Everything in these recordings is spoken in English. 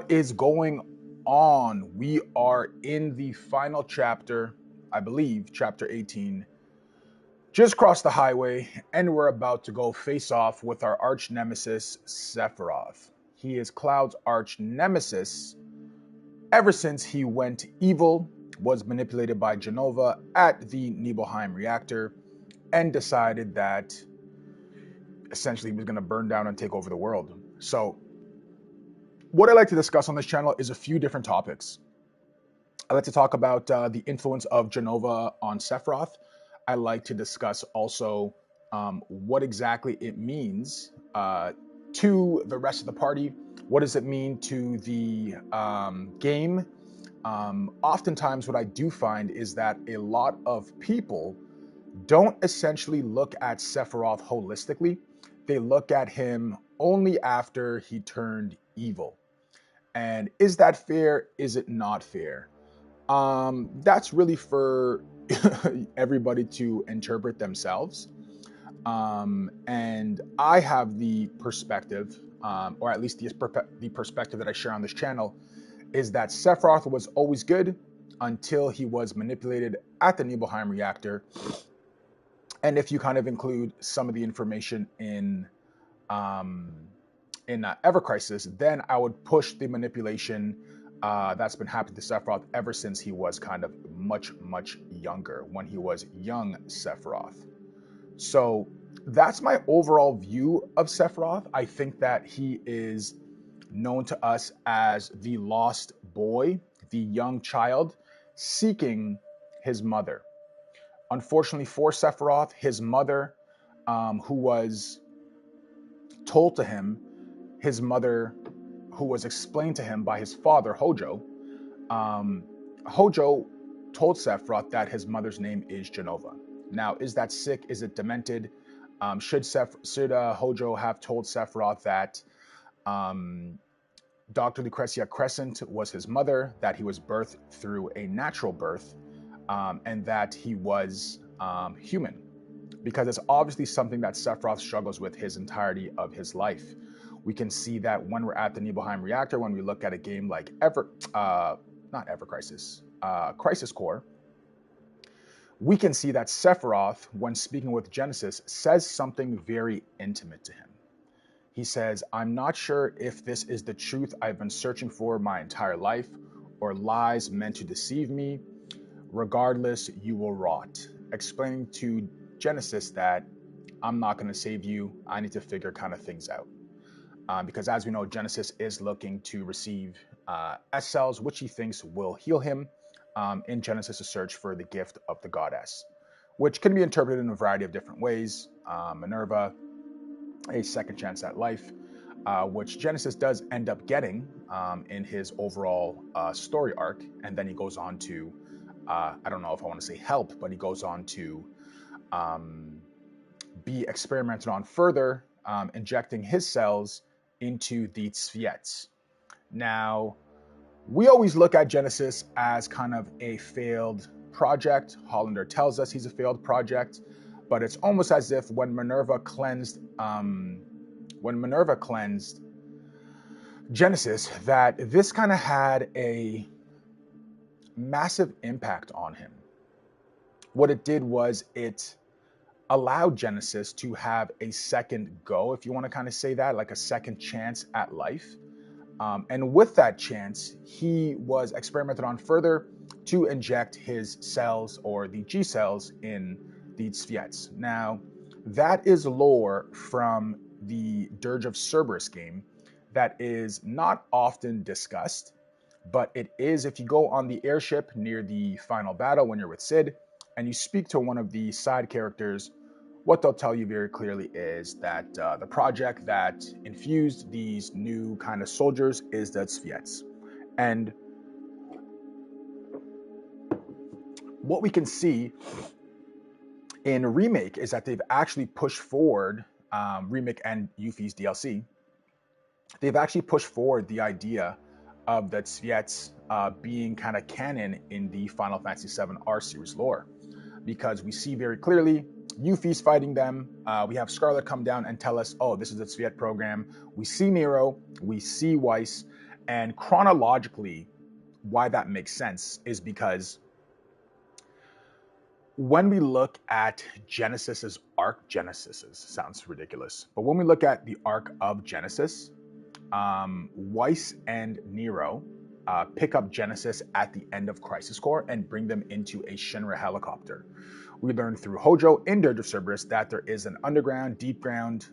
What is going on? We are in the final chapter, I believe, chapter 18. Just crossed the highway, and we're about to go face off with our arch nemesis, Sephiroth. He is Cloud's arch nemesis ever since he went evil, was manipulated by Jenova at the Nibelheim reactor, and decided that essentially he was going to burn down and take over the world. So, what I like to discuss on this channel is a few different topics. I like to talk about the influence of Jenova on Sephiroth. I like to discuss also what exactly it means to the rest of the party. What does it mean to the game? Oftentimes what I do find is that a lot of people don't essentially look at Sephiroth holistically. They look at him only after he turned evil. And is that fair? Is it not fair? That's really for everybody to interpret themselves. And I have the perspective, or at least the perspective that I share on this channel, is that Sephiroth was always good until he was manipulated at the Nibelheim reactor. And if you kind of include some of the information in Ever Crisis, then I would push the manipulation that's been happening to Sephiroth ever since he was kind of much younger, when he was young Sephiroth. So that's my overall view of Sephiroth. I think that he is known to us as the lost boy, the young child seeking his mother. Unfortunately for Sephiroth, his mother, who was told to him, his mother, who was explained to him by his father, Hojo, Hojo told Sephiroth that his mother's name is Jenova. Now, is that sick? Is it demented? Should Hojo have told Sephiroth that Dr. Lucretia Crescent was his mother, that he was birthed through a natural birth, and that he was human? Because it's obviously something that Sephiroth struggles with his entirety of his life. We can see that when we're at the Nibelheim reactor, when we look at a game like Crisis Core, we can see that Sephiroth, when speaking with Genesis, says something very intimate to him. He says, "I'm not sure if this is the truth I've been searching for my entire life, or lies meant to deceive me. Regardless, you will rot." Explaining to Genesis that I'm not going to save you. I need to figure kind of things out. Because as we know, Genesis is looking to receive S cells, which he thinks will heal him in Genesis' search for the gift of the goddess, which can be interpreted in a variety of different ways. Minerva, a second chance at life, which Genesis does end up getting in his overall story arc. And then he goes on to, I don't know if I want to say help, but he goes on to be experimented on further, injecting his cells into the Tzviets. Now, we always look at Genesis as kind of a failed project. Hollander tells us he's a failed project, but it's almost as if when Minerva cleansed Genesis, that this kind of had a massive impact on him. What it did was it allowed Genesis to have a second go, if you want to kind of say that, like a second chance at life. And with that chance, he was experimented on further to inject his cells, or the G cells, in the Tzviets. Now, that is lore from the Dirge of Cerberus game that is not often discussed, but it is if you go on the airship near the final battle when you're with Sid, and you speak to one of the side characters, what they'll tell you very clearly is that the project that infused these new kind of soldiers is the Tzviets. And what we can see in Remake is that they've actually pushed forward, Remake and Yuffie's DLC, they've actually pushed forward the idea of the Tzviets being kind of canon in the Final Fantasy VII R series lore. Because we see very clearly Yuffie's fighting them. We have Scarlet come down and tell us, oh, this is the Tzviet program. We see Nero, we see Weiss, And chronologically, why that makes sense is because when we look at Genesis's arc, Genesis's sounds ridiculous, but when we look at the arc of Genesis, Weiss and Nero pick up Genesis at the end of Crisis Core and bring them into a Shinra helicopter. We learn through Hojo in Dirge of Cerberus that there is an underground, deep ground,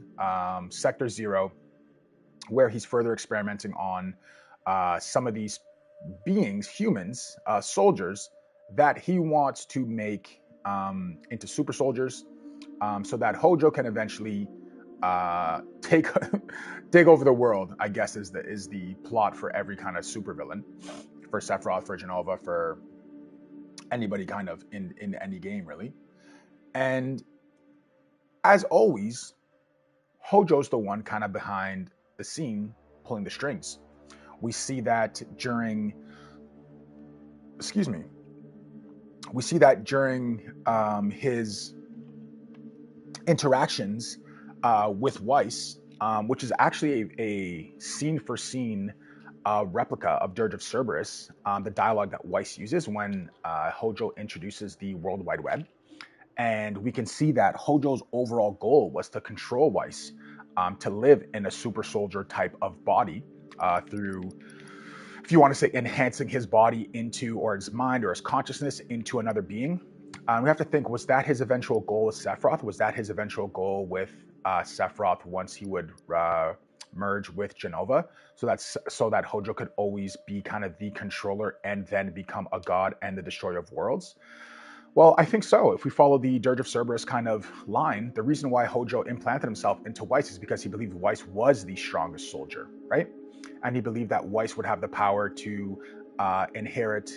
Sector Zero, where he's further experimenting on some of these beings, humans, soldiers, that he wants to make into super soldiers, so that Hojo can eventually take take over the world. I guess is the plot for every kind of supervillain, for Sephiroth, for Jenova, for anybody kind of in any game really. And as always, Hojo's the one kind of behind the scene pulling the strings. We see that during his interactions with Weiss, which is actually a scene-for-scene replica of Dirge of Cerberus, the dialogue that Weiss uses when Hojo introduces the World Wide Web. And we can see that Hojo's overall goal was to control Weiss, to live in a super soldier type of body through, if you want to say, enhancing his body into, or his mind or his consciousness into another being. We have to think, was that his eventual goal with Sephiroth? Was that his eventual goal with Sephiroth once he would merge with Jenova? So that Hojo could always be kind of the controller and then become a god and the destroyer of worlds? Well, I think so. If we follow the Dirge of Cerberus kind of line, the reason why Hojo implanted himself into Weiss is because he believed Weiss was the strongest soldier, right? And he believed that Weiss would have the power to inherit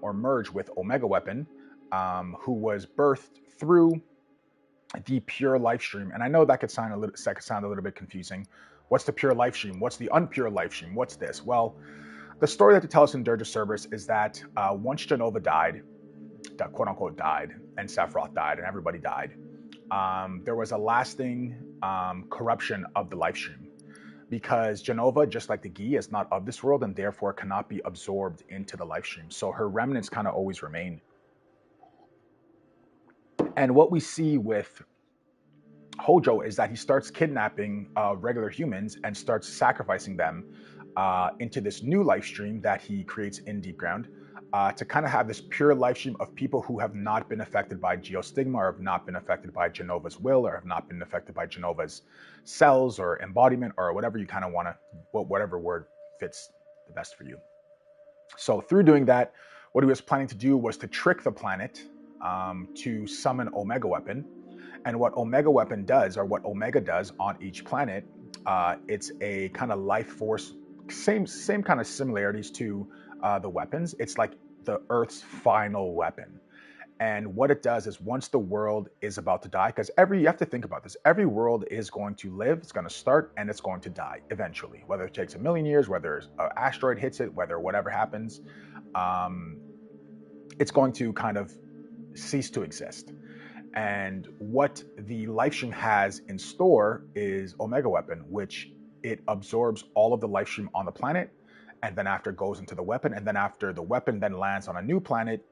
or merge with Omega Weapon, who was birthed through the pure life stream. And I know that could sound a little bit confusing. What's the pure life stream? What's the unpure life stream? What's this? Well, the story that they tell us in Dirge of Cerberus is that once Jenova died, that quote unquote died, and Sephiroth died, and everybody died, there was a lasting corruption of the life stream, because Jenova, just like the Gi, is not of this world and therefore cannot be absorbed into the life stream. So her remnants kind of always remain. And what we see with Hojo is that he starts kidnapping regular humans and starts sacrificing them into this new life stream that he creates in Deep Ground, to kind of have this pure life stream of people who have not been affected by geostigma, or have not been affected by Jenova's will, or have not been affected by Jenova's cells or embodiment, or whatever you kind of want to, whatever word fits the best for you. So through doing that, what he was planning to do was to trick the planet to summon Omega Weapon. And what Omega Weapon does, or what Omega does on each planet, it's a kind of life force, same kind of similarities to the weapons. It's like the Earth's final weapon. And what it does is, once the world is about to die, because you have to think about this, every world is going to live, it's going to start, and it's going to die eventually, whether it takes 1,000,000 years, whether an asteroid hits it, whether whatever happens, it's going to kind of cease to exist. And what the life stream has in store is Omega Weapon, which it absorbs all of the life stream on the planet, and then after goes into the weapon, and then after the weapon then lands on a new planet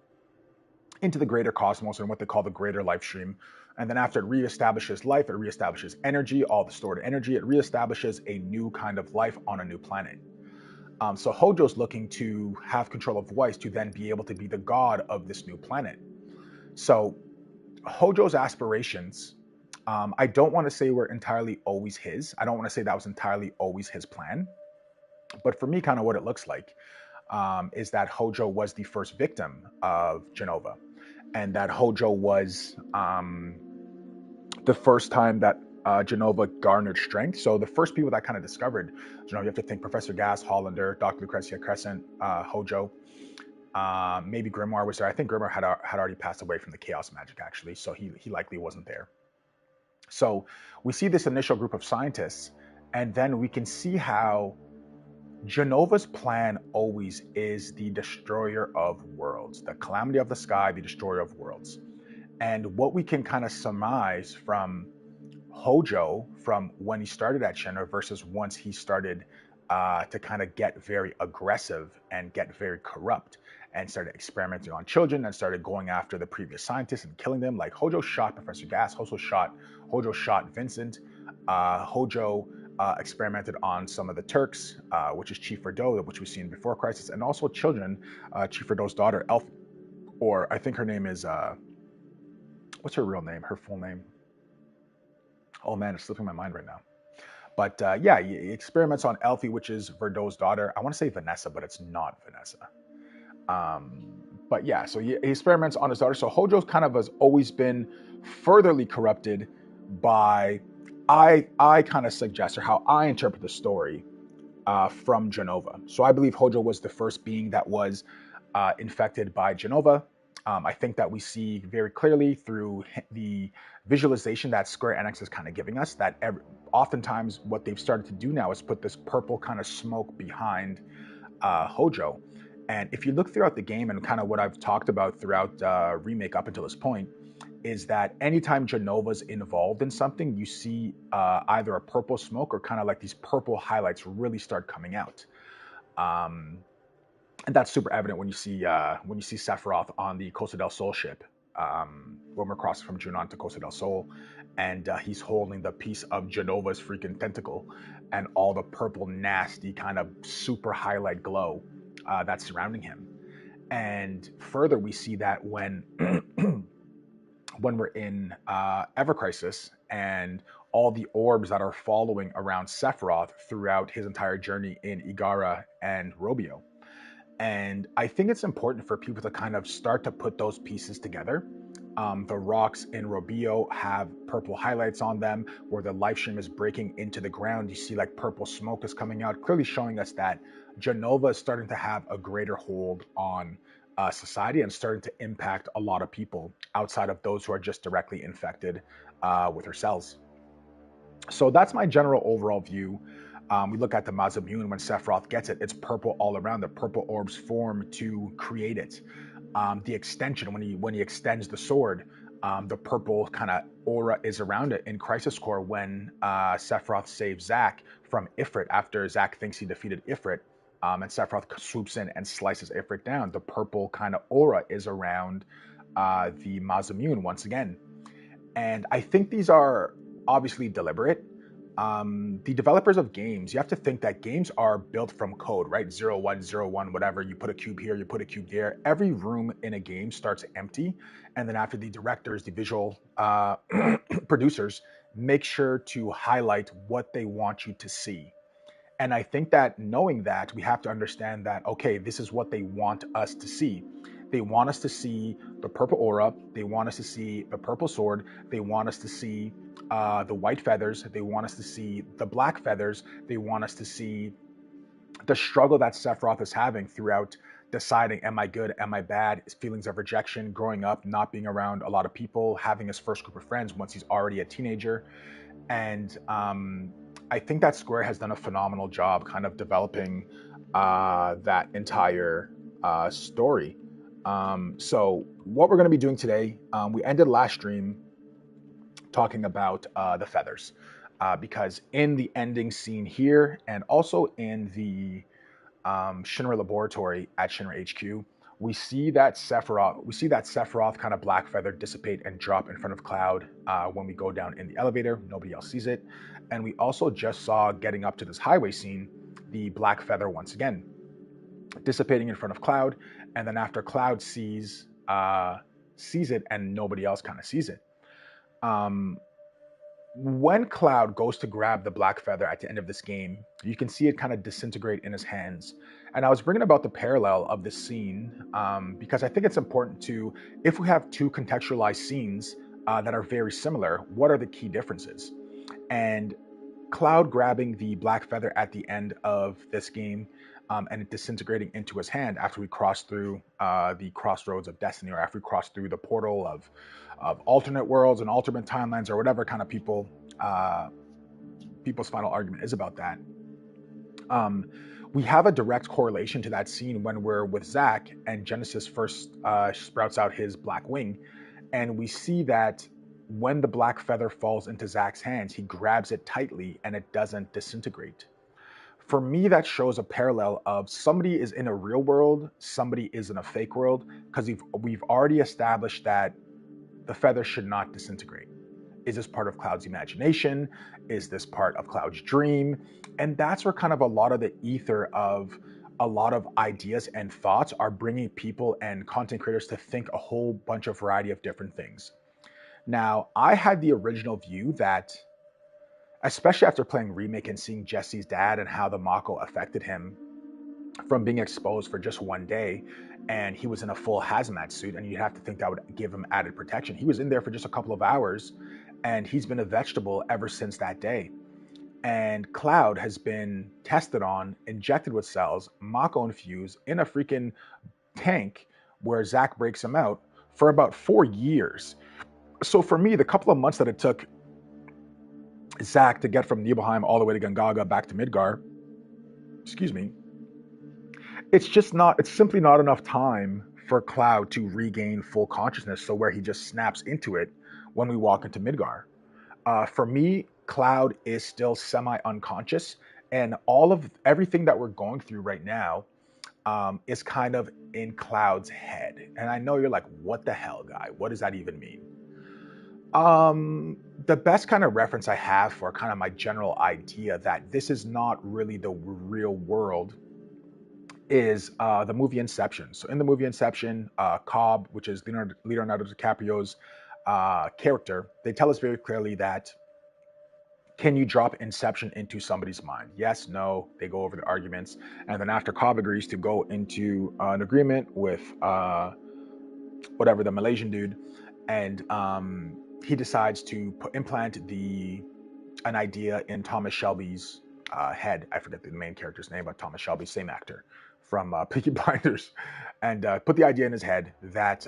into the greater cosmos, and what they call the greater life stream. And then after it reestablishes life, it reestablishes energy, all the stored energy, it reestablishes a new kind of life on a new planet. So Hojo's looking to have control of Weiss to then be able to be the god of this new planet. So Hojo's aspirations, I don't want to say were entirely always his. I don't want to say that was entirely always his plan. But for me, kind of what it looks like is that Hojo was the first victim of Jenova, and that Hojo was the first time that Jenova garnered strength. So the first people that kind of discovered, you have to think Professor Gas, Hollander, Dr. Lucretia Crescent, Hojo, maybe Grimoire was there. I think Grimoire had already passed away from the chaos magic, actually, so he likely wasn't there. So we see this initial group of scientists, and then we can see how Jenova's plan always is the destroyer of worlds, the calamity of the sky, the destroyer of worlds. And what we can kind of surmise from Hojo, from when he started at Shinra versus once he started to kind of get very aggressive and get very corrupt, and started experimenting on children and started going after the previous scientists and killing them. Like Hojo shot Professor Gas, Hojo shot Vincent. Hojo experimented on some of the Turks, which is Chief Verdot, which we've seen before Crisis, and also children. Chief Verdot's daughter, Elf, or I think her name is, what's her real name? Her full name? Oh man, it's slipping my mind right now. But yeah, he experiments on Elfie, which is Verdot's daughter. I want to say Vanessa, but it's not Vanessa. But yeah, so he experiments on his daughter. So Hojo kind of has always been furtherly corrupted by, I kind of suggest, or how I interpret the story from Jenova. So I believe Hojo was the first being that was infected by Jenova. I think that we see very clearly through the visualization that Square Enix is kind of giving us that oftentimes what they've started to do now is put this purple kind of smoke behind Hojo. And if you look throughout the game, and kind of what I've talked about throughout Remake up until this point, is that anytime Jenova's involved in something, you see either a purple smoke or kind of like these purple highlights really start coming out. And that's super evident when you see Sephiroth on the Costa del Sol ship, when we're crossing from Junon to Costa del Sol, and he's holding the piece of Jenova's freaking tentacle, and all the purple, nasty kind of super highlight glow that's surrounding him. And further, we see that when when we're in Ever Crisis, and all the orbs that are following around Sephiroth throughout his entire journey in Igara and Robio. And I think it's important for people to kind of start to put those pieces together. The rocks in Robio have purple highlights on them, where the life stream is breaking into the ground. You see like purple smoke is coming out, clearly showing us that Jenova is starting to have a greater hold on society and starting to impact a lot of people outside of those who are just directly infected with her cells. So that's my general overall view. We look at the Mazamune. When Sephiroth gets it, it's purple all around. The purple orbs form to create it. The extension, when he extends the sword, the purple kind of aura is around it. In Crisis Core, when Sephiroth saves Zack from Ifrit after Zack thinks he defeated Ifrit, and Sephiroth swoops in and slices Ifrit down, the purple kind of aura is around the Mazamune once again. And I think these are obviously deliberate. The developers of games, you have to think that games are built from code, right? 0, 1, 0, 1, whatever. You put a cube here, you put a cube there. Every room in a game starts empty. And then after the directors, the visual producers make sure to highlight what they want you to see. And I think that knowing that, we have to understand that, okay, this is what they want us to see. They want us to see the purple aura. They want us to see the purple sword. They want us to see the white feathers. They want us to see the black feathers. They want us to see the struggle that Sephiroth is having throughout deciding, am I good, am I bad, his feelings of rejection, growing up, not being around a lot of people, having his first group of friends once he's already a teenager. And I think that Square has done a phenomenal job kind of developing that entire story. So what we're going to be doing today, we ended last stream talking about the feathers, because in the ending scene here, and also in the Shinra laboratory at Shinra HQ, we see that Sephiroth kind of black feather dissipate and drop in front of Cloud when we go down in the elevator. Nobody else sees it. And we also just saw, getting up to this highway scene, the black feather once again dissipating in front of Cloud. And then after Cloud sees it and nobody else kind of sees it. When Cloud goes to grab the black feather at the end of this game, you can see it kind of disintegrate in his hands. And I was bringing about the parallel of this scene because I think it's important to, if we have two contextualized scenes that are very similar, what are the key differences? And Cloud grabbing the black feather at the end of this game and it disintegrating into his hand after we cross through the crossroads of destiny, or after we cross through the portal of alternate worlds and alternate timelines, or whatever kind of people's final argument is about that. We have a direct correlation to that scene when we're with Zack and Genesis first sprouts out his black wing, and we see that when the black feather falls into Zack's hands, he grabs it tightly and it doesn't disintegrate. For me, that shows a parallel of somebody is in a real world, somebody is in a fake world, because we've already established that the feather should not disintegrate. Is this part of Cloud's imagination? Is this part of Cloud's dream? And that's where kind of a lot of the ether of a lot of ideas and thoughts are bringing people and content creators to think a whole bunch of variety of different things. Now, I had the original view that, especially after playing Remake and seeing Jesse's dad and how the Mako affected him from being exposed for just one day, and he was in a full hazmat suit, and you'd have to think that would give him added protection. He was in there for just a couple of hours, and he's been a vegetable ever since that day. And Cloud has been tested on, injected with cells, Mako infused in a freaking tank where Zack breaks him out for about 4 years. So for me, the couple of months that it took Zack to get from Nibelheim all the way to Gungaga back to Midgar, it's simply not enough time for Cloud to regain full consciousness, so where he just snaps into it when we walk into Midgar. For me, Cloud is still semi-unconscious, and everything that we're going through right now is kind of in Cloud's head. And I know you're like, what the hell, guy? What does that even mean? The best kind of reference I have for kind of my general idea that this is not really the real world is the movie Inception. So in the movie Inception, Cobb, which is Leonardo DiCaprio's character, they tell us very clearly that, can you drop Inception into somebody's mind? Yes, no, they go over the arguments. And then after Cobb agrees to go into an agreement with the Malaysian dude, and he decides to implant an idea in Thomas Shelby's head. I forget the main character's name, but Thomas Shelby, same actor from Peaky Blinders, and put the idea in his head that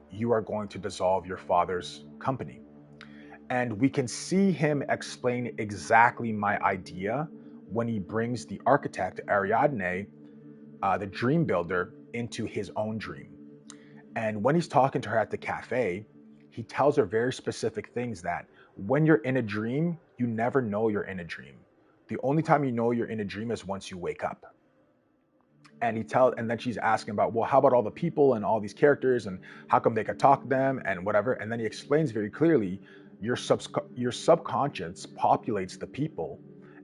you are going to dissolve your father's company. And we can see him explain exactly my idea when he brings the architect, Ariadne, the dream builder, into his own dream. And when he's talking to her at the cafe, he tells her very specific things that when you're in a dream, you never know you're in a dream. The only time you know you're in a dream is once you wake up. And then she's asking about, well, how about all the people and all these characters, and how come they could talk to them and whatever. And then he explains very clearly, your subconscious populates the people,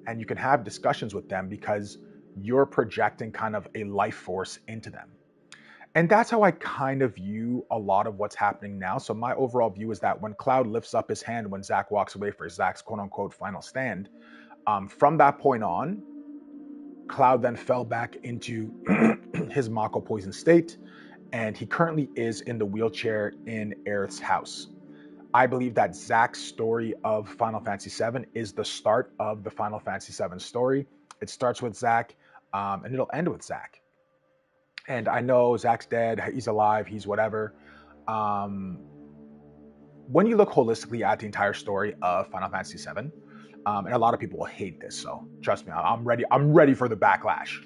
and you can have discussions with them because you're projecting kind of a life force into them. And that's how I kind of view a lot of what's happening now. So my overall view is that when Cloud lifts up his hand when Zack walks away for Zack's quote-unquote final stand, from that point on, Cloud then fell back into his Mako poison state, and he currently is in the wheelchair in Aerith's house. I believe that Zack's story of Final Fantasy VII is the start of the Final Fantasy VII story. It starts with Zack, and it'll end with Zack. And I know Zack's dead, he's alive, he's whatever. When you look holistically at the entire story of Final Fantasy VII, and a lot of people will hate this, so trust me, I'm ready for the backlash.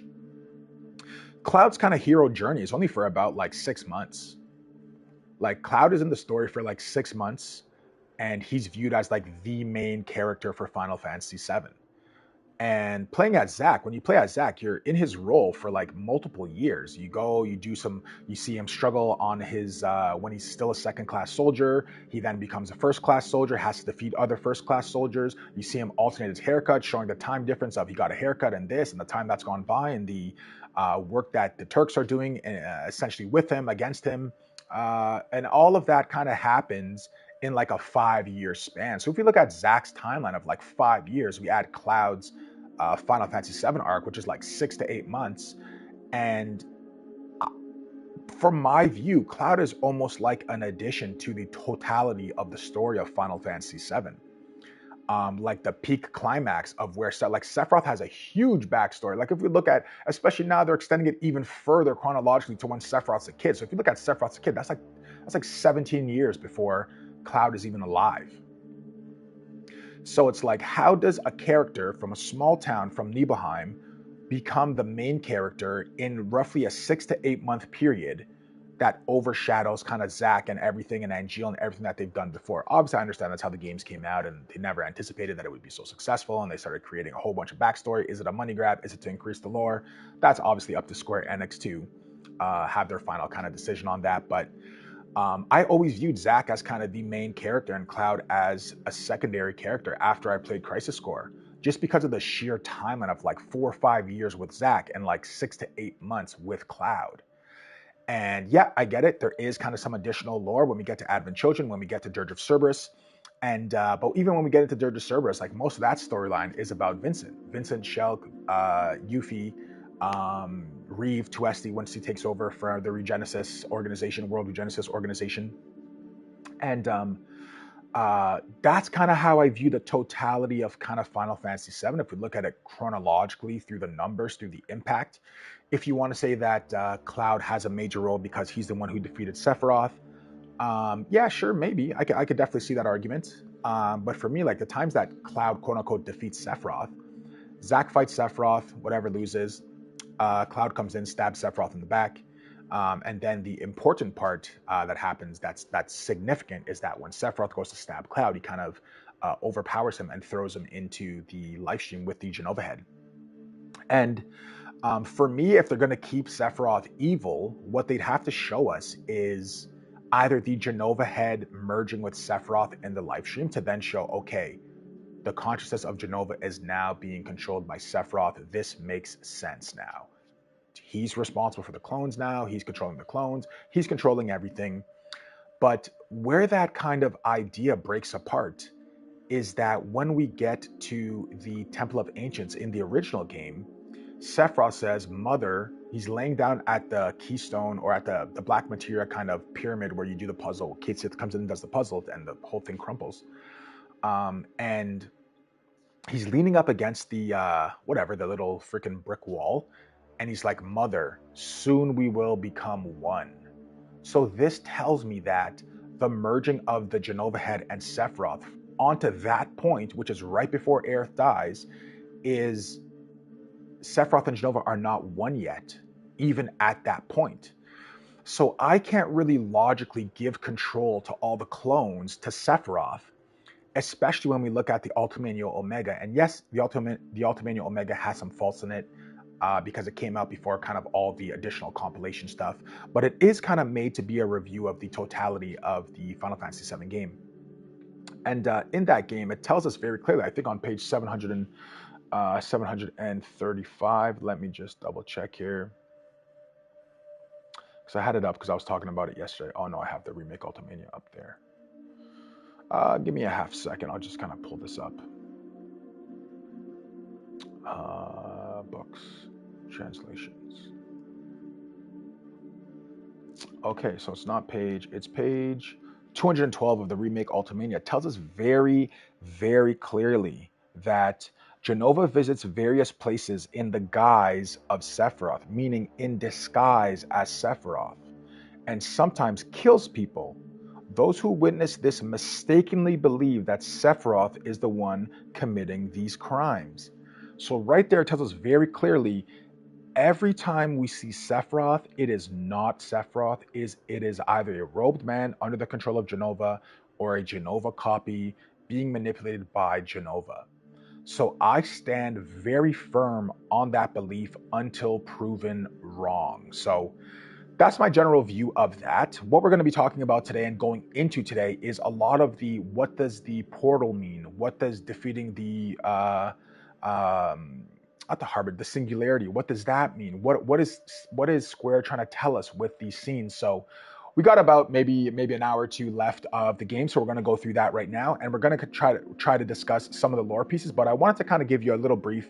Cloud's kind of hero journey is only for about like 6 months. Like, Cloud is in the story for like 6 months, and he's viewed as like the main character for Final Fantasy VII. And playing as Zack, when you play as Zack, you're in his role for like multiple years. You see him struggle on his, when he's still a second-class soldier. He then becomes a first-class soldier, has to defeat other first-class soldiers. You see him alternate his haircut, showing the time difference of he got a haircut and this, and the time that's gone by, and the work that the Turks are doing essentially with him, against him. And all of that kind of happens in like a 5-year span. So if we look at Zack's timeline of like 5 years, we add Cloud's Final Fantasy VII arc, which is like 6 to 8 months. And from my view, Cloud is almost like an addition to the totality of the story of Final Fantasy VII. Like the peak climax of where Sephiroth has a huge backstory. Like if we look at, especially now they're extending it even further chronologically to when Sephiroth's a kid. So if you look at Sephiroth's a kid, that's like 17 years before Cloud is even alive. So it's like, how does a character from a small town from Nibelheim become the main character in roughly a 6 to 8 month period that overshadows kind of Zack and everything and ANGEAL and everything that they've done before. Obviously, I understand that's how the games came out, and they never anticipated that it would be so successful, and they started creating a whole bunch of backstory. Is it a money grab? Is it to increase the lore? That's obviously up to Square Enix to have their final kind of decision on that. But I always viewed Zack as kind of the main character and Cloud as a secondary character after I played Crisis Core, just because of the sheer timeline of like 4 or 5 years with Zack and like 6 to 8 months with Cloud. And yeah, I get it. There is kind of some additional lore when we get to Advent Children, when we get to Dirge of Cerberus. And but even when we get into Dirge of Cerberus, like most of that storyline is about Vincent, Shulk, Yuffie, Reeve, Tuesti once he takes over for the Regenesis organization, World Regenesis organization. And that's kind of how I view the totality of kind of Final Fantasy VII. If we look at it chronologically through the numbers, through the impact, if you want to say that Cloud has a major role because he's the one who defeated Sephiroth, yeah, sure, maybe. I could definitely see that argument. But for me, like the times that Cloud, quote unquote, defeats Sephiroth, Zack fights Sephiroth, whatever loses, Cloud comes in, stabs Sephiroth in the back. And then the important part that happens that's significant is that when Sephiroth goes to stab Cloud, he kind of overpowers him and throws him into the life stream with the Jenova head. And for me, if they're going to keep Sephiroth evil, what they'd have to show us is either the Jenova head merging with Sephiroth in the life stream to then show, okay, the consciousness of Jenova is now being controlled by Sephiroth. This makes sense now. He's responsible for the clones now. He's controlling the clones. He's controlling everything. But where that kind of idea breaks apart is that when we get to the Temple of Ancients in the original game, Sephiroth says, Mother, he's laying down at the keystone or at the black materia kind of pyramid where you do the puzzle. Kate Sith comes in and does the puzzle and the whole thing crumples. And he's leaning up against the, the little freaking brick wall. And he's like, Mother, soon we will become one. So this tells me that the merging of the Jenova head and Sephiroth onto that point, which is right before Aerith dies, is Sephiroth and Jenova are not one yet, even at that point. So I can't really logically give control to all the clones to Sephiroth, especially when we look at the Ultimanual Omega. And yes, the Ultimanual Omega has some faults in it because it came out before kind of all the additional compilation stuff. But it is kind of made to be a review of the totality of the Final Fantasy VII game. And in that game, it tells us very clearly, I think on page 735. Let me just double check here. Because I had it up because I was talking about it yesterday. Oh no, I have the Remake Ultimania up there. Give me a half second. I'll just kind of pull this up. Books, translations. Okay, so it's not page, it's page 212 of the Remake Ultimania. It tells us very, very clearly that Jenova visits various places in the guise of Sephiroth, meaning in disguise as Sephiroth, and sometimes kills people. Those who witness this mistakenly believe that Sephiroth is the one committing these crimes. So right there it tells us very clearly, every time we see Sephiroth, it is not Sephiroth. It is either a robed man under the control of Jenova or a Jenova copy being manipulated by Jenova. So I stand very firm on that belief until proven wrong. So that's my general view of that. What we're going to be talking about today and going into today is a lot of the, what does the portal mean? What does defeating the, not the harbor, the singularity, what does that mean? What is Square trying to tell us with these scenes? So we got about maybe an hour or two left of the game, so we're going to go through that right now, and we're going to try to discuss some of the lore pieces. But I wanted to kind of give you a little brief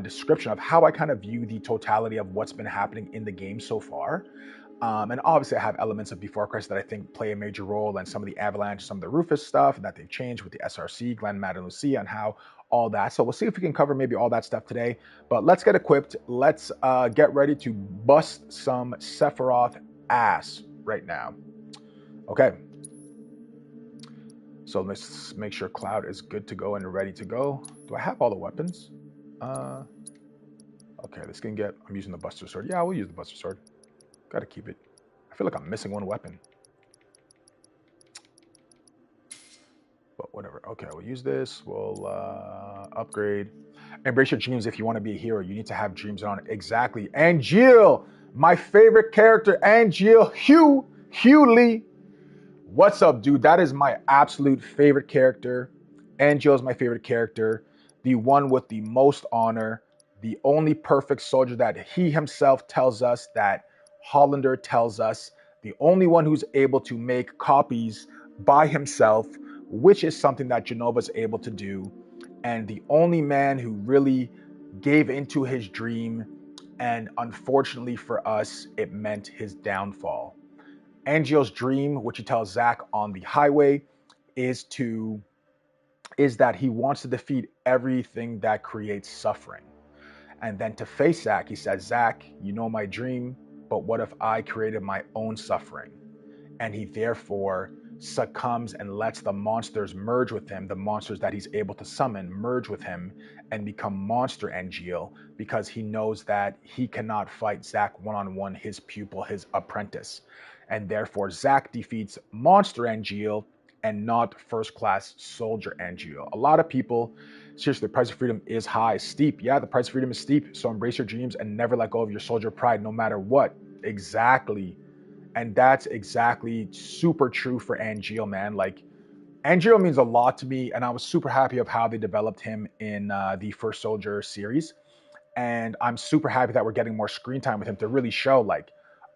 description of how I kind of view the totality of what's been happening in the game so far. And obviously, I have elements of Before Crisis that I think play a major role, and some of the Avalanche, some of the Rufus stuff that they've changed with the SRC, Glenn, Matt, and Lucia, and how all that. So we'll see if we can cover maybe all that stuff today. But let's get equipped. Let's get ready to bust some Sephiroth ass right now. Okay. So let's make sure Cloud is good to go and ready to go. Do I have all the weapons? Okay, this can get, I'm using the Buster Sword. Yeah, we'll use the Buster Sword. Gotta keep it. I feel like I'm missing one weapon. But whatever. Okay, we'll use this. We'll upgrade. Embrace your dreams. If you want to be a hero, you need to have dreams on it. Exactly. ANGEAL, my favorite character. ANGEAL, Hugh Lee. What's up, dude? That is my absolute favorite character. ANGEAL is my favorite character. The one with the most honor. The only perfect soldier that he himself tells us, that Hollander tells us. The only one who's able to make copies by himself, which is something that Jenova is able to do. And the only man who really gave into his dream. And unfortunately for us, it meant his downfall. ANGEAL's dream, which he tells Zack on the highway, is that he wants to defeat everything that creates suffering. And then to face Zack, he says, Zack, you know my dream, but what if I created my own suffering? And he therefore succumbs and lets the monsters merge with him, the monsters that he's able to summon merge with him and become Monster ANGEAL, because he knows that he cannot fight Zack one-on-one, his pupil, his apprentice. And therefore Zack defeats Monster ANGEAL and not first-class Soldier ANGEAL. A lot of people, seriously, the price of freedom is high, steep. Yeah, the price of freedom is steep, so embrace your dreams and never let go of your soldier pride, no matter what. Exactly. And that's exactly super true for ANGEAL, man. Like, ANGEAL means a lot to me, and I was super happy of how they developed him in the First Soldier series. And I'm super happy that we're getting more screen time with him to really show, like,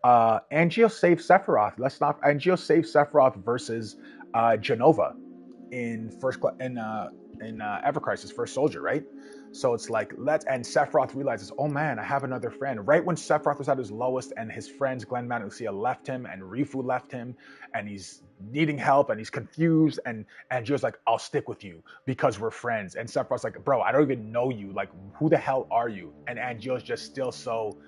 ANGEAL saved Sephiroth. ANGEAL saved Sephiroth versus Jenova in Ever Crisis First Soldier, right? So it's like, and Sephiroth realizes, oh man, I have another friend. Right when Sephiroth was at his lowest and his friends Glenn Man and Lucia left him and Rifu left him and he's needing help and he's confused, and Angeal's like, I'll stick with you because we're friends. And Sephiroth's like, bro, I don't even know you. Like, who the hell are you? And Angeal's just still so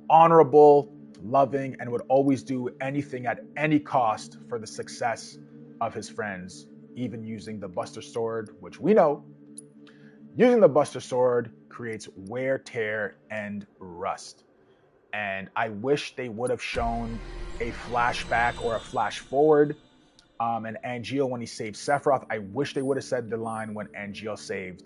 honorable, loving, and would always do anything at any cost for the success of his friends, even using the Buster Sword, which we know, using the Buster Sword creates wear, tear, and rust. And I wish they would have shown a flashback or a flash forward. And ANGEAL, when he saved Sephiroth, I wish they would have said the line when ANGEAL saved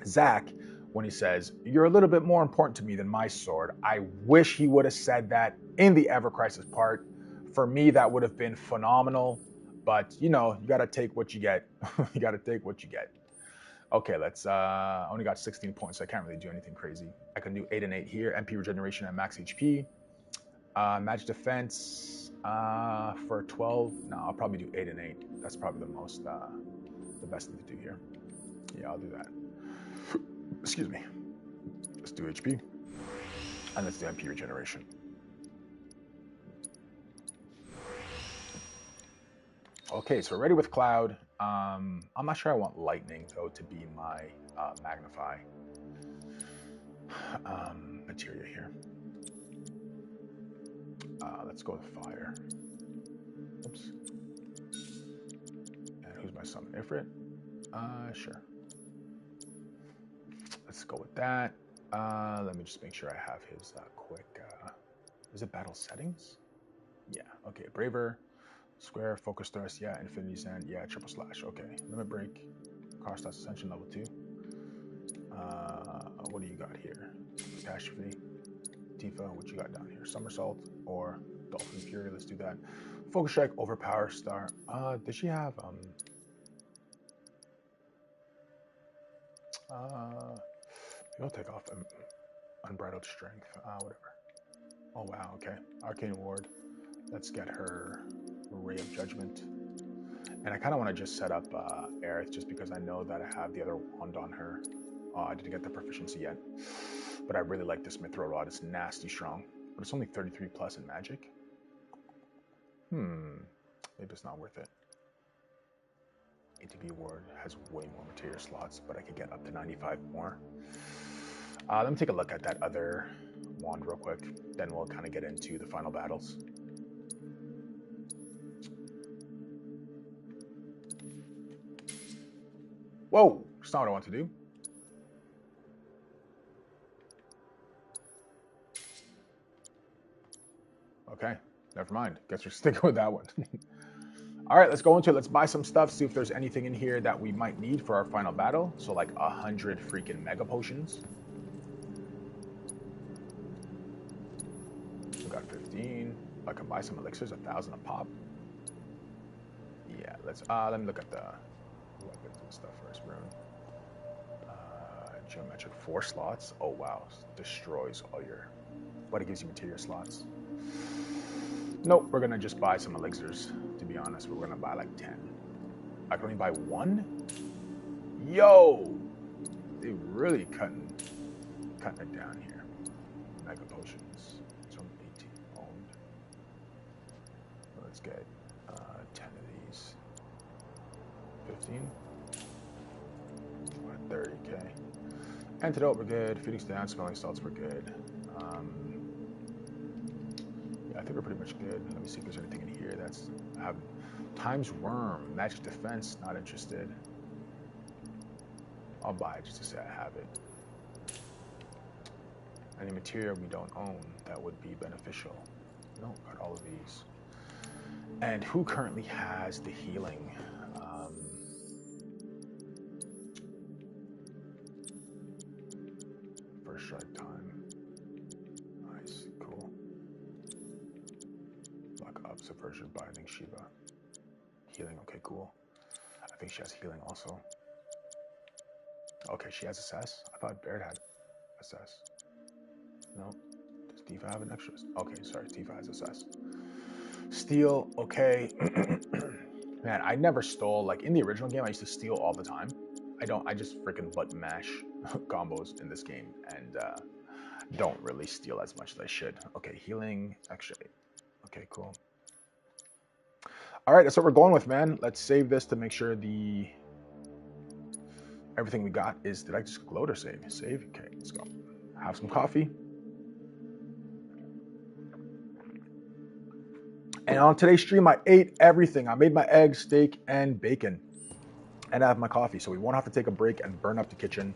Zack, when he says, you're a little bit more important to me than my sword. I wish he would have said that in the Ever Crisis part. For me, that would have been phenomenal. But, you know, you got to take what you get. You got to take what you get. Okay, let's, I only got 16 points, so I can't really do anything crazy. I can do 8 and 8 here, MP regeneration and max HP. Magic defense for 12. No, I'll probably do 8 and 8. That's probably the best thing to do here. Yeah, I'll do that. Excuse me. Let's do HP. And let's do MP regeneration. Okay, so we're ready with Cloud. I'm not sure I want Lightning, though, to be my Magnify materia here. Let's go with Fire. Oops. And who's my summon? Ifrit? Sure. Let's go with that. Let me just make sure I have his quick... is it battle settings? Yeah, okay. Braver, Square, Focus Thrust, yeah. Infinity Sand, yeah. Triple Slash, okay. Limit Break, Cost Ascension level 2. What do you got here? Catastrophe, Tifa, what you got down here? Somersault or Dolphin Fury, let's do that. Focus Strike, Overpower, Star. Does she have... I'll take off Unbridled Strength, whatever. Oh wow, okay. Arcane Ward. Let's get her Ray of Judgment. And I kind of want to just set up Aerith just because I know that I have the other wand on her. I didn't get the proficiency yet. But I really like this Mithril Rod. It's nasty strong. But it's only 33 plus in magic. Maybe it's not worth it. ATB Ward has way more materia slots, but I could get up to 95 more. Let me take a look at that other wand real quick. Then we'll kind of get into the final battles. Whoa, that's not what I want to do. Okay, Never mind. Guess we're sticking with that one. All right, let's go into it. Let's buy some stuff, see if there's anything in here that we might need for our final battle. So like 100 freaking mega potions. We got 15. I can buy some elixirs, 1,000 a pop. Yeah, let me look at the weapons and stuff first, bro. Geometric 4 slots. Oh wow, destroys all your. But it gives you material slots. Nope, we're gonna just buy some elixirs. To be honest, we're gonna buy like 10. I can only buy 1. Yo, they really cutting it down here. Mega potions. It's from 18 owned. Let's get 10 of these. 15. 30k. Antidote, we're good. Phoenix down, smelling salts, we're good. Yeah, I think we're pretty much good. Let me see if there's anything in here that's times worm, magic defense, not interested. I'll buy it just to say I have it. Any material we don't own that would be beneficial. No, got all of these. And who currently has the healing? First strike time. Nice, cool. Lock up, subversion, binding, Shiva. Healing, okay, cool. I think she has healing also. Okay, she has assess. I thought Baird had assess. No. Does Tifa have an extra? Okay, sorry, Tifa has assess. Steal, okay. Man, I never stole. Like in the original game, I used to steal all the time. I just freaking butt mash combos in this game and don't really steal as much as I should. Okay, healing, extra. Okay, cool. All right, that's what we're going with, man. Let's save this to make sure everything we got is. Did I just load or save? Save. Okay, let's go. Have some coffee. And on today's stream, I ate everything. I made my eggs, steak, and bacon. And I have my coffee, so we won't have to take a break and burn up the kitchen.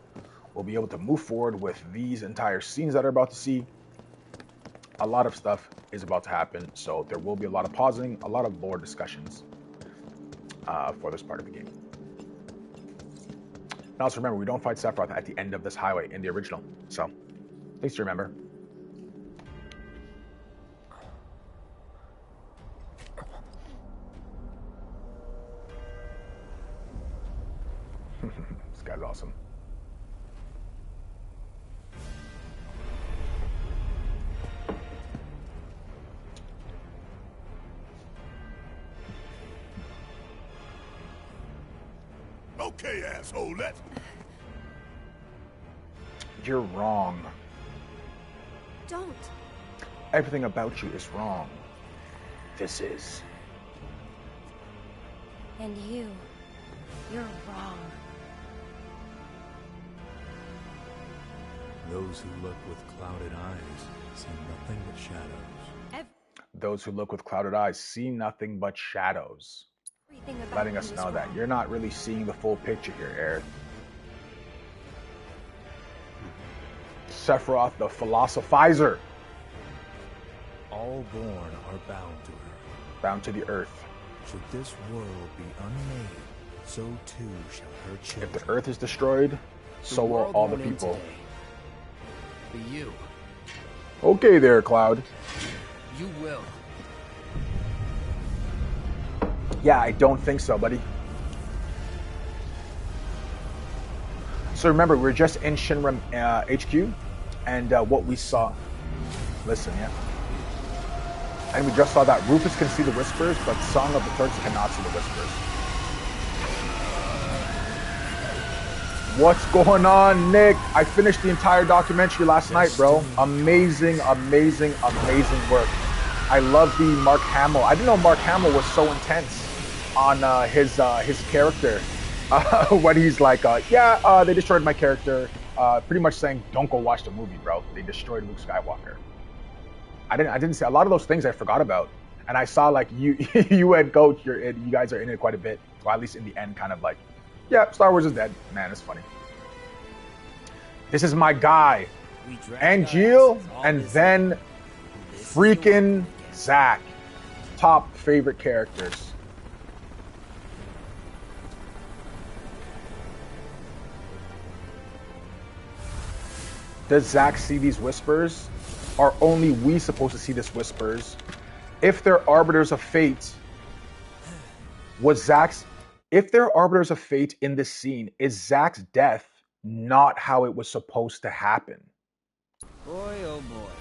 We'll be able to move forward with these entire scenes that are about to see. A lot of stuff is about to happen, so there will be a lot of pausing, a lot of lore discussions for this part of the game. And also remember, we don't fight Sephiroth at the end of this highway in the original, so please remember. This guy's awesome. Okay, asshole, let's... You're wrong. Don't. Everything about you is wrong. This is. And you're wrong. Those who look with clouded eyes see nothing but shadows. Those who look with clouded eyes see nothing but shadows. Letting us know that you're not really seeing the full picture here, Aerith. Sephiroth, the philosophizer. All born are bound to her. Bound to the earth. Should this world be unmade, so too shall her children. If the earth is destroyed, so will all the people. Be you. Okay there, Cloud. You will. Yeah, I don't think so, buddy. So remember, we're just in Shinra HQ, and what we saw... Listen, yeah. And we just saw that Rufus can see the whispers, but Song of the Turks cannot see the whispers. What's going on, Nick? I finished the entire documentary last night, bro. Amazing, amazing, amazing work. I love the Mark Hamill. I didn't know Mark Hamill was so intense on his character. When he's like, they destroyed my character. Pretty much saying, don't go watch the movie, bro. They destroyed Luke Skywalker. I didn't see a lot of those things I forgot about. And I saw like you and Coach, you guys are in it quite a bit. Or at least in the end, kind of like, yeah, Star Wars is dead. Man, it's funny. This is my guy. ANGEAL, and then freaking Zack. top favorite characters. Does Zack see these whispers? Are only we supposed to see these whispers? If they're arbiters of fate, if they're arbiters of fate in this scene, is Zack's death not how it was supposed to happen? Boy, oh boy.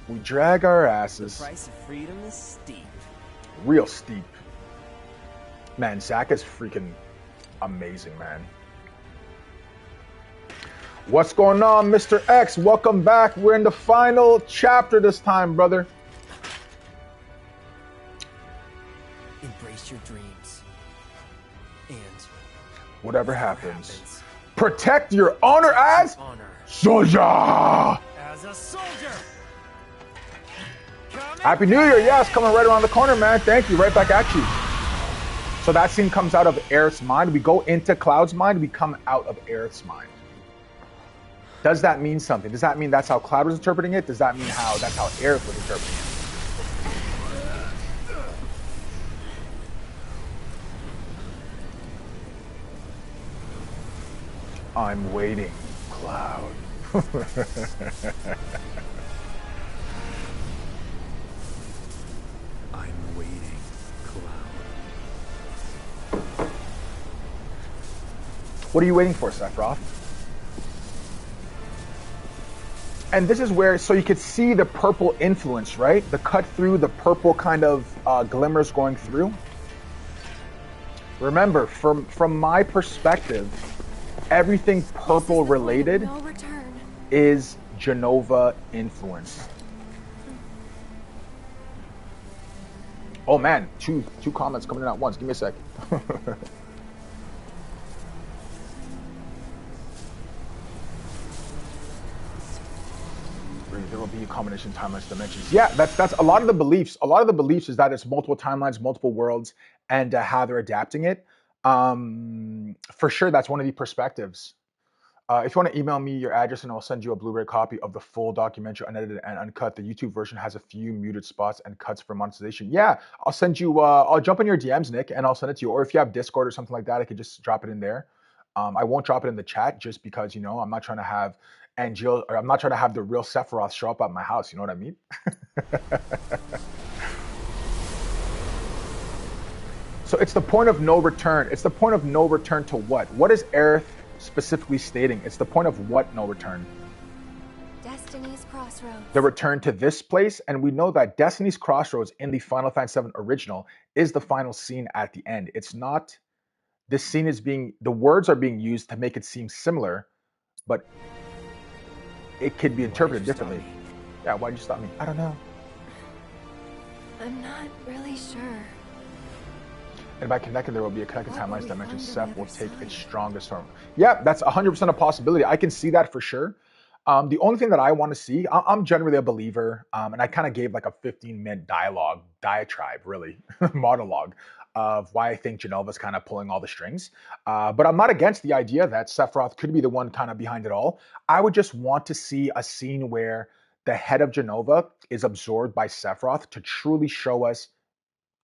We drag our asses. The price of freedom is steep. Real steep. Man, Zack is freaking amazing, man. What's going on, Mr. X? Welcome back. We're in the final chapter this time, brother. Embrace your dreams. And whatever happens, protect your honor as soldier. As a soldier. Happy New Year. Yes, coming right around the corner, man. Thank you. Right back at you. So that scene comes out of Aerith's mind. We go into Cloud's mind. We come out of Aerith's mind. Does that mean something? Does that mean that's how Cloud was interpreting it? Does that mean that's how Aerith was interpreting it? I'm waiting, Cloud. I'm waiting, Cloud. What are you waiting for, Sephiroth? And this is where, so you could see the purple influence, right? The cut through, the purple kind of glimmers going through. Remember, from my perspective, everything purple related is Jenova influence. Oh man, two comments coming in at once. Give me a sec. There will be a combination of timelines, dimensions. Yeah, that's a lot of the beliefs. A lot of the beliefs is that it's multiple timelines, multiple worlds, and how they're adapting it. For sure, that's one of the perspectives. If you want to email me your address, and I'll send you a Blu-ray copy of the full documentary, unedited and uncut. The YouTube version has a few muted spots and cuts for monetization. Yeah, I'll send you. I'll jump in your DMs, Nick, and I'll send it to you. Or if you have Discord or something like that, I could just drop it in there. I won't drop it in the chat just because, you know, I'm not trying to have ANGEAL, or I'm not trying to have the real Sephiroth show up at my house. You know what I mean? So it's the point of no return. It's the point of no return to what? What is Aerith specifically stating? It's the point of what no return? Destiny's Crossroads. The return to this place, and we know that Destiny's Crossroads in the Final Fantasy VII original is the final scene at the end. It's not, this scene is being, the words are being used to make it seem similar, but it could be interpreted differently. Yeah, why'd you stop me? I don't know. I'm not really sure. And by connecting, there will be a connected timelines dimension. Seth will take its strongest form. Yeah, that's 100% a possibility. I can see that for sure. The only thing that I want to see, I'm generally a believer, and I kind of gave like a 15-minute diatribe, really, monologue of why I think Jenova's kind of pulling all the strings. But I'm not against the idea that Sephiroth could be the one kind of behind it all. I would just want to see a scene where the head of Jenova is absorbed by Sephiroth to truly show us,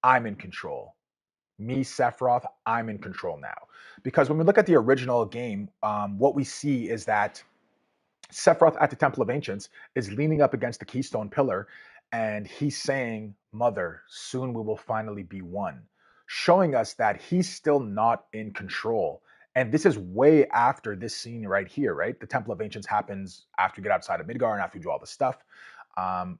I'm in control. Me, Sephiroth, I'm in control now. Because when we look at the original game, what we see is that Sephiroth at the Temple of Ancients is leaning up against the Keystone Pillar, and he's saying, Mother, soon we will finally be one, showing us that he's still not in control. And this is way after this scene right here, right? The Temple of Ancients happens after we get outside of Midgar and after we do all this stuff.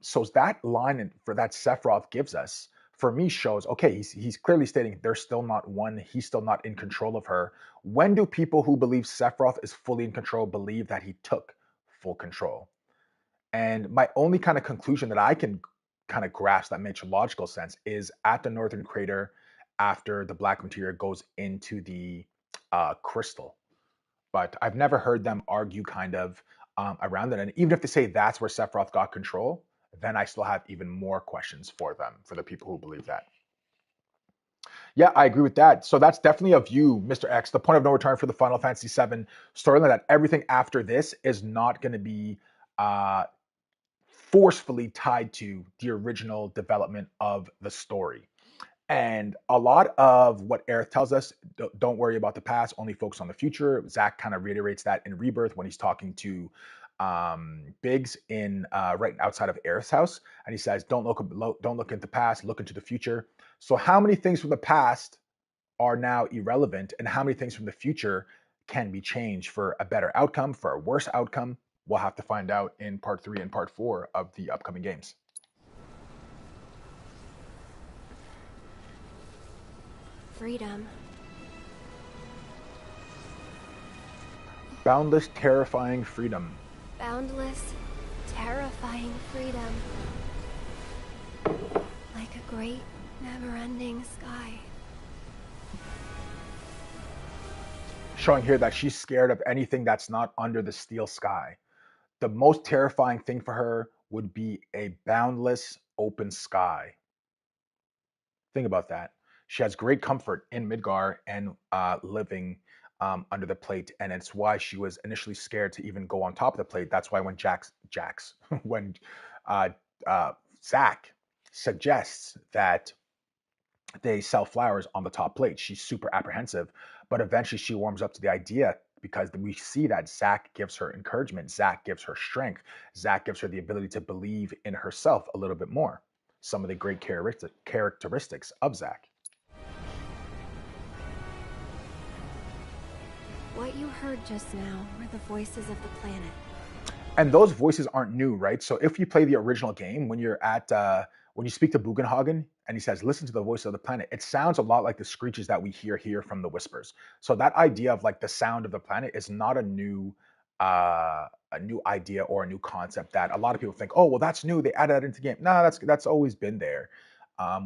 So that line for that Sephiroth gives us, for me, shows, okay, he's clearly stating they're still not one, he's still not in control of her. When do people who believe Sephiroth is fully in control believe that he took full control? And my only kind of conclusion that I can kind of grasp that makes logical sense is at the Northern Crater after the black material goes into the crystal. But I've never heard them argue kind of around it. And even if they say that's where Sephiroth got control, then I still have even more questions for them, for the people who believe that. Yeah, I agree with that. So that's definitely a view, Mr. X, the point of no return for the Final Fantasy VII storyline, that everything after this is not going to be forcefully tied to the original development of the story. And a lot of what Aerith tells us, don't worry about the past, only focus on the future. Zack kind of reiterates that in Rebirth when he's talking to Biggs in right outside of Aerith's house, and he says, don't look at the past, look into the future. So how many things from the past are now irrelevant, and how many things from the future can be changed for a better outcome, for a worse outcome? We'll have to find out in part 3 and part 4 of the upcoming games. Freedom. Boundless, terrifying freedom. Boundless, terrifying freedom. Like a great, never-ending sky. Showing here that she's scared of anything that's not under the steel sky. The most terrifying thing for her would be a boundless, open sky. Think about that. She has great comfort in Midgar and living under the plate, and it's why she was initially scared to even go on top of the plate. That's why when when Zack suggests that they sell flowers on the top plate, she's super apprehensive, but eventually she warms up to the idea because we see that Zack gives her encouragement, Zack gives her strength, Zack gives her the ability to believe in herself a little bit more. Some of the great characteristics of Zack. What you heard just now were the voices of the planet. And those voices aren't new, right? So if you play the original game, when you're at when you speak to Bugenhagen and he says, listen to the voice of the planet, it sounds a lot like the screeches that we hear here from the whispers. So that idea of like the sound of the planet is not a new idea or a new concept that a lot of people think, oh, well, that's new. They added that into the game. No, that's always been there.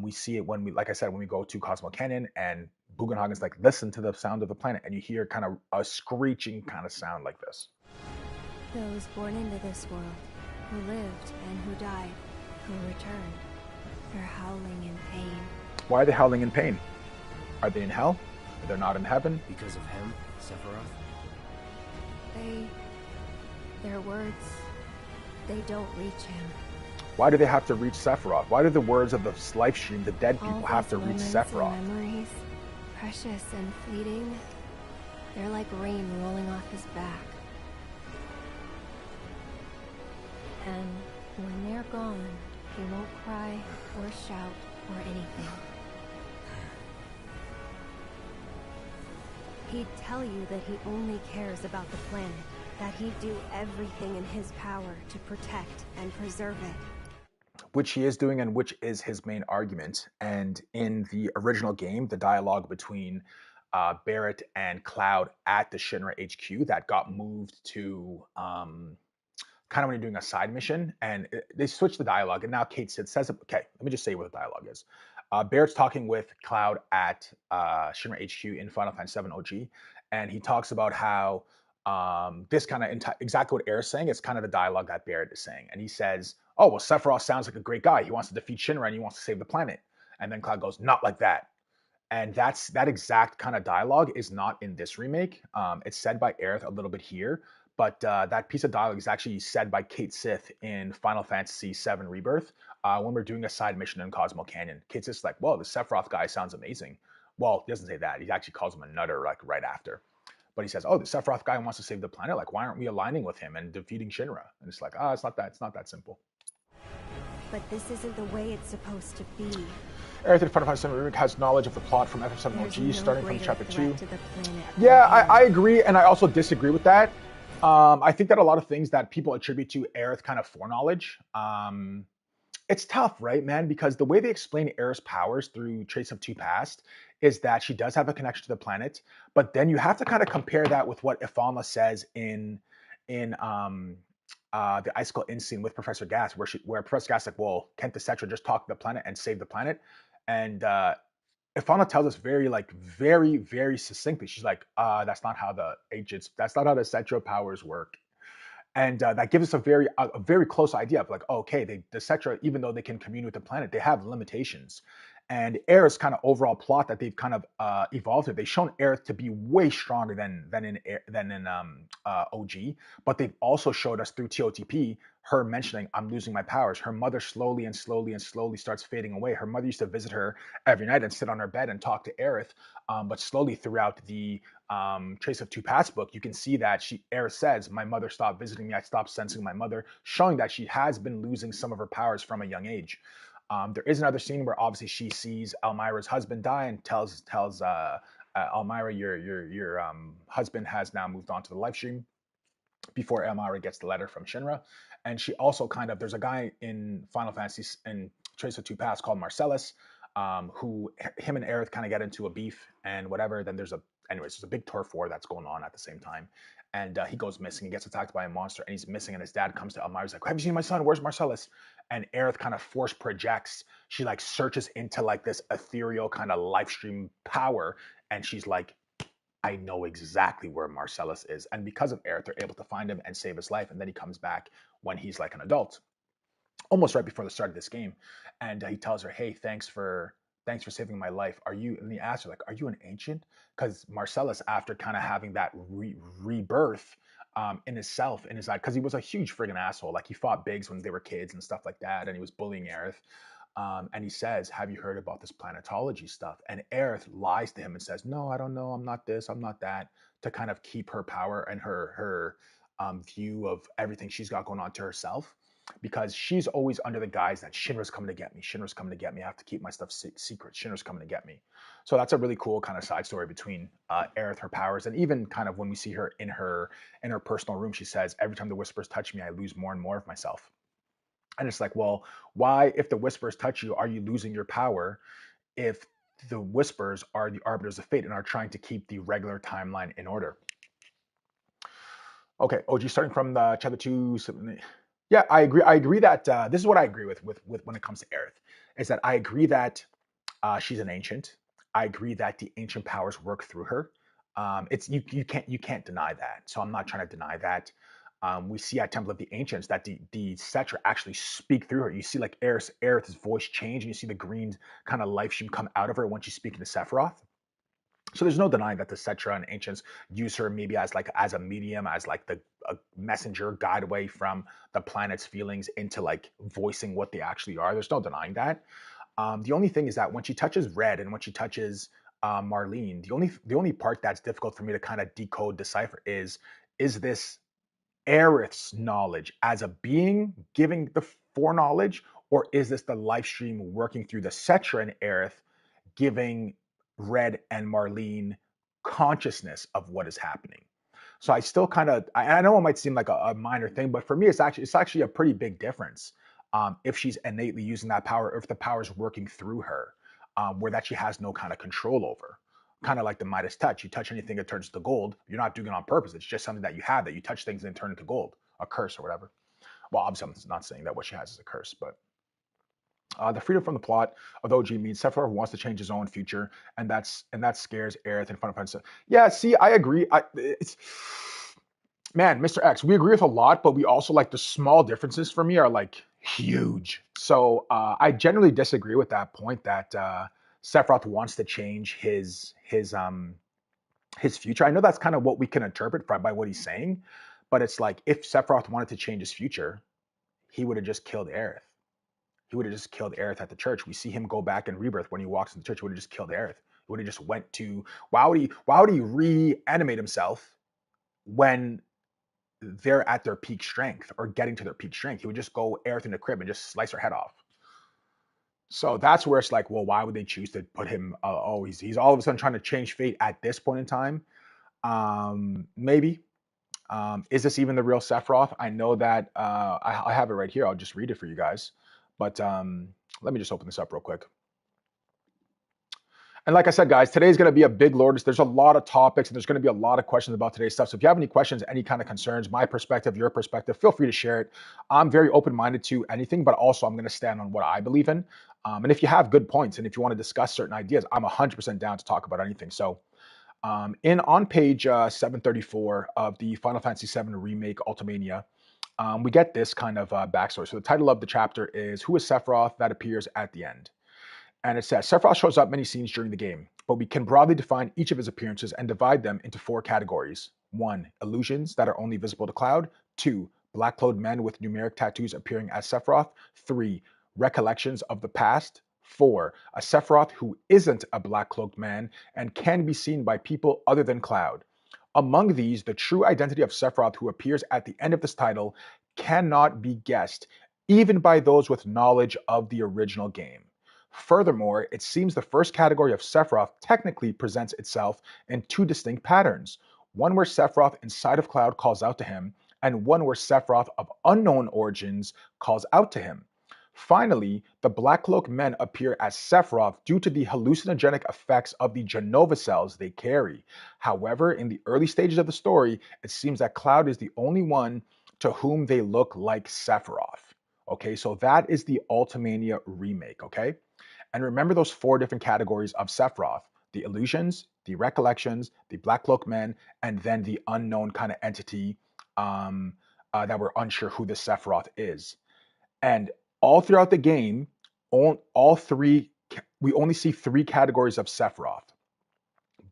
We see it when like I said, when we go to Cosmo Canyon and Bugenhagen's like, listen to the sound of the planet, and you hear kind of a screeching kind of sound like this. Those born into this world, who lived and who died, who returned, they're howling in pain. Why are they howling in pain? Are they in hell? They're not in heaven? Because of him, Sephiroth? Their words, they don't reach him. Why do they have to reach Sephiroth? Why do the words of the life stream, the dead people, have to reach Sephiroth? Memories, precious and fleeting, they're like rain rolling off his back. And when they're gone, he won't cry or shout or anything. He'd tell you that he only cares about the planet, that he'd do everything in his power to protect and preserve it. Which he is doing, and which is his main argument. And in the original game, the dialogue between Barrett and Cloud at the Shinra HQ that got moved to kind of when you're doing a side mission, and they switched the dialogue, and now Kate Sid says, okay, let me just say what the dialogue is. Barrett's talking with Cloud at Shinra HQ in Final Fantasy VII OG, and he talks about how this kind of exactly what Aerith's saying. It's kind of the dialogue that Barrett is saying, and he says, "Oh, well, Sephiroth sounds like a great guy. He wants to defeat Shinra and he wants to save the planet." And then Cloud goes, "Not like that." And that exact kind of dialogue is not in this remake. It's said by Aerith a little bit here, but that piece of dialogue is actually said by Kate Sith in Final Fantasy VII Rebirth when we're doing a side mission in Cosmo Canyon. Kate Sith's like, "Whoa, the Sephiroth guy sounds amazing." Well, he doesn't say that. He actually calls him a nutter like right after. But he says, "Oh, the Sephiroth guy wants to save the planet. Like, why aren't we aligning with him and defeating Shinra?" And it's like, it's not that simple. But this isn't the way it's supposed to be. Aerith in Final Fantasy VII Remake has knowledge of the plot from FF7 OG, starting from Chapter 2. To the planet Yeah, I agree, and I also disagree with that. I think that a lot of things that people attribute to Aerith kind of foreknowledge, it's tough, right, man? Because the way they explain Aerith's powers through Trace of Two Past is that she does have a connection to the planet, but then you have to kind of compare that with what Ifalna says in the Icicle Inn scene with Professor Gas, where Professor Gas is like, well, can't the Cetra just talk to the planet and save the planet? And Ifalna tells us very, very succinctly, she's like, that's not how the Cetra powers work. And that gives us a very close idea of like, okay, the Cetra, even though they can commune with the planet, they have limitations. And Aerith's kind of overall plot that they've kind of evolved it. They've shown Aerith to be way stronger than in OG, but they've also showed us through TOTP her mentioning, I'm losing my powers. Her mother slowly and slowly and slowly starts fading away. Her mother used to visit her every night and sit on her bed and talk to Aerith, but slowly throughout the Trace of Two Paths book, you can see that Aerith says, my mother stopped visiting me. I stopped sensing my mother, showing that she has been losing some of her powers from a young age. There is another scene where obviously she sees Elmira's husband die and tells Elmira, your husband has now moved on to the life stream, before Elmira gets the letter from Shinra. And she also kind of, there's a guy in Final Fantasy and Trace of Two Paths called Marcellus, who him and Aerith kind of get into a beef and whatever. Then there's a big turf war that's going on at the same time. And he goes missing. He gets attacked by a monster and he's missing. And his dad comes to Elmira. He's like, have you seen my son? Where's Marcellus? And Aerith kind of force projects. She like searches into like this ethereal kind of live stream power. And she's like, I know exactly where Marcellus is. And because of Aerith, they're able to find him and save his life. And then he comes back when he's like an adult, almost right before the start of this game. And he tells her, hey, thanks for saving my life. Are you, and he asks her, like, are you an ancient? Because Marcellus, after kind of having that rebirth in himself, in his eye, because he was a huge friggin' asshole. Like he fought Biggs when they were kids and stuff like that. And he was bullying Aerith. And he says, have you heard about this planetology stuff? And Aerith lies to him and says, no, I don't know. I'm not this, I'm not that, to kind of keep her power and her view of everything she's got going on to herself. Because she's always under the guise that Shinra's coming to get me. Shinra's coming to get me. I have to keep my stuff secret. Shinra's coming to get me. So that's a really cool kind of side story between Aerith, her powers, and even kind of when we see her in her personal room, she says, every time the whispers touch me, I lose more and more of myself. And it's like, well, why, if the whispers touch you, are you losing your power if the whispers are the arbiters of fate and are trying to keep the regular timeline in order? Okay, OG, starting from the chapter 2. Yeah, I agree. I agree that this is what I agree with when it comes to Aerith, is that I agree that she's an ancient. I agree that the ancient powers work through her. It's you can't deny that. So I'm not trying to deny that. We see at Temple of the Ancients that the Cetra actually speak through her. You see like Aerith's voice change, and you see the green kind of life stream come out of her when she's speaking to Sephiroth. So there's no denying that the Cetra and Ancients use her maybe as a medium, as like a messenger guide away from the planet's feelings into like voicing what they actually are. There's no denying that. The only thing is that when she touches Red and when she touches Marlene, the only part that's difficult for me to kind of decipher is this Aerith's knowledge as a being giving the foreknowledge, or is this the life stream working through the Cetra and Aerith giving Red and Marlene consciousness of what is happening? So I still kind of, I know it might seem like a minor thing, but for me, it's actually a pretty big difference if she's innately using that power, or if the power is working through her, where that she has no kind of control over. Kind of like the Midas touch. You touch anything, it turns to gold. You're not doing it on purpose. It's just something that you have, that you touch things and turn into gold, a curse or whatever. Well, obviously, I'm not saying that what she has is a curse, but the freedom from the plot of OG means Sephiroth wants to change his own future, and that scares Aerith and Final Fantasy. Yeah, see, I agree. Man, Mr. X, we agree with a lot, but we also like the small differences for me are like huge. So I generally disagree with that point that Sephiroth wants to change his future. I know that's kind of what we can interpret by what he's saying, but it's like if Sephiroth wanted to change his future, he would have just killed Aerith. He would have just killed Aerith at the church. We see him go back in Rebirth when he walks in the church. He would have just killed Aerith. He would have just went to, why would he reanimate himself when they're at their peak strength or getting to their peak strength? He would just go Aerith in the crib and just slice her head off. So that's where it's like, well, why would they choose to put him? He's all of a sudden trying to change fate at this point in time. Maybe. Is this even the real Sephiroth? I know that I have it right here. I'll just read it for you guys. But let me just open this up real quick. And like I said, guys, today's going to be a big lore. There's a lot of topics and there's going to be a lot of questions about today's stuff. So if you have any questions, any kind of concerns, my perspective, your perspective, feel free to share it. I'm very open-minded to anything, but also I'm going to stand on what I believe in. And if you have good points and if you want to discuss certain ideas, I'm 100% down to talk about anything. So on page 734 of the Final Fantasy VII Remake Ultimania, we get this kind of backstory. So the title of the chapter is Who is Sephiroth? That appears at the end. And it says, Sephiroth shows up many scenes during the game, but we can broadly define each of his appearances and divide them into 4 categories. 1. Illusions that are only visible to Cloud. 2. Black-clothed men with numeric tattoos appearing as Sephiroth. 3. Recollections of the past. 4. A Sephiroth who isn't a black-cloaked man and can be seen by people other than Cloud. Among these, the true identity of Sephiroth who appears at the end of this title cannot be guessed, even by those with knowledge of the original game. Furthermore, it seems the first category of Sephiroth technically presents itself in 2 distinct patterns. One where Sephiroth inside of Cloud calls out to him, and one where Sephiroth of unknown origins calls out to him. Finally, the Black Cloak men appear as Sephiroth due to the hallucinogenic effects of the Jenova cells they carry. However, in the early stages of the story, it seems that Cloud is the only one to whom they look like Sephiroth. Okay, so that is the Ultimania remake, okay? And remember those 4 different categories of Sephiroth: the illusions, the recollections, the Black Cloak men, and then the unknown kind of entity that we're unsure who this Sephiroth is. And all throughout the game, all 3, we only see 3 categories of Sephiroth.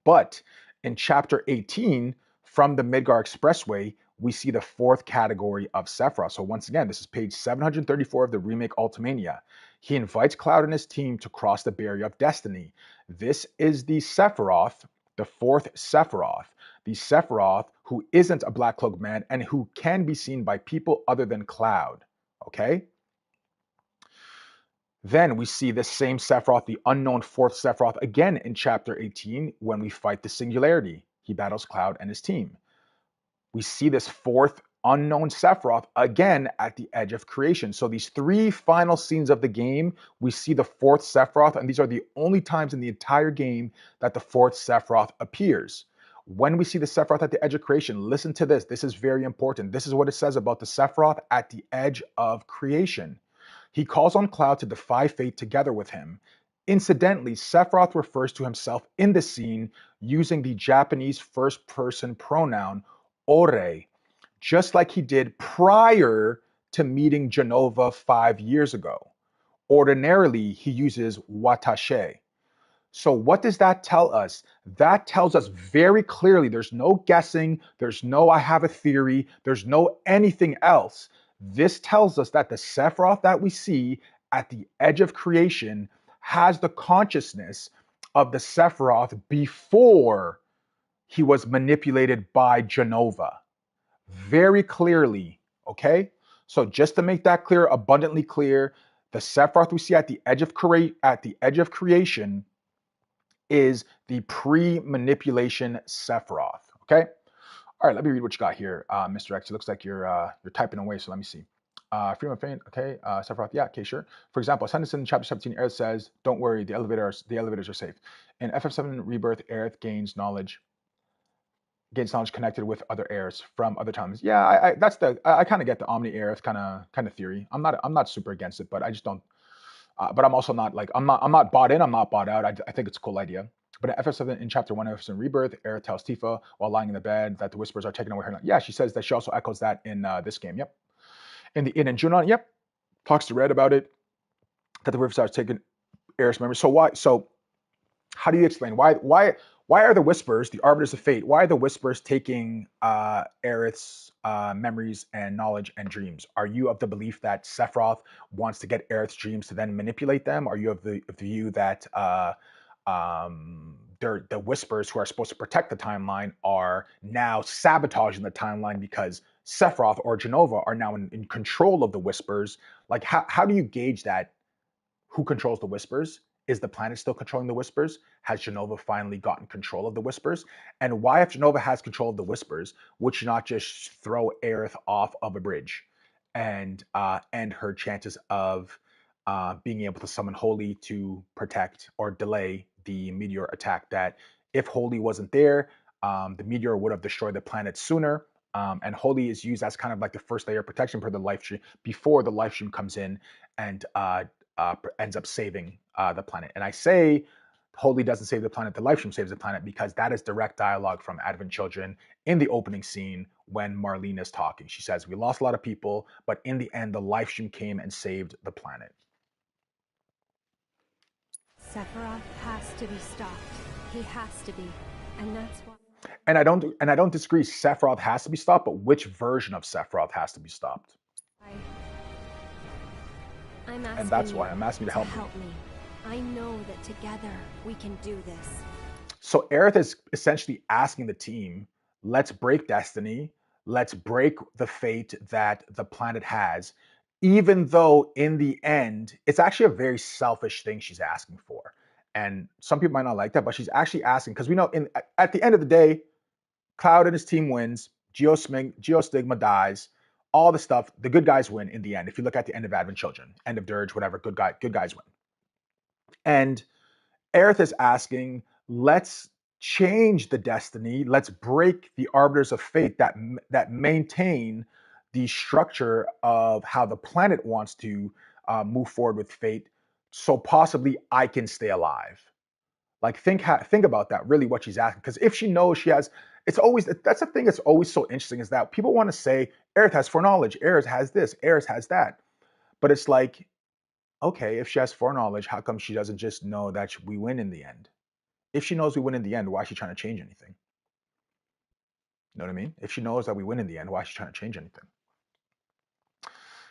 But in Chapter 18, from the Midgar Expressway, we see the 4th category of Sephiroth. So once again, this is page 734 of the remake Ultimania. He invites Cloud and his team to cross the barrier of destiny. This is the Sephiroth, the 4th Sephiroth, the Sephiroth who isn't a Black Cloak man and who can be seen by people other than Cloud. Okay? Then we see this same Sephiroth, the unknown 4th Sephiroth, again in Chapter 18 when we fight the Singularity. He battles Cloud and his team. We see this 4th unknown Sephiroth again at the edge of creation. So these 3 final scenes of the game, we see the 4th Sephiroth, and these are the only times in the entire game that the 4th Sephiroth appears. When we see the Sephiroth at the edge of creation, listen to this. This is very important. This is what it says about the Sephiroth at the edge of creation. He calls on Cloud to defy fate together with him. Incidentally, Sephiroth refers to himself in the scene using the Japanese first-person pronoun ore, just like he did prior to meeting Jenova 5 years ago. Ordinarily, he uses watashi. So what does that tell us? That tells us very clearly, there's no guessing, there's no I have a theory, there's no anything else. This tells us that the Sephiroth that we see at the edge of creation has the consciousness of the Sephiroth before he was manipulated by Jenova. Very clearly, okay? So just to make that clear, abundantly clear, the Sephiroth we see at the edge of creation is the pre-manipulation Sephiroth, okay? All right, let me read what you got here, Mr. X. It looks like you're typing away, so let me see. Freedom of Fame, okay. Sephiroth, yeah, okay, sure. For example, a sentence in chapter 17, Aerith says, "Don't worry, the elevators are safe." In FF7 Rebirth, Aerith gains knowledge connected with other heirs from other times. Yeah, I kind of get the Omni Aerith kind of theory. I'm not super against it, but I just don't. But I'm also not like I'm not bought in. I'm not bought out. I think it's a cool idea. But in FF7 in chapter 1 of FF7 Rebirth, Aerith tells Tifa while lying in the bed that the whispers are taking away her. Yeah, she says that. She also echoes that in this game. Yep. In the Inn in Junon, yep, talks to Red about it, that the Riverside is taking Aerith's memory. So why? So how do you explain why are the whispers, the arbiters of fate? Why are the whispers taking Aerith's memories and knowledge and dreams? Are you of the belief that Sephiroth wants to get Aerith's dreams to then manipulate them? Are you of the view that the whispers who are supposed to protect the timeline are now sabotaging the timeline because Sephiroth or Jenova are now in control of the whispers? Like, how do you gauge that? Who controls the whispers? Is the planet still controlling the whispers? Has Jenova finally gotten control of the whispers? And why, if Jenova has control of the whispers, would she not just throw Aerith off of a bridge and end her chances of being able to summon Holy to protect or delay the meteor attack? That if Holy wasn't there, the meteor would have destroyed the planet sooner. And Holy is used as kind of like the first layer of protection for the life stream before the life stream comes in and ends up saving the planet. And I say Holy doesn't save the planet, the life stream saves the planet, because that is direct dialogue from Advent Children in the opening scene when Marlene is talking. She says, "We lost a lot of people, but in the end, the life stream came and saved the planet." Sephiroth has to be stopped. He has to be. And that's why... And I don't disagree. Sephiroth has to be stopped, but which version of Sephiroth has to be stopped? I'm asking And that's you why I'm asking you to help me. I know that together we can do this. So Aerith is essentially asking the team, let's break destiny, let's break the fate that the planet has, even though in the end, it's actually a very selfish thing she's asking for. And some people might not like that, but she's actually asking, because we know at the end of the day, Cloud and his team wins, Geostigma dies, all the stuff, the good guys win in the end. If you look at the end of Advent Children, end of Dirge, whatever, good guys win. And Aerith is asking, let's change the destiny. Let's break the arbiters of fate that maintain the structure of how the planet wants to move forward with fate, so possibly I can stay alive. Like think about that. Really, what she's asking, because if she knows she has, it's always that's the thing that's always so interesting is that people want to say Aerith has foreknowledge, Aerith has this, Aerith has that, but it's like, okay, if she has foreknowledge, how come she doesn't just know that we win in the end? If she knows we win in the end, why is she trying to change anything? You know what I mean? If she knows that we win in the end, why is she trying to change anything?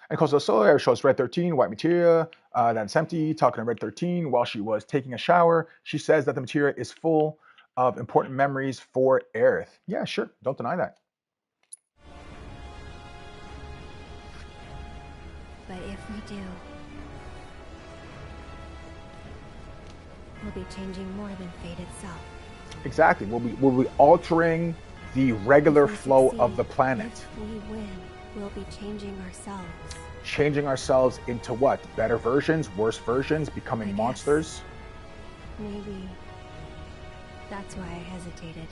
And Coastal Solar shows Red 13, white materia, that's empty, talking to Red 13 while she was taking a shower. She says that the materia is full of important memories for Aerith. Yeah, sure. Don't deny that. But if we do, we'll be changing more than fate itself. Exactly. We'll be altering the regular flow of the planet. If we win, we'll be changing ourselves. Changing ourselves into what? Better versions, worse versions, becoming monsters? Maybe that's why I hesitated.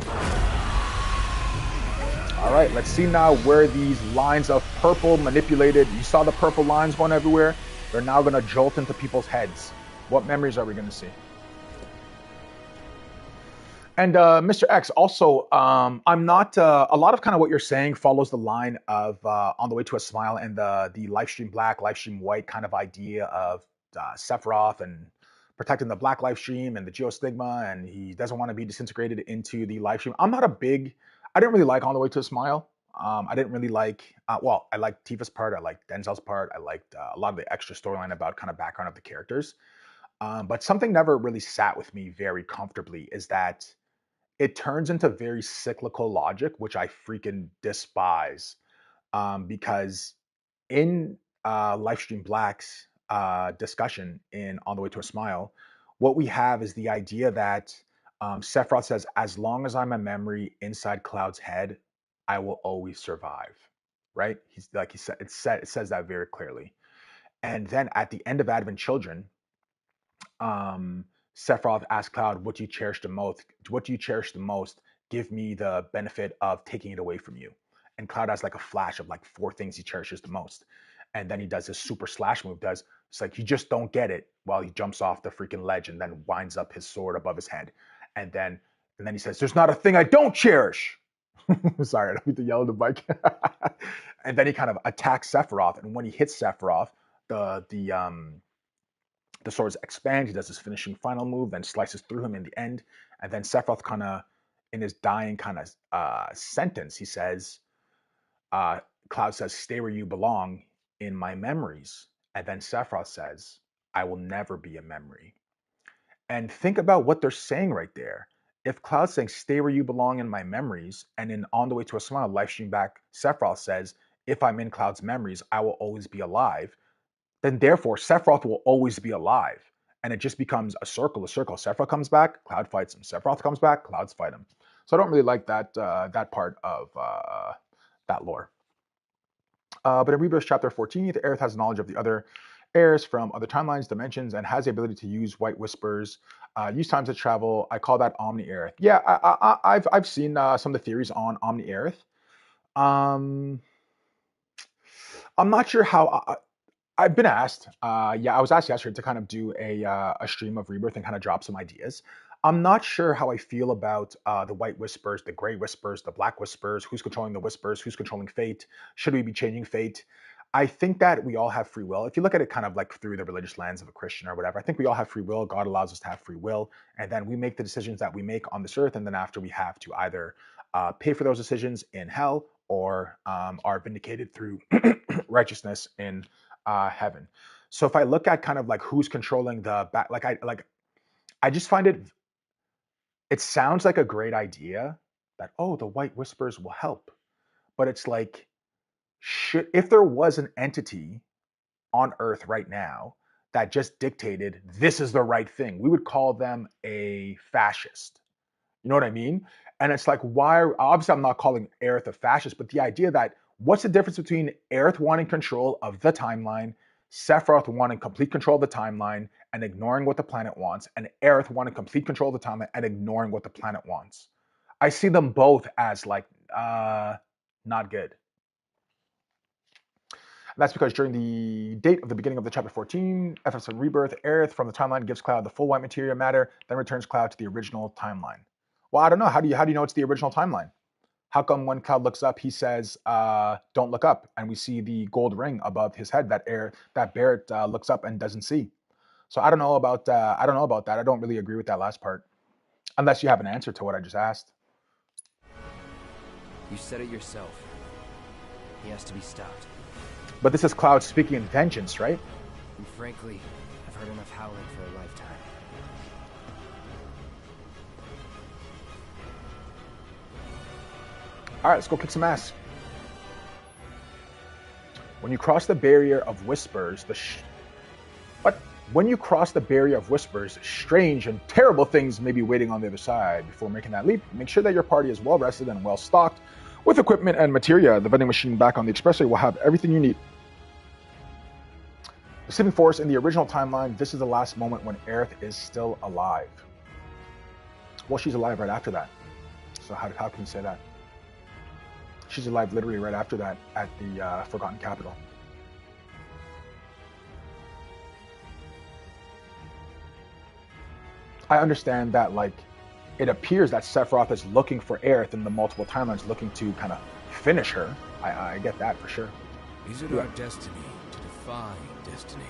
All right, let's see now where these lines of purple manipulated. You saw the purple lines going everywhere. They're now going to jolt into people's heads. What memories are we going to see? And Mr. X, also, I'm not, a lot of kind of what you're saying follows the line of On the Way to a Smile and the Lifestream Black, Lifestream White kind of idea of Sephiroth and protecting the Black Lifestream and the Geostigma, and he doesn't want to be disintegrated into the Lifestream. I didn't really like On the Way to a Smile. I didn't really like, I liked Tifa's part, I liked Denzel's part, I liked a lot of the extra storyline about kind of background of the characters. But something never really sat with me very comfortably is that it turns into very cyclical logic, which I freaking despise. Because in Lifestream Black's discussion in On the Way to a Smile, what we have is the idea that Sephiroth says, as long as I'm a memory inside Cloud's head, I will always survive. Right? He's like he said, it says that very clearly. And then at the end of Advent Children, Sephiroth asks Cloud, "What do you cherish the most? What do you cherish the most? Give me the benefit of taking it away from you." And Cloud has like a flash of like 4 things he cherishes the most, and then he does this super slash move. It's like you just don't get it while he jumps off the freaking ledge and then winds up his sword above his head, and then he says, "There's not a thing I don't cherish." Sorry, I don't mean to yell at the bike. And then he kind of attacks Sephiroth, and when he hits Sephiroth, the swords expand. He does his finishing final move, then slices through him in the end. And then Sephiroth kind of, in his dying kind of sentence, he says, Cloud says, "Stay where you belong in my memories." And then Sephiroth says, "I will never be a memory." And think about what they're saying right there. If Cloud's saying, "Stay where you belong in my memories," and in On the Way to a Smile, Lifestream Back, Sephiroth says, "If I'm in Cloud's memories, I will always be alive," then therefore Sephiroth will always be alive. And it just becomes a circle. Sephiroth comes back, Cloud fights him. Sephiroth comes back, Clouds fight him. So I don't really like that part of that lore. But in Rebirth Chapter 14, the Aerith has knowledge of the other heirs from other timelines, dimensions, and has the ability to use White Whispers, use times of travel. I call that Omni Aerith. Yeah, I've seen some of the theories on Omni Aerith. I'm not sure how. I've been asked. I was asked yesterday to kind of do a stream of Rebirth and kind of drop some ideas. I'm not sure how I feel about the White Whispers, the Gray Whispers, the Black Whispers. Who's controlling the Whispers? Who's controlling fate? Should we be changing fate? I think that we all have free will. If you look at it kind of like through the religious lens of a Christian or whatever, I think we all have free will. God allows us to have free will. And then we make the decisions that we make on this earth. And then after, we have to either pay for those decisions in hell or are vindicated through righteousness in heaven. So if I look at kind of like who's controlling the back, I just find it sounds like a great idea that, oh, the white whispers will help. But it's like, if there was an entity on Earth right now that just dictated this is the right thing, we would call them a fascist. You know what I mean? And it's like, why? Obviously, I'm not calling Aerith a fascist, but the idea that what's the difference between Aerith wanting control of the timeline, Sephiroth wanting complete control of the timeline and ignoring what the planet wants, and Aerith wanting complete control of the timeline and ignoring what the planet wants? I see them both as like not good. And that's because during the date of the beginning of the chapter 14, FF7 Rebirth, Aerith from the timeline gives Cloud the full white materia matter, then returns Cloud to the original timeline. Well, I don't know. How do you know it's the original timeline? How come when Cloud looks up, he says, "Don't look up," and we see the gold ring above his head that Barrett looks up and doesn't see? So I don't know about that. I don't really agree with that last part, unless you have an answer to what I just asked. You said it yourself. He has to be stopped. But this is Cloud speaking in vengeance, right? And frankly, I've heard enough howling for a lifetime. All right, let's go kick some ass. When you cross the barrier of whispers, When you cross the barrier of whispers, strange and terrible things may be waiting on the other side. Before making that leap, make sure that your party is well rested and well stocked with equipment and materia. The vending machine back on the expressway will have everything you need. The Sleeping Forest in the original timeline, this is the last moment when Aerith is still alive. Well, she's alive right after that. So how can you say that? She's alive literally right after that at the Forgotten Capital. I understand that, like, it appears that Sephiroth is looking for Aerith in the multiple timelines, looking to kind of finish her. I get that for sure. Is it our destiny to defy destiny?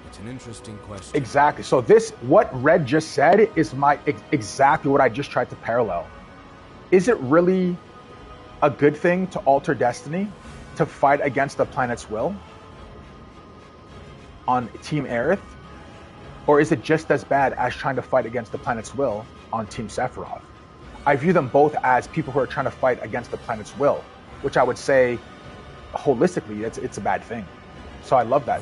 It's an interesting question. Exactly. So what Red just said is exactly what I just tried to parallel. Is it really a good thing to alter destiny, to fight against the planet's will on Team Aerith? Or is it just as bad as trying to fight against the planet's will on Team Sephiroth? I view them both as people who are trying to fight against the planet's will, which I would say, holistically, it's a bad thing. So I love that.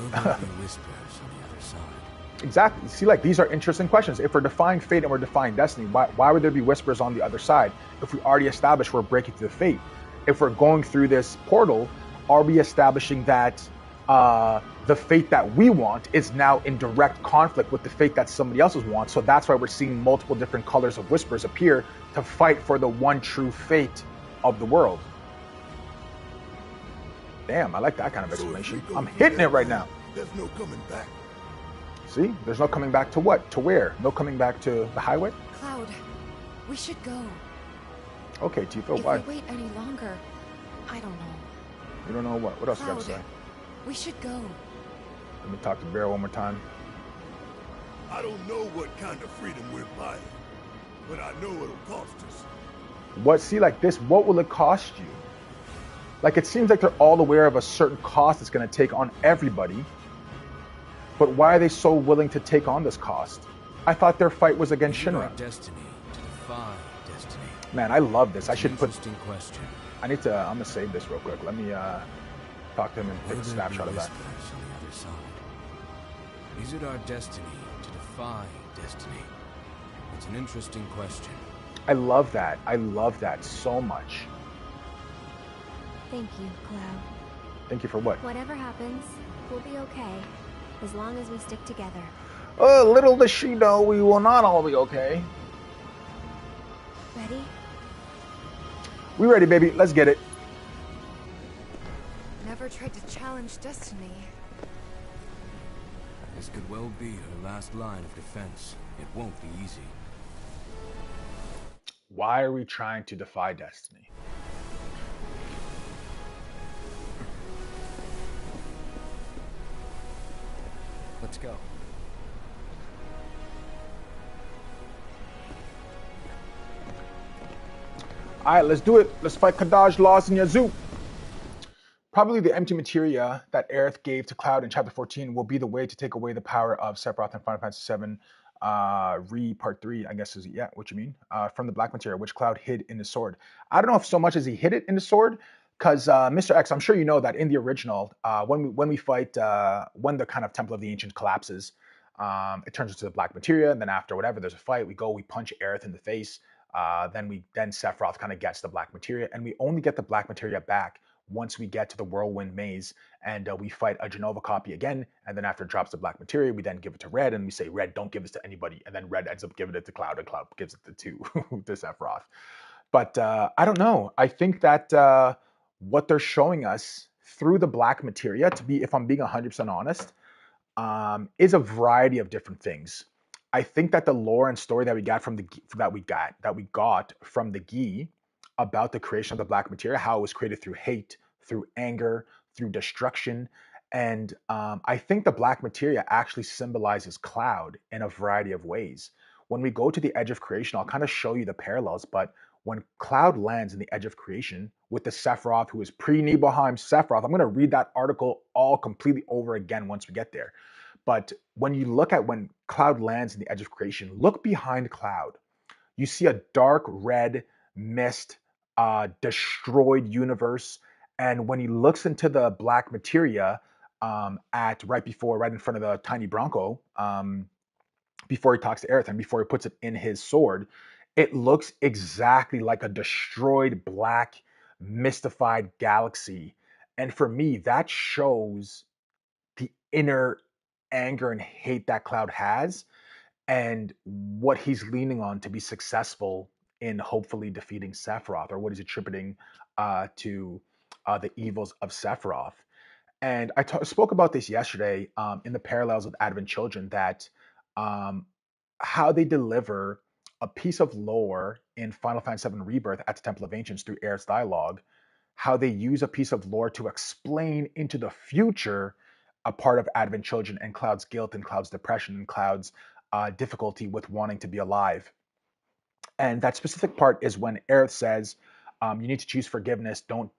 Exactly. See, like, these are interesting questions. If we're defying fate and we're defying destiny, why would there be whispers on the other side? If we already established we're breaking through the fate, if we're going through this portal, are we establishing that the fate that we want is now in direct conflict with the fate that somebody else's wants? So that's why we're seeing multiple different colors of whispers appear to fight for the one true fate of the world. Damn, I like that kind of explanation. I'm hitting it right now. There's no coming back. See? There's no coming back to what? To where? No coming back to the highway? Cloud, we should go. Okay, Tifa, why? If we wait any longer, I don't know. You don't know what? What else you got to say? We should go. Let me talk to Bear one more time. I don't know what kind of freedom we're buying, but I know it'll cost us. What? See, like this, what will it cost you? Like, it seems like they're all aware of a certain cost it's going to take on everybody. But why are they so willing to take on this cost? I thought their fight was against Shinra. Destiny to defy destiny. Man, I love this. I should put. Interesting question. I need to. I'm gonna save this real quick. Let me talk to him and take a snapshot of that. On the other side. Is it our destiny to defy destiny? It's an interesting question. I love that. I love that so much. Thank you, Cloud. Thank you for what? Whatever happens, we'll be okay. As long as we stick together. Little does she know we will not all be okay. Ready? We ready, baby. Let's get it. Never tried to challenge destiny. This could well be her last line of defense. It won't be easy. Why are we trying to defy destiny? Let's go. All right, let's do it. Let's fight Kadaj, Laws, and Yazoo. Probably the empty materia that Aerith gave to Cloud in Chapter 14 will be the way to take away the power of Sephiroth in Final Fantasy VII Part 3, I guess is, yeah, what you mean, from the black materia, which Cloud hid in his sword. I don't know if so much as he hid it in the sword, because Mr. X, I'm sure you know that in the original, when we fight, when the kind of Temple of the Ancients collapses, it turns into the black materia, and then after whatever, there's a fight, we punch Aerith in the face, then Sephiroth kind of gets the black materia, and we only get the black materia back once we get to the Whirlwind Maze, and we fight a Jenova copy again, and then after it drops the black materia, we then give it to Red, and we say, Red, don't give this to anybody, and then Red ends up giving it to Cloud, and Cloud gives it to Sephiroth. But I don't know. I think that what they're showing us through the black materia, to be, if I'm being 100% honest, is a variety of different things. I think that the lore and story that we got from that we got from the Gi about the creation of the black materia, how it was created through hate, through anger, through destruction, and I think the black materia actually symbolizes Cloud in a variety of ways. When we go to the Edge of Creation, I'll kind of show you the parallels, but when Cloud lands in the Edge of Creation with the Sephiroth, who is pre-Nibelheim Sephiroth, I'm going to read that article all completely over again once we get there. But when you look at when Cloud lands in the Edge of Creation, look behind Cloud. You see a dark red mist, destroyed universe. And when he looks into the black materia right in front of the tiny Bronco, before he talks to Aerith and before he puts it in his sword, it looks exactly like a destroyed black mystified galaxy. And for me, that shows the inner anger and hate that Cloud has and what he's leaning on to be successful in hopefully defeating Sephiroth, or what he's attributing to the evils of Sephiroth. And I spoke about this yesterday in the parallels with Advent Children, that how they deliver a piece of lore in Final Fantasy VII Rebirth at the Temple of Ancients through Aerith's dialogue, how they use a piece of lore to explain into the future a part of Advent Children and Cloud's guilt and Cloud's depression and Cloud's difficulty with wanting to be alive. And that specific part is when Aerith says, you need to choose forgiveness. Don't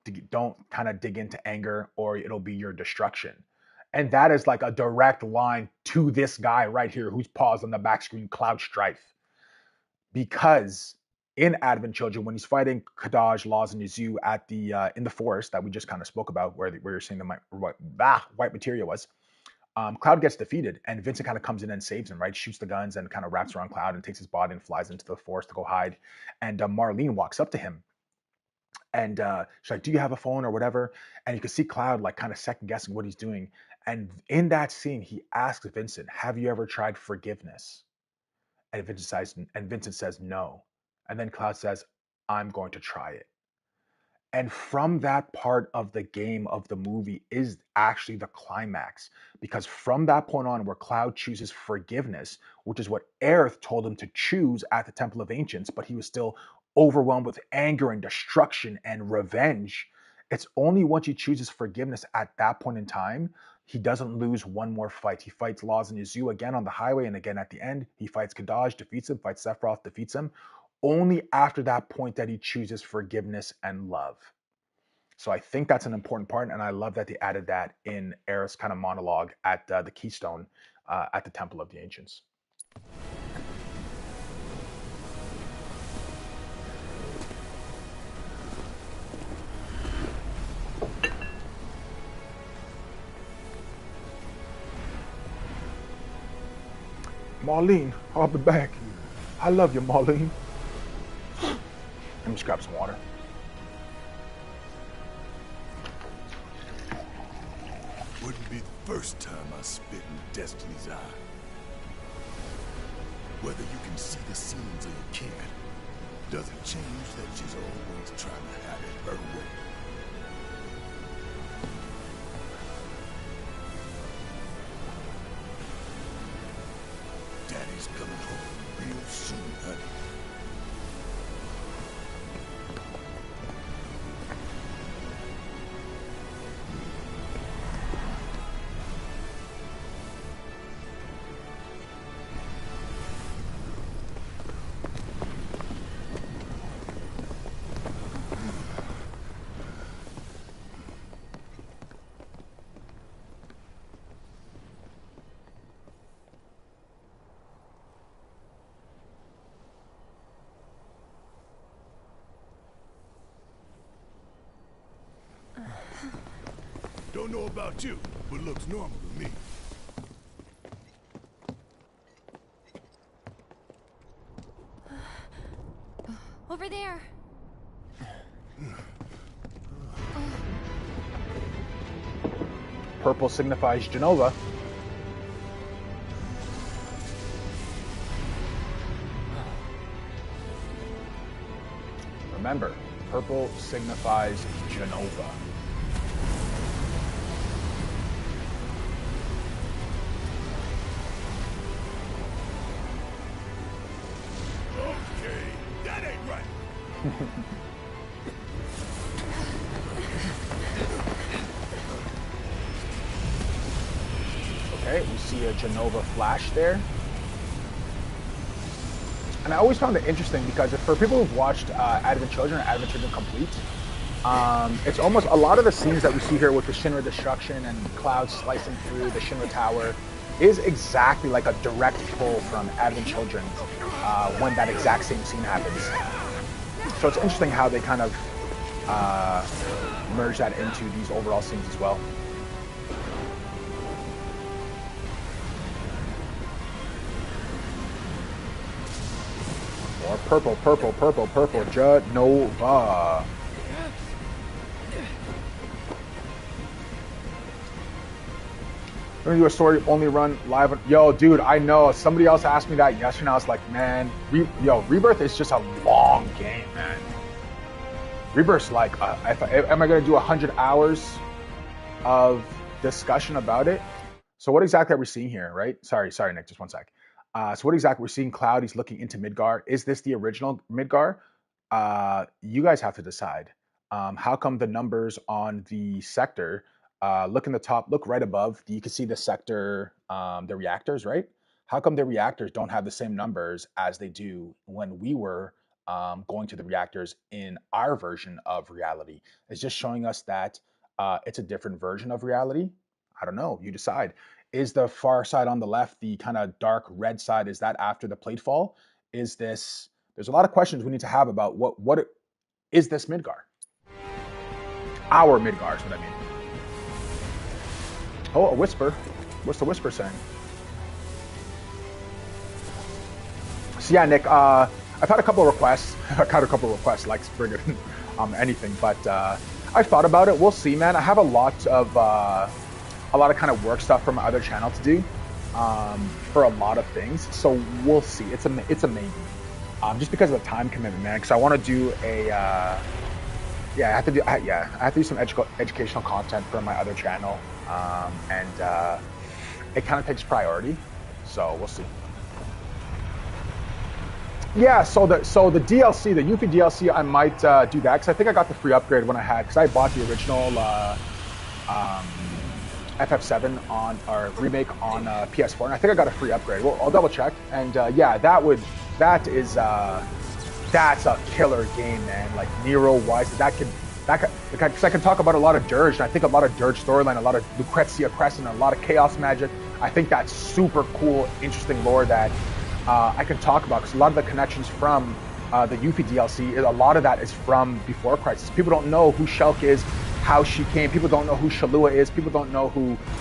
kind of dig into anger, or it'll be your destruction. And that is like a direct line to this guy right here who's paused on the back screen, Cloud Strife. Because in Advent Children, when he's fighting Kadaj, Laws, and Yazoo at the in the forest that we just kind of spoke about, where you're saying the white materia was, Cloud gets defeated, and Vincent kind of comes in and saves him, right? Shoots the guns and kind of wraps around Cloud and takes his body and flies into the forest to go hide. And Marlene walks up to him, and she's like, "Do you have a phone or whatever?" And you can see Cloud like kind of second guessing what he's doing. And in that scene, he asks Vincent, "Have you ever tried forgiveness?" And Vincent says no. And then Cloud says, "I'm going to try it." And from that part of the game, of the movie, is actually the climax. Because from that point on, where Cloud chooses forgiveness, which is what Aerith told him to choose at the Temple of Ancients, but he was still overwhelmed with anger and destruction and revenge. It's only once he chooses forgiveness at that point in time, he doesn't lose one more fight. He fights Laws and Yazoo again on the highway, and again at the end. He fights Kadaj, defeats him, fights Sephiroth, defeats him. Only after that point that he chooses forgiveness and love. So I think that's an important part, and I love that they added that in Aerith's kind of monologue at the Keystone at the Temple of the Ancients. Marlene, I'll be back. I love you, Marlene. Let me just grab some water. Wouldn't be the first time I spit in Destiny's eye. Whether you can see the scenes or you can't, doesn't change that she's always trying to have it her way. Daddy's coming home real soon, honey. don't know about you, but looks normal to me. Over there. Purple signifies Jenova. Remember, purple signifies Jenova. Okay, that ain't right. Okay, we see a Jenova flash there. And I always found it interesting because for people who've watched Advent Children or Advent Children Complete, it's almost a lot of the scenes that we see here with the Shinra destruction and clouds slicing through the Shinra Tower is exactly like a direct pull from Advent Children when that exact same scene happens. So it's interesting how they kind of merge that into these overall scenes as well. Or purple, purple, purple, purple, Jenova. We're gonna do a story only run live. Yo, dude, I know. Somebody else asked me that yesterday. I was like, man, Rebirth is just a long game, man. Rebirth's like, am I gonna do 100 hours of discussion about it? So what exactly are we seeing here, right? Sorry, Nick, just one sec. So what exactly we're seeing? Cloud, he's looking into Midgar. Is this the original Midgar? You guys have to decide. How come the numbers on the sector, look in the top, look right above, you can see the sector, the reactors, right? How come the reactors don't have the same numbers as they do when we were going to the reactors in our version of reality? It's just showing us that it's a different version of reality. I don't know, you decide. Is the far side on the left, the kind of dark red side, is that after the platefall? Is this, there's a lot of questions we need to have about what is this Midgar? Our Midgar is what I mean. Oh, a whisper. What's the whisper saying? So yeah, Nick, I've had a couple of requests. I've had a couple of requests, like friggin' anything, but I've thought about it. We'll see, man. I have a lot of kind of work stuff for my other channel to do for a lot of things. So we'll see. It's a maybe. Just because of the time commitment, man. Because I want to do a I have to do some educational content for my other channel, and it kind of takes priority. So we'll see. Yeah, so the DLC, the Yuffie DLC, I might do that because I think I got the free upgrade when I had, because I bought the original FF7 on our remake on PS4, and I think I got a free upgrade. Well, I'll double check, and yeah, that's a killer game, man. Like Nero wise, because I can talk about a lot of Dirge, and I think a lot of Dirge storyline, a lot of Lucrezia Crescent, a lot of Chaos Magic. I think that's super cool, interesting lore that I can talk about, because a lot of the connections from the Yuffie DLC, a lot of that is from Before Crisis. People don't know who Shulk is, how she came. People don't know who Shalua is. People don't know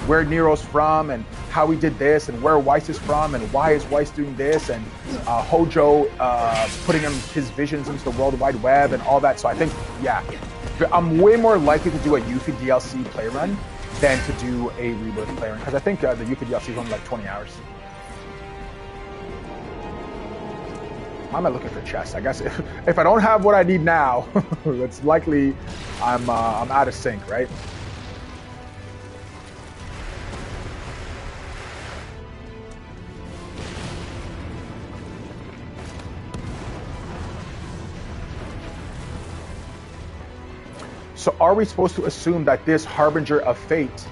where Nero's from, and how he did this, and where Weiss is from, and why is Weiss doing this, and Hojo putting his visions into the World Wide Web and all that. So I think, yeah, I'm way more likely to do a Yuffie DLC play run than to do a Rebirth play run, because I think the Yuffie DLC is only like 20 hours. Why am I looking for chests? I guess if I don't have what I need now, it's likely I'm out of sync, right? So are we supposed to assume that this Harbinger of Fate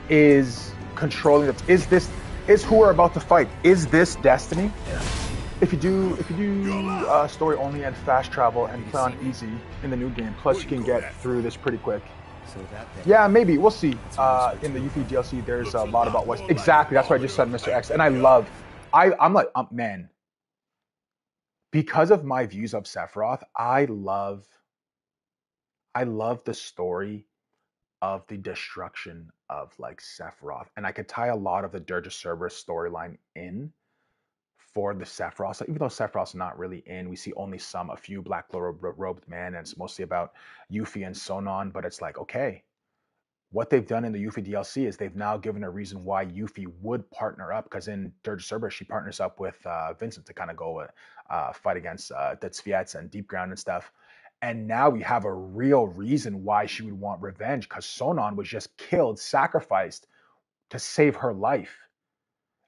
is controlling it? Is who we're about to fight, is this Destiny? Yeah. If you do story only and fast travel and play on easy in the new game, plus you can get through this pretty quick. Yeah, maybe. We'll see. In the Yuffie DLC, there's a lot about West. Exactly. That's what I just said, Mr. X. And I'm like, man, because of my views of Sephiroth, I love the story of the destruction of like Sephiroth, and I could tie a lot of the Dirge of Cerberus storyline in for the Sephiroth. So even though Sephiroth's not really in, we see only a few black robed men, and it's mostly about Yuffie and Sonon. But it's like, okay, what they've done in the Yuffie DLC is they've now given a reason why Yuffie would partner up, because in Dirge of Cerberus, she partners up with Vincent to kind of go fight against despise and Deep Ground and stuff. And now we have a real reason why she would want revenge, because Sonon was just killed, sacrificed to save her life.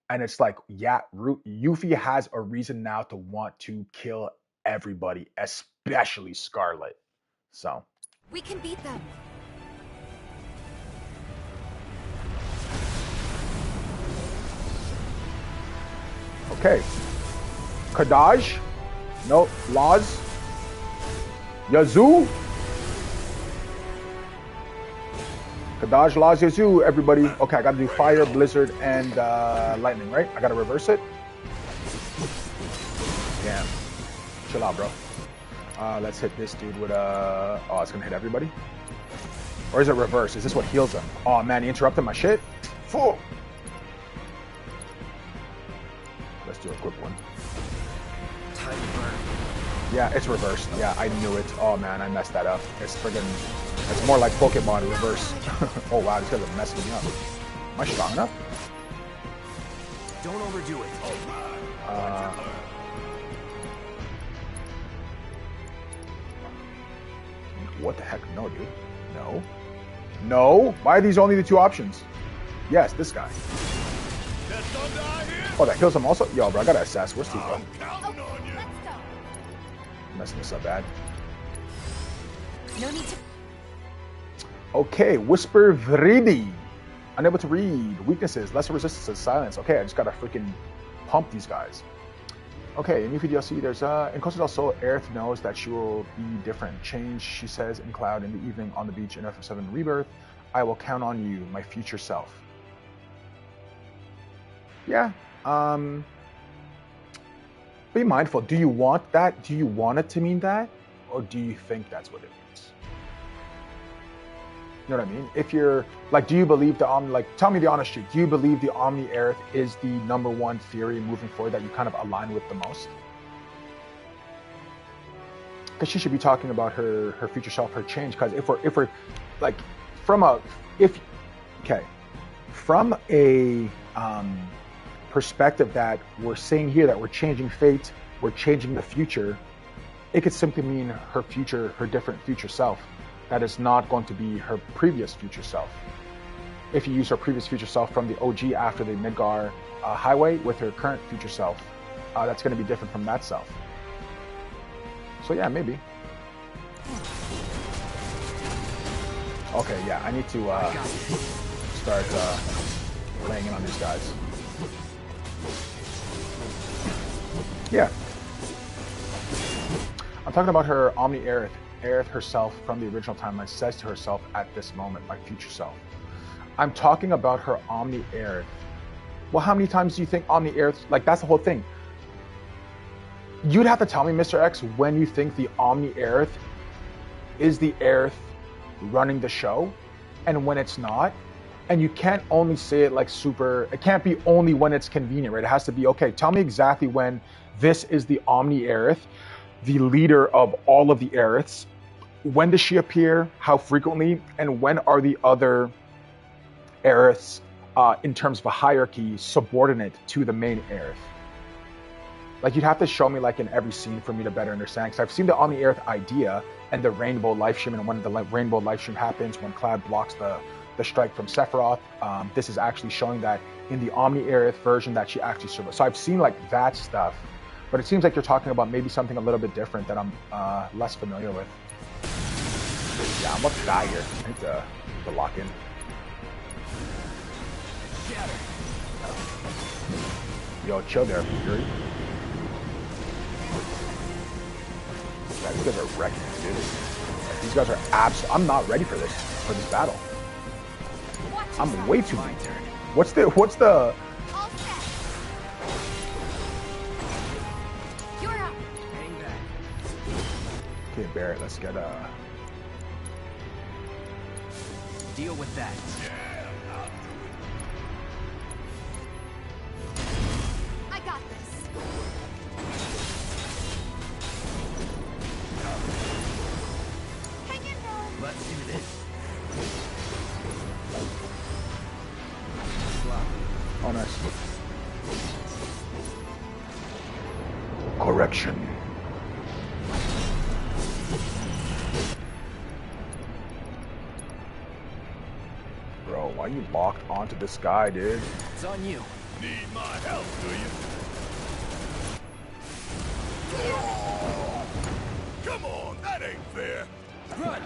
And it's like, yeah, Yuffie has a reason now to want to kill everybody, especially Scarlet. So We can beat them. okay. Kadaj? No, Laz? Yazoo? Kadaj, Laz, Yazoo, everybody. Okay, I gotta do fire, blizzard, and lightning, right? I gotta reverse it. Damn. Chill out, bro. Let's hit this dude with oh, it's gonna hit everybody? Or is it reverse? Is this what heals him? Oh man, he interrupted my shit? Fool! Let's do a quick one. Yeah, it's reversed. Yeah, I knew it. Oh man, I messed that up. It's friggin', it's more like Pokemon reverse. Oh wow, these guys are messing me up. Am I strong enough? Don't overdo it. What the heck? No, dude. No. No? Why are these only the two options? Yes, this guy. Oh, that kills him also? Yo, bro, I gotta assess. Where's Tifa? Messing this up bad. No need to. Okay, Whisper Vridi. Unable to read. Weaknesses, lesser resistance to silence. Okay, I just gotta freaking pump these guys. Okay, in Yuffie DLC, there's in Costa del Sol, Aerith knows that she will be different. Change, she says in Cloud in the evening on the beach in FF7 Rebirth. I will count on you, my future self. Yeah. Be mindful. Do you want that? Do you want it to mean that? Or do you think that's what it means? You know what I mean? If you're like, do you believe the Omni, like, tell me the honest truth. Do you believe the Omni Aerith is the #1 theory moving forward that you kind of align with the most? Because she should be talking about her future self, her change. Because if we're like, from a perspective that we're saying here that we're changing fate, we're changing the future, it could simply mean her future, her different future self. That is not going to be her previous future self. If you use her previous future self from the OG after the Midgar highway with her current future self, that's going to be different from that self. So yeah, maybe. Okay, yeah, I need to start laying in on these guys. Yeah. I'm talking about her Omni Aerith. Aerith herself from the original timeline says to herself at this moment, my future self. I'm talking about her Omni Aerith. Well, how many times do you think Omni Aerith, like that's the whole thing. You'd have to tell me, Mr. X, when you think the Omni Aerith is the Aerith running the show and when it's not. And you can't only say it like super, it can't be only when it's convenient, right? It has to be, okay, tell me exactly when this is the Omni Aerith, the leader of all of the Aeriths. When does she appear? How frequently? And when are the other Aeriths, in terms of a hierarchy, subordinate to the main Aerith? Like, you'd have to show me like in every scene for me to better understand. Because I've seen the Omni Aerith idea and the rainbow life stream, and when the rainbow life stream happens, when Cloud blocks the strike from Sephiroth, this is actually showing that in the Omni Aerith version that she actually survived. So I've seen like that stuff, but it seems like you're talking about maybe something a little bit different that I'm less familiar with. Yeah, I'm about to die here. I need to lock in. Yo, chill there, Fury. Yeah, these guys are wrecking it, dude. Like, these guys are I'm not ready for this battle. I'm way too weak. What's the You're up. Okay, Barrett, let's get Deal with that. direction. Bro, why you locked onto this guy, dude? It's on you. Need my help, do you? Come on, that ain't fair. Run!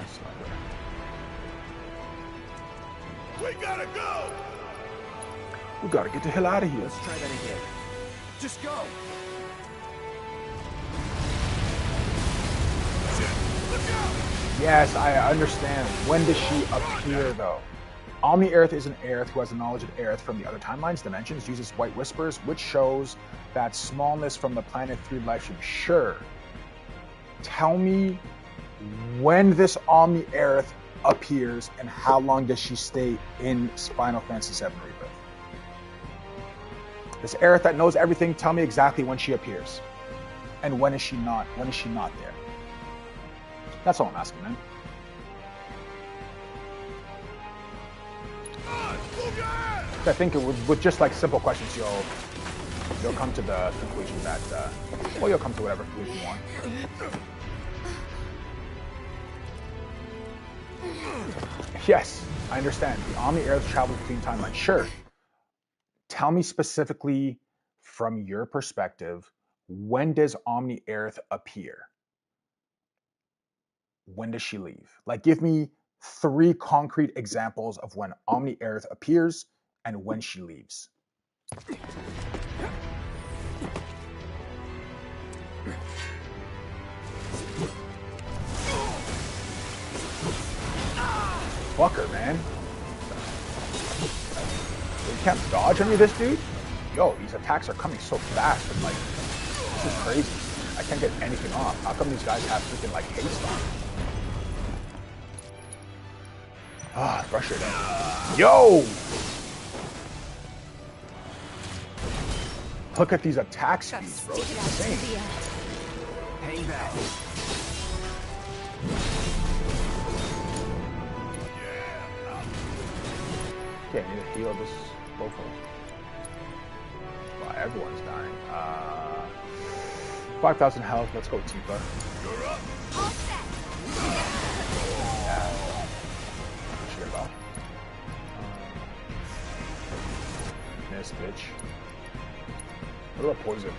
We gotta go! We gotta get the hell out of here. Let's try that again. Just go! Look out! Yes, I understand. When does she appear, though? Omni-Aerith is an Aerith who has the knowledge of Aerith from the other timelines, dimensions, uses white whispers, which shows that smallness from the planet 3 life stream. Sure. Tell me when this Omni-Aerith appears and how long does she stay in Final Fantasy VII Rebirth? This Aerith that knows everything, tell me exactly when she appears. And when is she not? When is she not there? That's all I'm asking, man. I think with just like simple questions, you'll come to the conclusion that, well, you'll come to whatever conclusion you want. Yes, I understand. The Omni-Aerith travels between timelines. Sure. Tell me specifically, from your perspective, when does Omni-Aerith appear? When does she leave? Like, give me 3 concrete examples of when Omni-Aerith appears and when she leaves. Fuck her, man. You can't dodge any of this, dude? Yo, these attacks are coming so fast and like, this is crazy. I can't get anything off. How come these guys have freaking like haste on? Ah, frustrating. Yo! Look at these attack speeds, bro. It's insane. Hang back. Okay, I need to heal this local. Wow, everyone's dying. 5,000 health. Let's go, Tifa. You're up. All set. Yeah. Sure about. Miss, bitch. What about poison?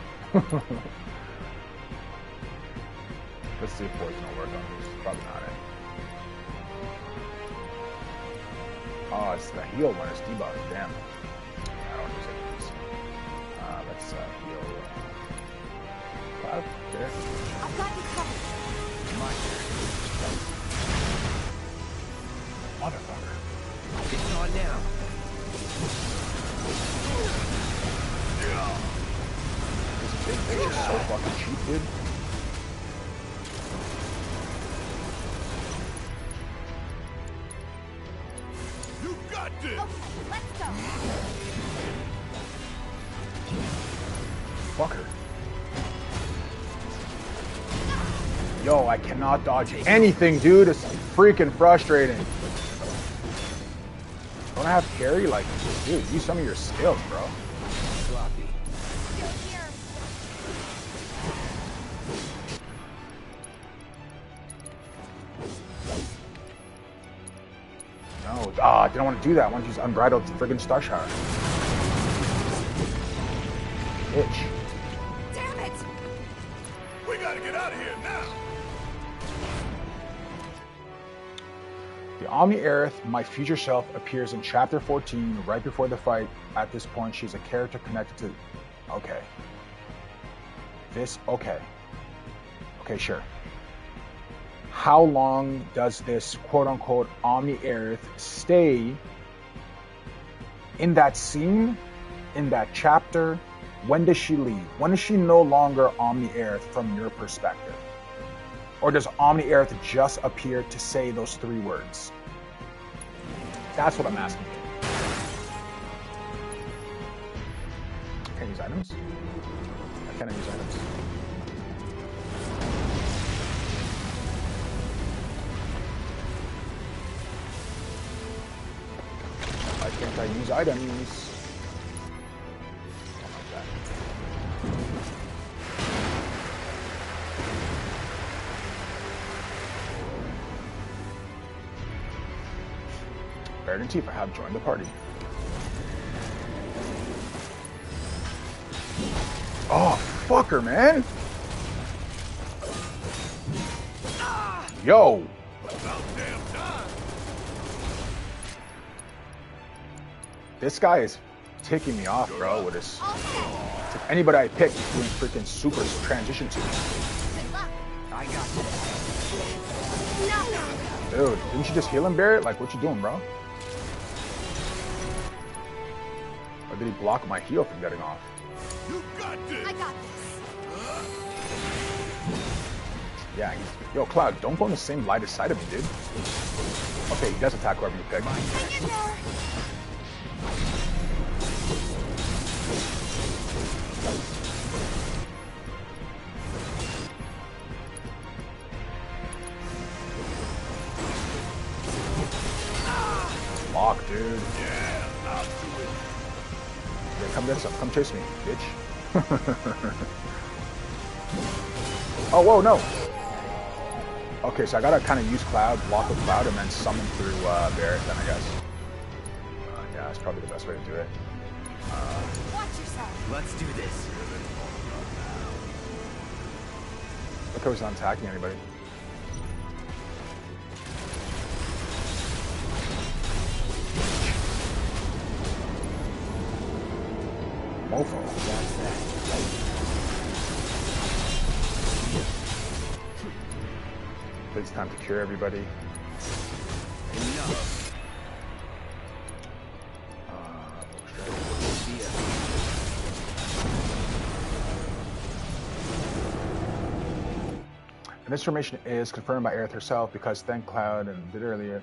Let's see if poison will work on this. Probably not, eh? Oh, it's the heal one. It's debuff. Damn. I don't use it. Let's heal. Cloud. There. I've got you covered. My turn. Motherfucker. It's on now. This big bitch is so fucking cheap, dude. You got this! Okay, let's go. Fuck her. Yo, I cannot dodge anything, dude. It's freaking frustrating. Don't I have carry? Like, dude, use some of your skills, bro. Sloppy. Still here. No, I didn't want to do that. I want to use Unbridled friggin' Star Shower. Bitch. Damn it! We gotta get out of here now! The Omni-Aerith, my future self, appears in Chapter 14, right before the fight. At this point, she's a character connected to... Okay. Okay. Okay, sure. How long does this quote-unquote Omni-Aerith stay in that scene, in that chapter? When does she leave? When is she no longer Omni-Aerith from your perspective? Or does Omni-Aerith just appear to say those 3 words? That's what I'm asking you. Can I use items? I cannot use items. Why can't I use items? Barret and Tifa have joined the party. Oh, fucker, man! Yo! This guy is ticking me off, bro, with his... Anybody I pick is doing freaking super transition to. I got this. Dude, didn't you just heal him, Barret? Like, what you doing, bro? Or did he block my heal from getting off? You got this. I got this. Yeah, he's... Yo, Cloud, don't go on the same lightest side of me, dude. Okay, he does attack whoever you pick. Hang in there. Lock, dude. Yeah, I'll do it. Yeah, come get some. Come chase me, bitch. Oh, whoa, no. Okay, so I gotta kind of use Cloud, block with Cloud, and then summon through Barret, then I guess. Yeah, that's probably the best way to do it. Watch yourself. Let's do this. Look how he's not attacking anybody. Mofo. That's that. It's time to cure everybody. Enough. And this information is confirmed by Aerith herself because thank Cloud and did earlier.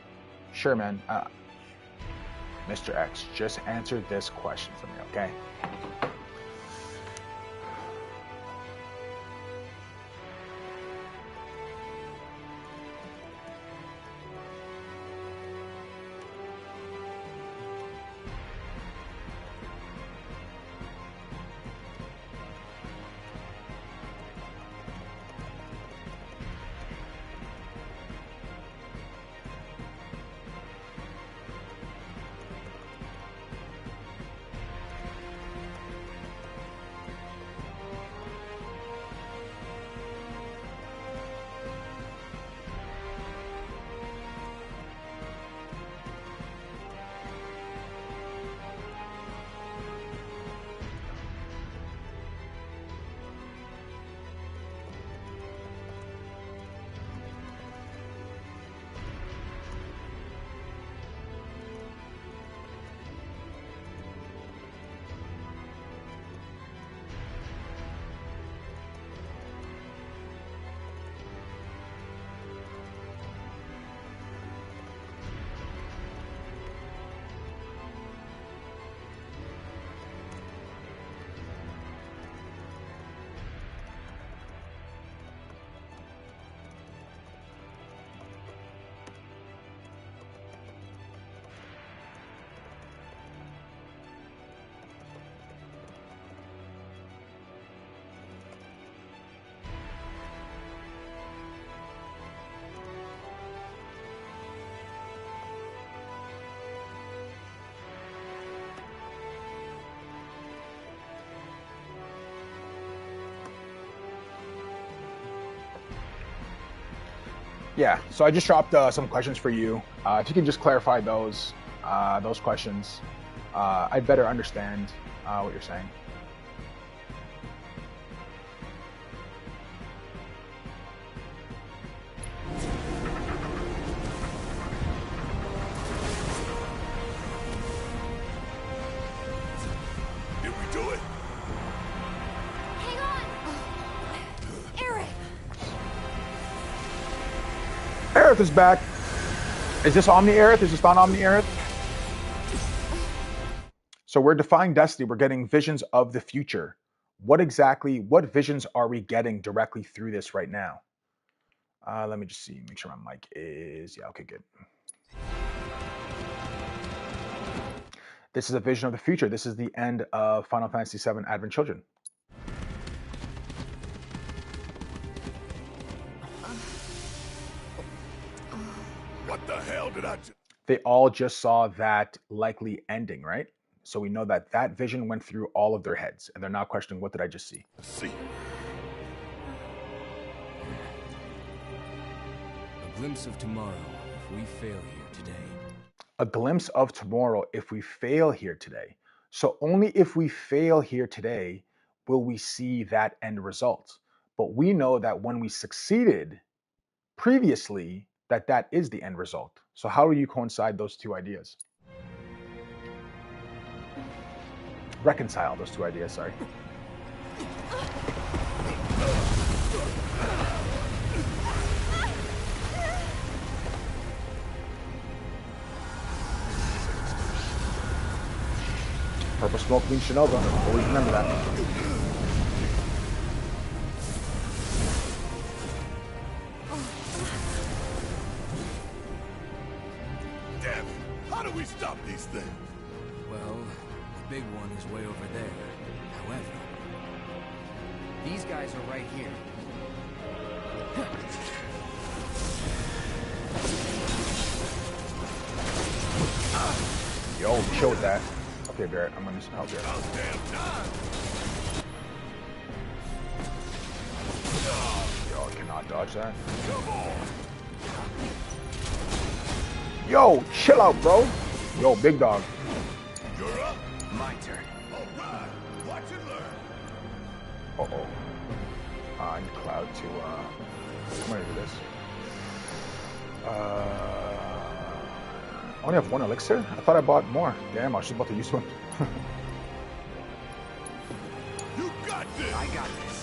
Sure, man. Mr. X, just answer this question for me, okay? Yeah, so I just dropped some questions for you. If you can just clarify those questions, I'd better understand what you're saying. Did we do it? Hang on. Aerith. Aerith is back. Is this Omni Aerith? Is this not Omni Aerith? So we're defying destiny. We're getting visions of the future. What visions are we getting directly through this right now? Let me just see, make sure my mic is, yeah, okay, good. This is a vision of the future. This is the end of Final Fantasy VII Advent Children. What the hell did I just... they all just saw that likely ending, right? So we know that that vision went through all of their heads, and they're now questioning, what did I just see? See. A glimpse of tomorrow if we fail here today. A glimpse of tomorrow if we fail here today. So only if we fail here today will we see that end result. But we know that when we succeeded previously, that is the end result. So how do you coincide those two ideas? Reconcile those two ideas, sorry. Purple smoke means Jenova. Always remember that. Damn it! How do we stop these things? Well, the big one is way over there. However, These guys are right here. Yo, chill with that. Okay, Barrett, I'm gonna need some help here. Yo, I cannot dodge that. Yo, chill out, bro. Yo, big dog. You're up. My turn. All right. Watch and learn. Uh-oh. I need Cloud to, I'm gonna do this. I only have one elixir? I thought I bought more. Damn, I was just about to use one. You got this. I got this.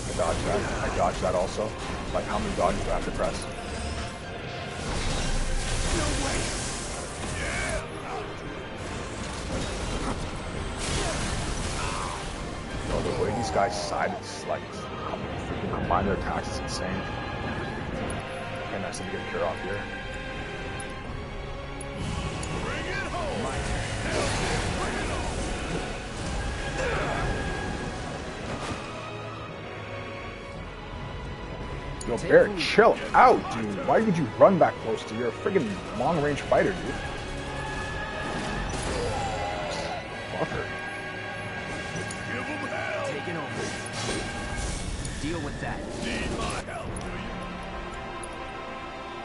I dodged that. I dodged that also. Like, how many dodges do I have to press? No way. Yeah. Yo, the way these guys side, it's like, freaking combine their attacks is insane. Okay, nice to get a cure off here. Bring it home. My turn. Bring it on. Yo, Barrett, chill out, dude. Why would you run back close to your friggin' long-range fighter, dude? Fucker. Give them hell. Taking over. Deal with that. Need my help, do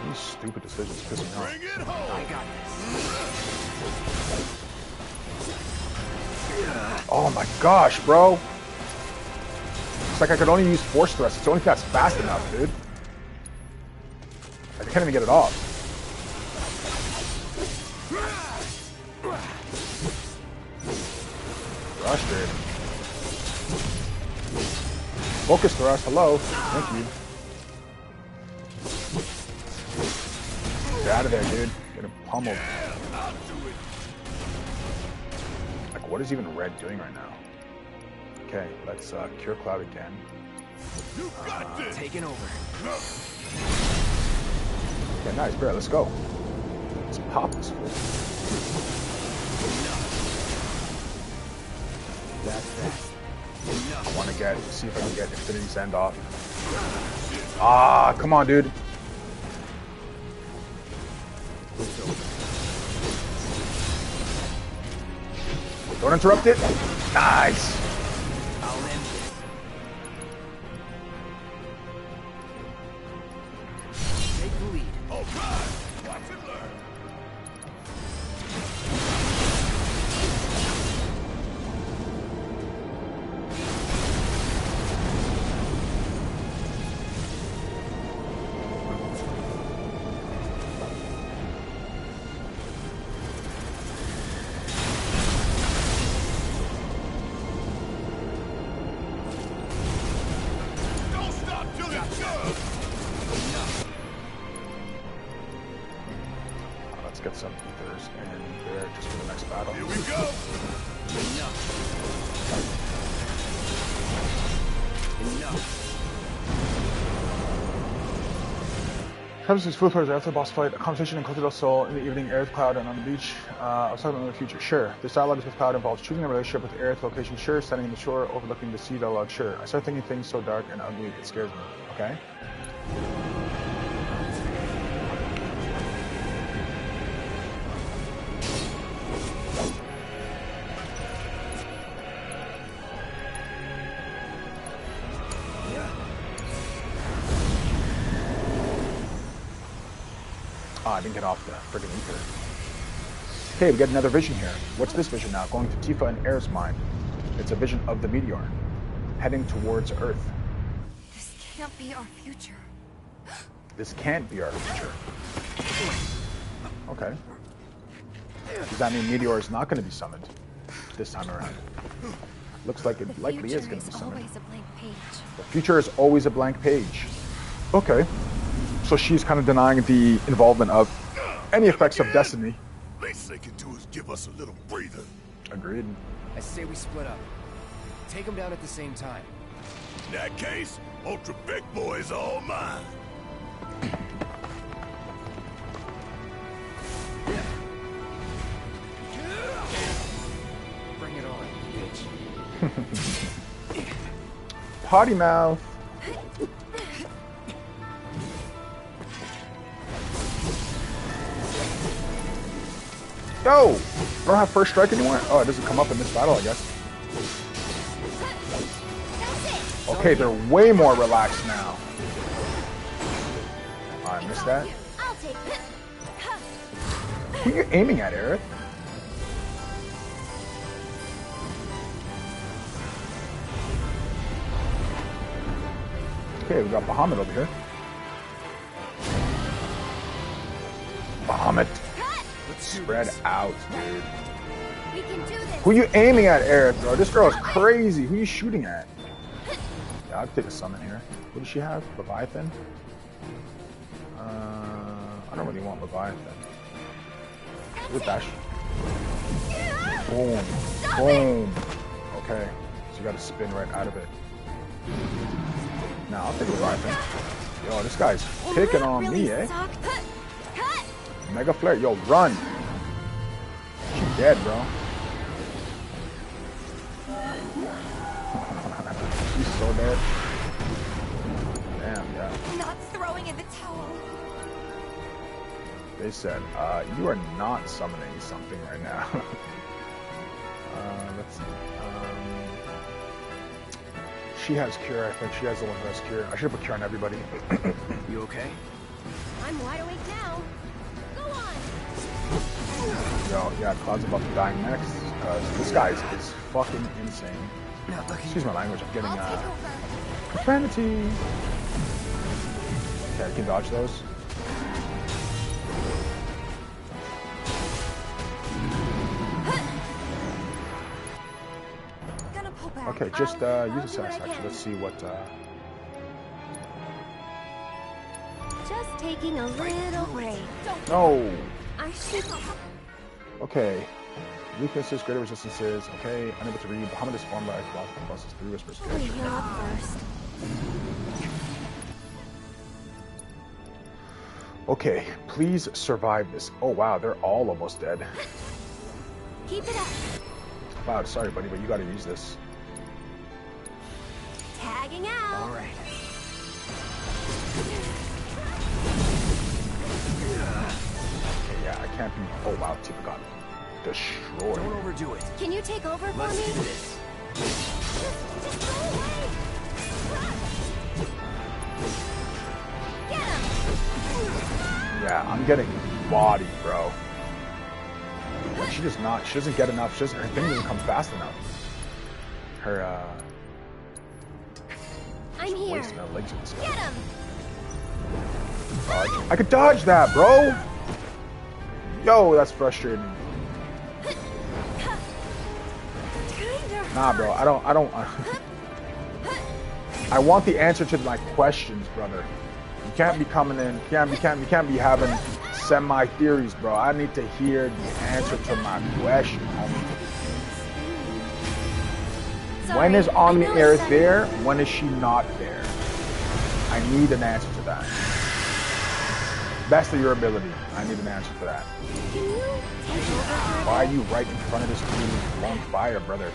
you? These stupid decisions piss me off. Bring it home. I got this. Oh my gosh, bro. It's like I could only use force thrust. It's only if that's fast enough, dude. I can't even get it off. Rush, dude. Focus thrust. Hello. Thank you. Get out of there, dude. Get him pummeled. I'll do it. Like, what is even red doing right now? Okay, let's cure Cloud again. You got this. Taking over. Okay, nice, Barrett. Let's go. Let's pop this fool. That's that. I want to see if I can get Infinity Send off. Ah, come on, dude. Don't interrupt it. Nice. I'll end this. Take the lead. All right. Watch and learn. Don't stop till it's done. Let's get some ethers in there just for the next battle. Here we go. Enough. Enough. Travis is food players after the boss fight. A conversation in Culture del Sol in the evening, Aerith, Cloud, and on the beach. I was talking about the future. Sure. This dialogue is with Cloud involves choosing a relationship with Aerith location. Sure. Standing in the shore, overlooking the sea dialogue. Sure. I start thinking things so dark and ugly, it scares me. Okay. I didn't get off the friggin' ether. Okay, we get another vision here. What's this vision now? Going to Tifa and Aerith's mind. It's a vision of the meteor, heading towards Earth. This can't be our future. This can't be our future. Okay. Does that mean Meteor is not going to be summoned this time around? Looks like it likely is going to be summoned. Always a blank page. The future is always a blank page. Okay. So she's kind of denying the involvement of any effects of destiny. Least they can do is give us a little breather. Agreed. I say we split up. Take them down at the same time. In that case, Ultra Big Boy is all mine. Bring it on, bitch. Potty mouth. Yo! I don't have first strike anymore? Oh, it doesn't come up in this battle, I guess. Okay, they're way more relaxed now. Oh, I missed that. I'll take it. Who are you aiming at, Aerith? Okay, we got Bahamut over here. Bahamut. Spread out, dude. We can do this. Who are you aiming at, Aerith, bro? This girl is crazy. Who are you shooting at? Yeah, I'll take a summon here. What does she have? Leviathan? I don't really want Leviathan. With dash. Boom. Boom. Okay. So you gotta spin right out of it. Now I'll take Leviathan. Yo, this guy's picking on me, eh? Mega Flare. Yo, run. She's dead, bro. She's so dead. Damn, yeah. Not throwing in the towel. They said, you are not summoning something right now. Let's see. She has Cure, I think. She has the one who has Cure. I should put Cure on everybody. You okay? I'm wide awake now. Go on. Yo, yeah, Cloud's about to die next. Because this guy is fucking insane. Excuse my language, I'm getting, I'll take over. profanity. Okay, I can dodge those. Gonna pull back. Okay, just use a sass actually. Let's see what Just taking a little break. No. I should. Okay. Weaknesses, greater resistances. Okay, unable to read. Bahamut is formed by Cloud plus 3 whispers. Let me heal up first. Okay, please survive this. Oh wow, they're all almost dead. Keep it up. Cloud, sorry buddy, but you gotta use this. Tagging out. All right. Okay, yeah, I can't be. Oh wow, Tifa got destroyed. Don't overdo it. Can you take over for Let's me? do this. Just go away. Get him. Yeah, I'm getting bodied, bro. Like, she doesn't get enough. Her thing doesn't come fast enough. Her, I'm here. wasting her legs with this guy. Get him. Dodge. I could dodge that, bro! Yo, that's frustrating. Nah, bro, I don't, I want the answer to my questions, brother. You can't be coming in, you can't be having semi-theories, bro. I need to hear the answer to my question, homie. When is Omni Aerith there? When is she not there? I need an answer to that. best of your ability. I need an answer for that. Can you take over? Why are you right in front of this dude on fire, brother?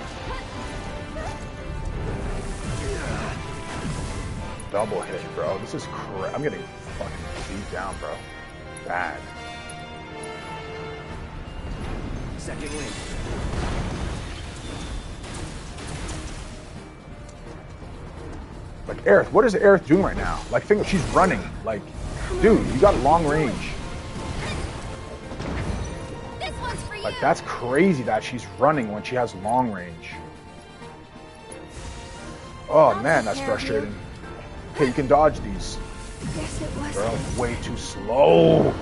Double hit, bro. This is I'm getting fucking beat down, bro. Bad. Second win. Like, Aerith, what is Aerith doing right now? Like, she's running. Like, dude, you got long range. This one's for you. Like, that's crazy that she's running when she has long range. Oh, man, that's frustrating. Okay, you can dodge these. Guess it was. Girl, way too slow.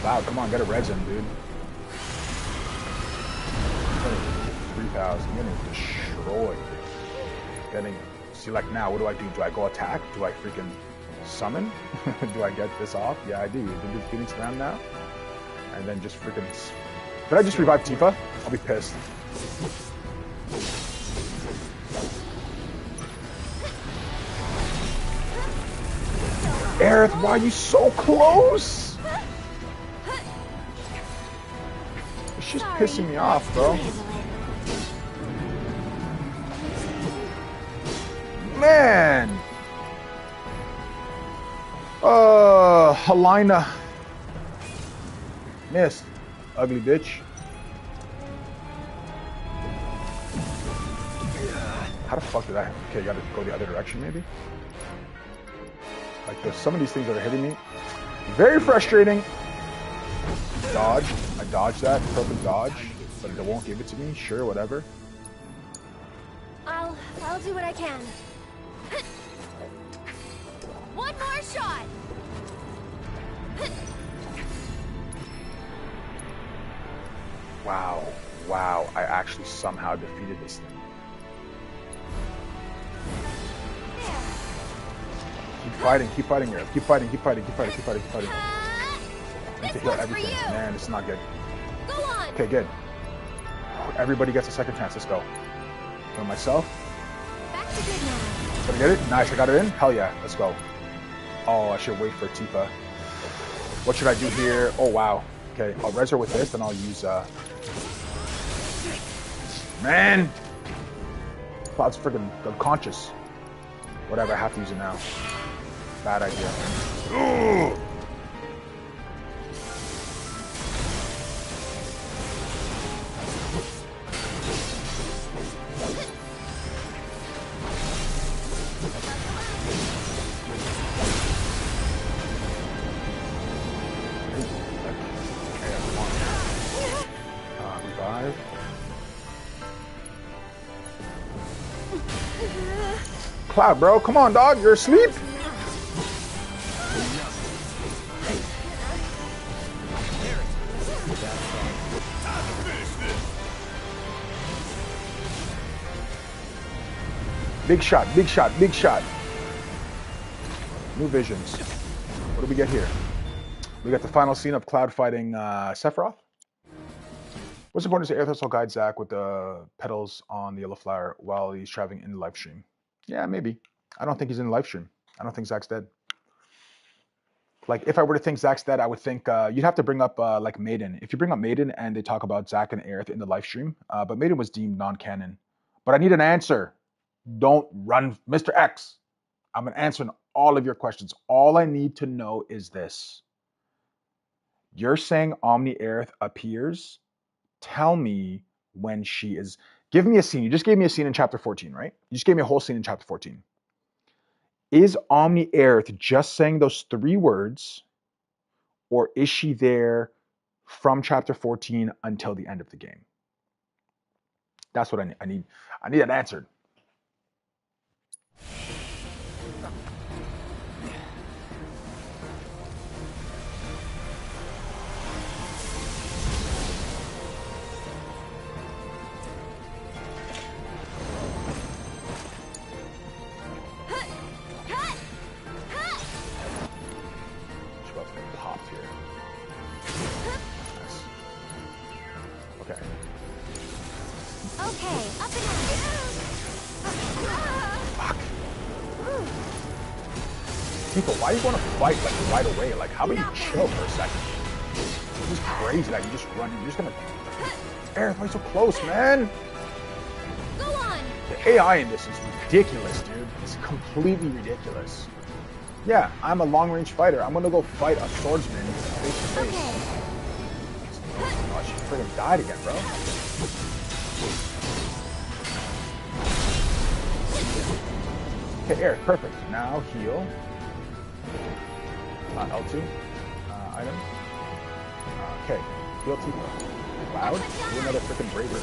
Wow, come on, get a res in, dude. 3,000, getting destroyed. See, like now, what do I do? Do I go attack? Do I freaking summon? Do I get this off? Yeah, I do. Do the Phoenix Ram now? And then just freaking... Did I just revive Tifa? I'll be pissed. Aerith, why are you so close? It's just pissing me off, bro. Man! Helena. Missed. Ugly bitch. How the fuck did I... Okay, gotta go the other direction, maybe? Like, there's some of these things that are hitting me. Very frustrating. Dodge. I dodged that. Perfect dodge. But it won't give it to me. Sure, whatever. I'll do what I can. One more shot. Wow. Wow. I actually somehow defeated this thing. Keep fighting, girl. Keep fighting. I need to heal everything. Man, it's not good. Go on. Okay, good. Everybody gets a second chance. Let's go. For myself. Back to good now. Did I get it? Nice, I got it in? Hell yeah, let's go. Oh, I should wait for Tifa. What should I do here? Oh, wow. Okay, I'll res her with this, then I'll use, Man! Cloud's freaking unconscious. Whatever, I have to use it now. Bad idea. Ugh. Revive. Cloud, bro, come on, dog. You're asleep. Big shot, big shot, big shot. New visions. What do we get here? We got the final scene of Cloud fighting Sephiroth. What's important is Aerith will guide Zack with the petals on the yellow flower while he's traveling in the live stream. Yeah, maybe. I don't think he's in the live stream. I don't think Zack's dead. Like, if I were to think Zack's dead, I would think you'd have to bring up like Maiden. If you bring up Maiden and they talk about Zack and Aerith in the live stream, but Maiden was deemed non-canon. But I need an answer. Don't run, Mr. X. I'm answering all of your questions. All I need to know is this. You're saying Omni Aerith appears. Tell me when she is. Give me a scene. You just gave me a scene in chapter 14, right? You just gave me a whole scene in chapter 14. Is Omni Aerith just saying those 3 words, or is she there from chapter 14 until the end of the game? That's what I need. I need it answered. Tifa, why do you want to fight like right away? Like, how about you chill for a second? This is crazy that you just run. You're just gonna. Aerith, why are you so close, man? Go on. The AI in this is ridiculous, dude. It's completely ridiculous. Yeah, I'm a long-range fighter. I'm gonna go fight a swordsman face to face. Oh, she freaking died again, bro. Okay, Aerith, perfect. Now heal. L2. Item. Okay, heal Tifa. Cloud. Do another freaking braver.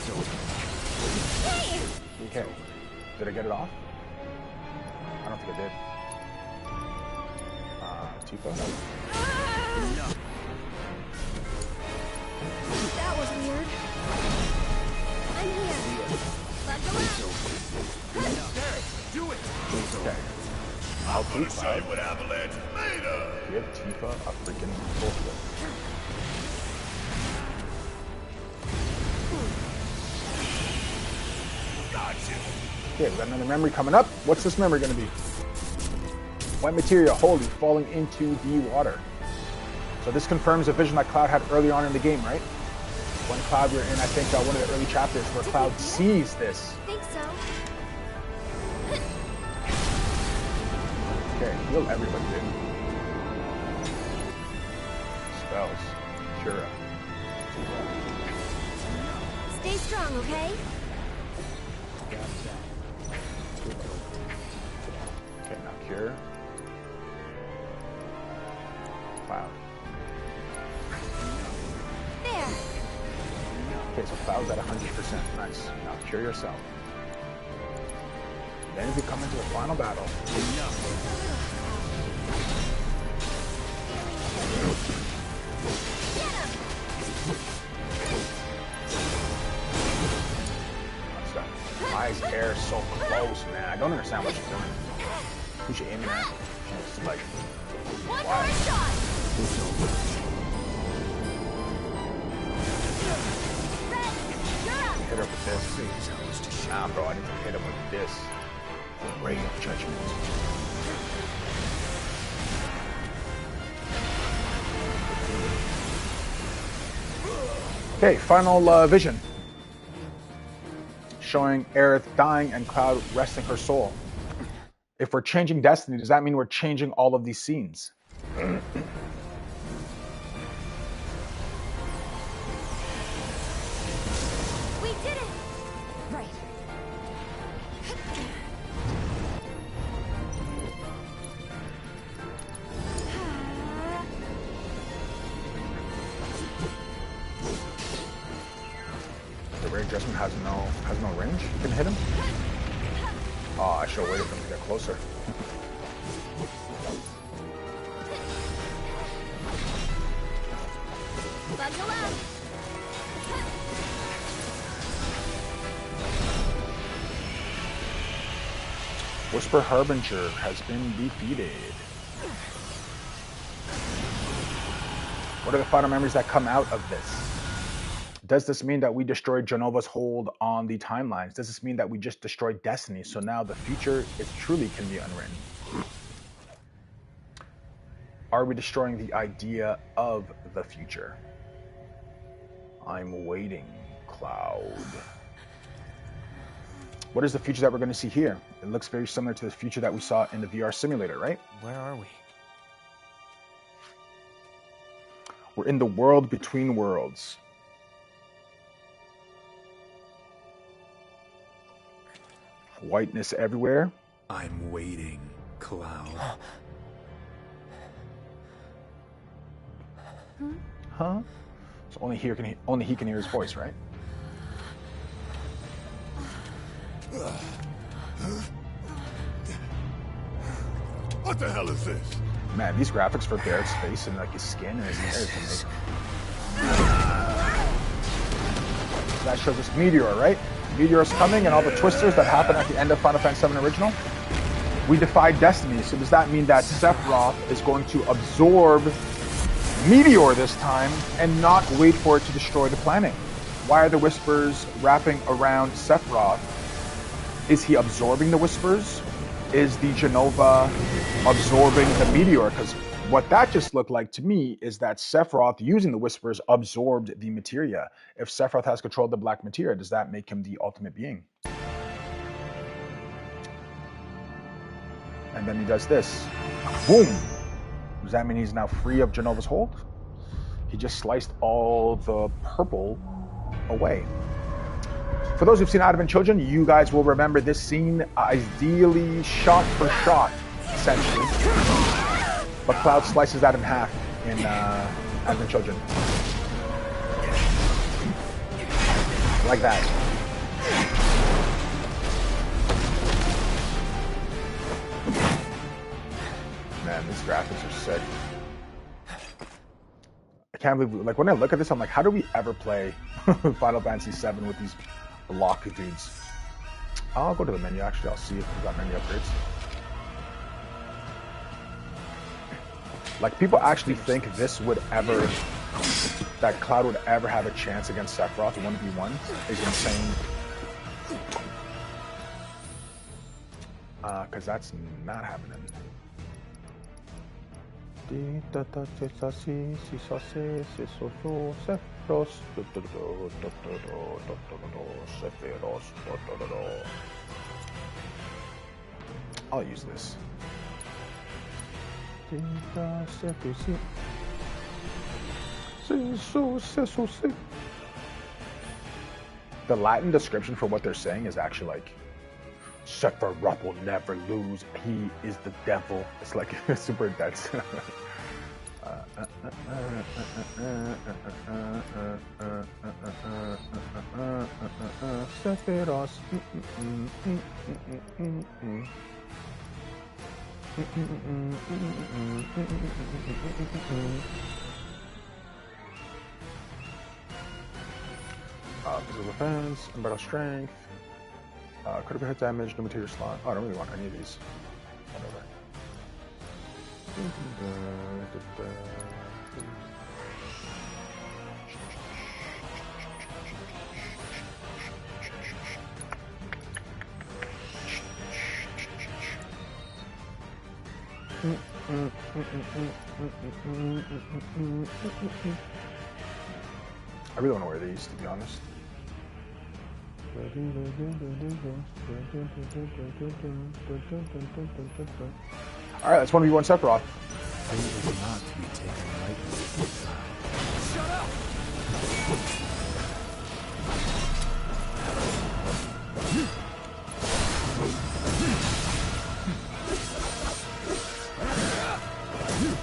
Okay. Did I get it off? I don't think I did. Tifa. That was weird. I'm here. Do it! Okay. I'll keep Cloud. What Avalanche made of! Give Tifa a freaking full flip. Gotcha! Okay, we got another memory coming up. What's this memory going to be? White materia, holy, falling into the water. So this confirms a vision that Cloud had earlier on in the game, right? When Cloud were in, I think, one of the early chapters where Cloud sees this. I think so. Okay, heal everybody, dude. Spells. Cura. Stay strong, okay? Okay, now cure. Cloud. There. Okay, so Cloud's at 100%. Nice. Now cure yourself. Then we come into the final battle. What's that? Why is air so close, man? I don't understand what she's doing. Who's she aiming at? She's like, One more shot. hit her with this. Nah, bro, I need to hit him with this. Ray of Judgment. Okay, final vision. Showing Aerith dying and Cloud resting her soul. If we're changing destiny, does that mean we're changing all of these scenes? We did it. Right. The Ray Adjustment has no range. You can hit him. Oh, I should have waited for him to get closer. Buckle up. Whisper Harbinger has been defeated. What are the final memories that come out of this? Does this mean that we destroyed Jenova's hold on the timelines? Does this mean that we just destroyed Destiny? So now the future is truly can be unwritten. Are we destroying the idea of the future? I'm waiting, Cloud. What is the future that we're going to see here? It looks very similar to the future that we saw in the VR simulator, right? Where are we? We're in the world between worlds. Whiteness everywhere. I'm waiting, Cloud. Huh? So only he can hear his voice, right? What the hell is this? Man, these graphics for Barrett's face and like his skin and his hair is amazing. That shows us Meteor, right? Meteor's coming and all the twisters that happen at the end of Final Fantasy VII Original. We defied Destiny, so does that mean that Sephiroth is going to absorb Meteor this time and not wait for it to destroy the planet? Why are the Whispers wrapping around Sephiroth? Is he absorbing the Whispers? is the Jenova absorbing the meteor? Because what that just looked like to me is that Sephiroth, using the Whispers, absorbed the materia. If Sephiroth has controlled the black materia, does that make him the ultimate being? And then he does this. Boom! Does that mean he's now free of Jenova's hold? He just sliced all the purple away. For those who've seen Advent Children, you guys will remember this scene ideally shot for shot, essentially. But Cloud slices that in half in Advent Children. Like that. Man, these graphics are sick. I can't believe, like, when I look at this, I'm like, how do we ever play Final Fantasy VII with these block dudes? I'll go to the menu, actually. I'll see if we've got menu upgrades. Like, people actually think this would ever, that Cloud would ever have a chance against Sephiroth 1v1 is insane. Because that's not happening. I'll use this. The Latin description for what they're saying is actually like, Sephiroth will never lose. He is the devil. It's like super dense. Sephiroth. Physical defense, battle strength, critical hit damage, no material slot. Oh, I don't really want any of these. Whatever. I really want to wear these, to be honest. Alright, let's 1v1 Sephiroth. Things are not to be taken lightly. Shut up!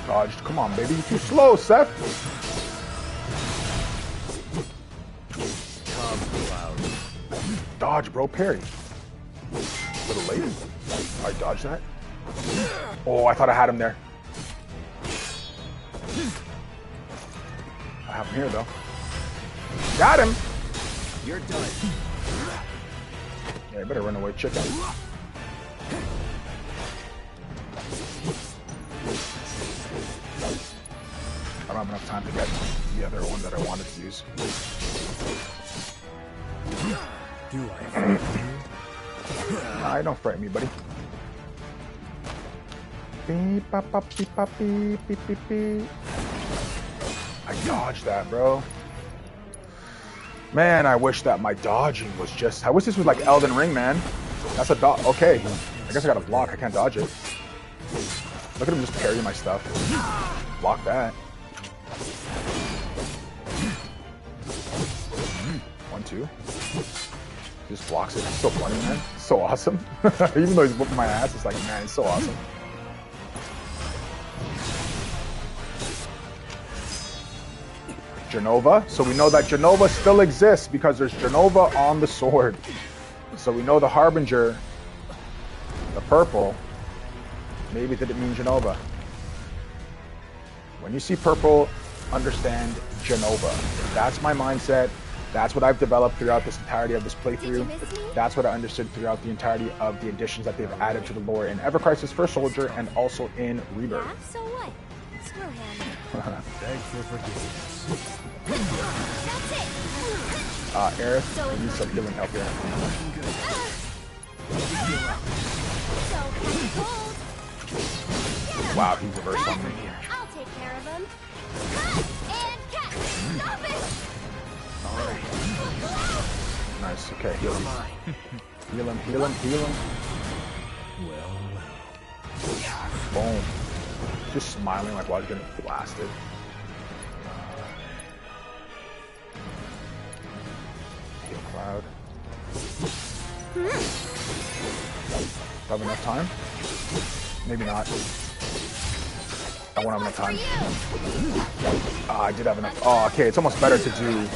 Dodged. Come on, baby. You're too slow, Seth. Dodge, bro. Parry. A little late. Alright, dodge that. Oh, I thought I had him there. I have him here, though. Got him! You're done. Yeah, I better run away, chicken. I don't have enough time to get the other one that I wanted to use. Do I frighten you? Nah, don't frighten me, buddy. Beep, bop, bop, beep, bop, beep, beep, beep, beep. I dodged that, bro. Man, I wish that my dodging was just... I wish this was like Elden Ring, man. That's a dodge. Okay. I guess I got to block. I can't dodge it. Look at him just parry my stuff. Block that. 1-2. Just blocks it. It's so funny, man. It's so awesome. Even though he's whooping my ass, it's like, man, it's so awesome. Jenova. So we know that Jenova still exists because there's Jenova on the sword. So we know the Harbinger, the purple, maybe didn't mean Jenova. When you see purple, understand Jenova. That's my mindset. That's what I've developed throughout this entirety of this playthrough. That's what I understood throughout the entirety of the additions that they've added to the lore in Ever Crisis First Soldier and also in Rebirth. Yeah, so what? Screw him. Thanks for forgiveness. That's it. Aerith, you need some healing help here. So Wow, he reversed on me. I'll take care of him. Cut and catch. Stop it. Alright. Nice. Okay, heal him. Heal him, heal him, heal him. Well, Boom. Just smiling like while he's getting blasted. Heal Cloud. Have enough time? Maybe not. I won't have enough time. I did have enough. Oh, okay. It's almost better to do.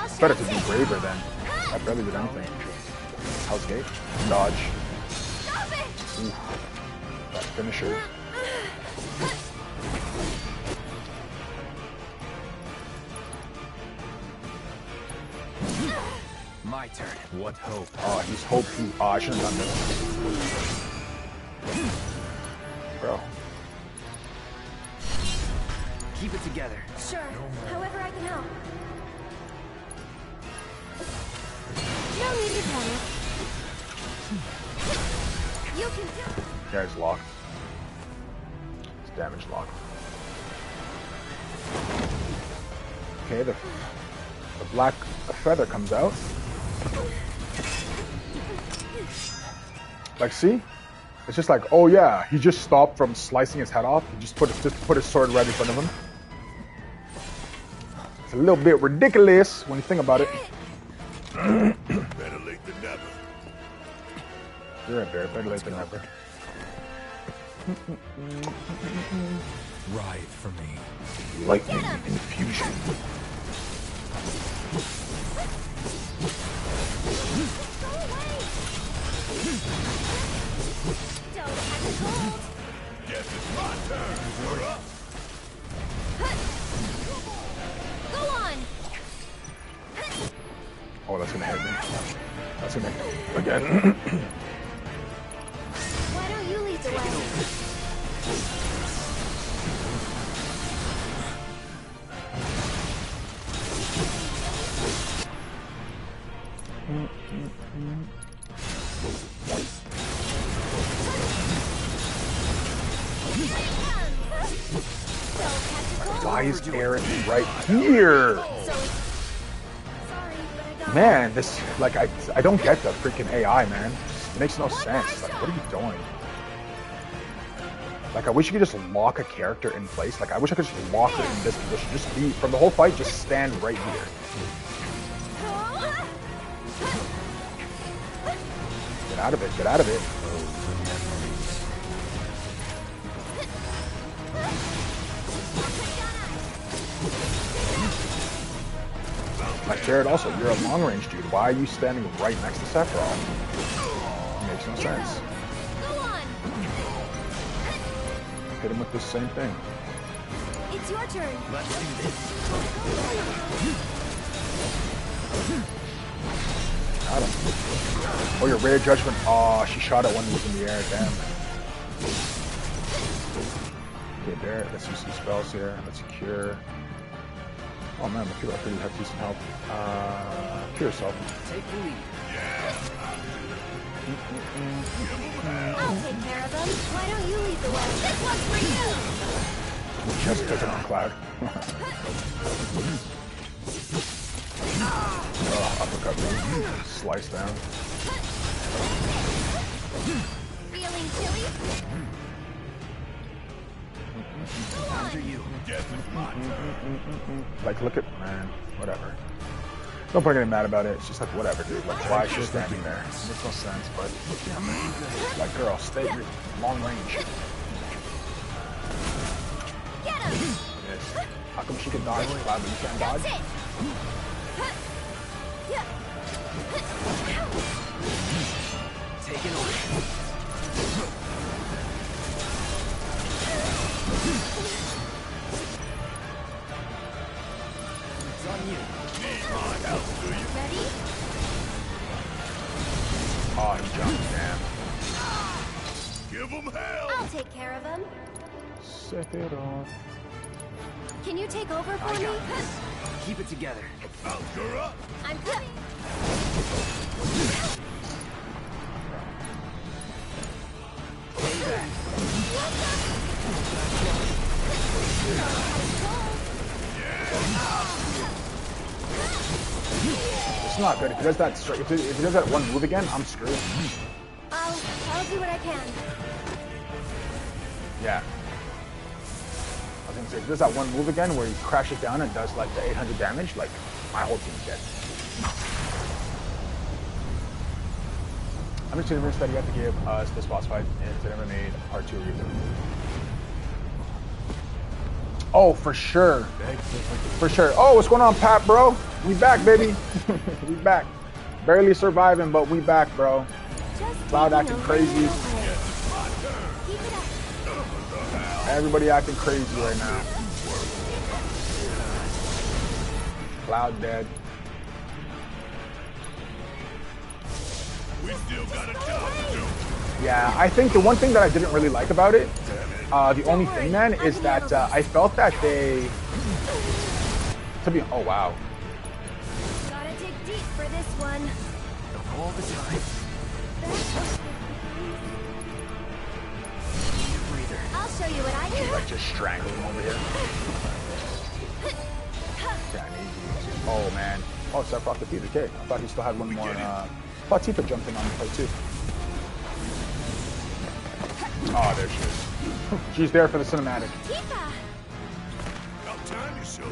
It's better to do Braver then. I barely did anything. Hell's Gate. Dodge. Ooh. That finisher. My turn. what hope? Oh, he's hope. Oh, I shouldn't have done this. Bro. Keep it together. Sure. However I can help. No need to panic. You can do it. Yeah, he's locked. It's damage locked. Okay, the black feather comes out. Like, see? It's just like, oh yeah, he just stopped from slicing his head off. He just put his sword right in front of him. It's a little bit ridiculous when you think about it. Better late than never. You're right there, better late than never. Ride for me. Lightning infusion. Go away. Don't have a cold. Guess it's my turn. You're up. Go on. Oh, that's gonna hit me. That's gonna hit me again. Why don't you lead the way? Why is Aaron right here? Sorry, but I got Man, this, like, I don't get the freaking AI, man. It makes no sense. Like, what are you doing? Like, I wish you could just lock a character in place. Like, I wish I could just lock it in this position. Just be, from the whole fight, just stand right here. Get out of it, get out of it. Like, Jared, also, you're a long-range dude. Why are you standing right next to Sephiroth? It makes no sense. Go on. Hit him with the same thing. It's your turn. Let's do this. Got him. Oh, your rare judgment. Oh, she shot it when he was in the air. Damn. Okay, there. Let's use some spells here. Let's cure. Oh man, the cure already have decent health. Cure yourself. Take the lead. I'll take care of them. Why don't you lead the way? This one's for you. Just picking on Cloud. Uppercut. Slice down. Feeling chilly? After you. Guess it's my turn. Like, look at, man, whatever. No point getting mad about it. It's just like, whatever, dude. Like, why is she standing there? It makes no sense, but, like, girl, stay your long range. Get him. Yes. How come she can dodge Cloud, but you can't dodge? That's it. Take it away. It's on you. Need my help, do you? Ready? Oh, he jumped. Damn. Give them hell. I'll take care of him. Sephiroth. Can you take over for I me? got this. Keep it together. You're up. I'm coming. Stay back. It's not good. If he does that, if he does that one move again, I'm screwed. I'll do what I can. Yeah. I was gonna say, if he does that one move again where he crashes down and does like the 800 damage, like my whole team's dead. I'm just convinced that you have to give us this boss fight into Never Made Part 2 reboot. Oh, for sure. For sure. Oh, what's going on, Pat, bro? We back, baby. We back. Barely surviving, but we back, bro. Cloud acting crazy. Everybody acting crazy right now. Cloud dead. We still got a job to do. Yeah, I think the one thing that I didn't really like about it, the only thing, man, is that I felt that they... Oh, wow. Gotta dig deep for this one. All the time. I'll show you what I can. Like, just strangling him over here. Oh, man. Oh, Sephiroth defeated. Okay, I thought he still had one more. I thought Tifa jumped in on part 2. Oh, there she is. She's there for the cinematic. Tifa! About time you showed.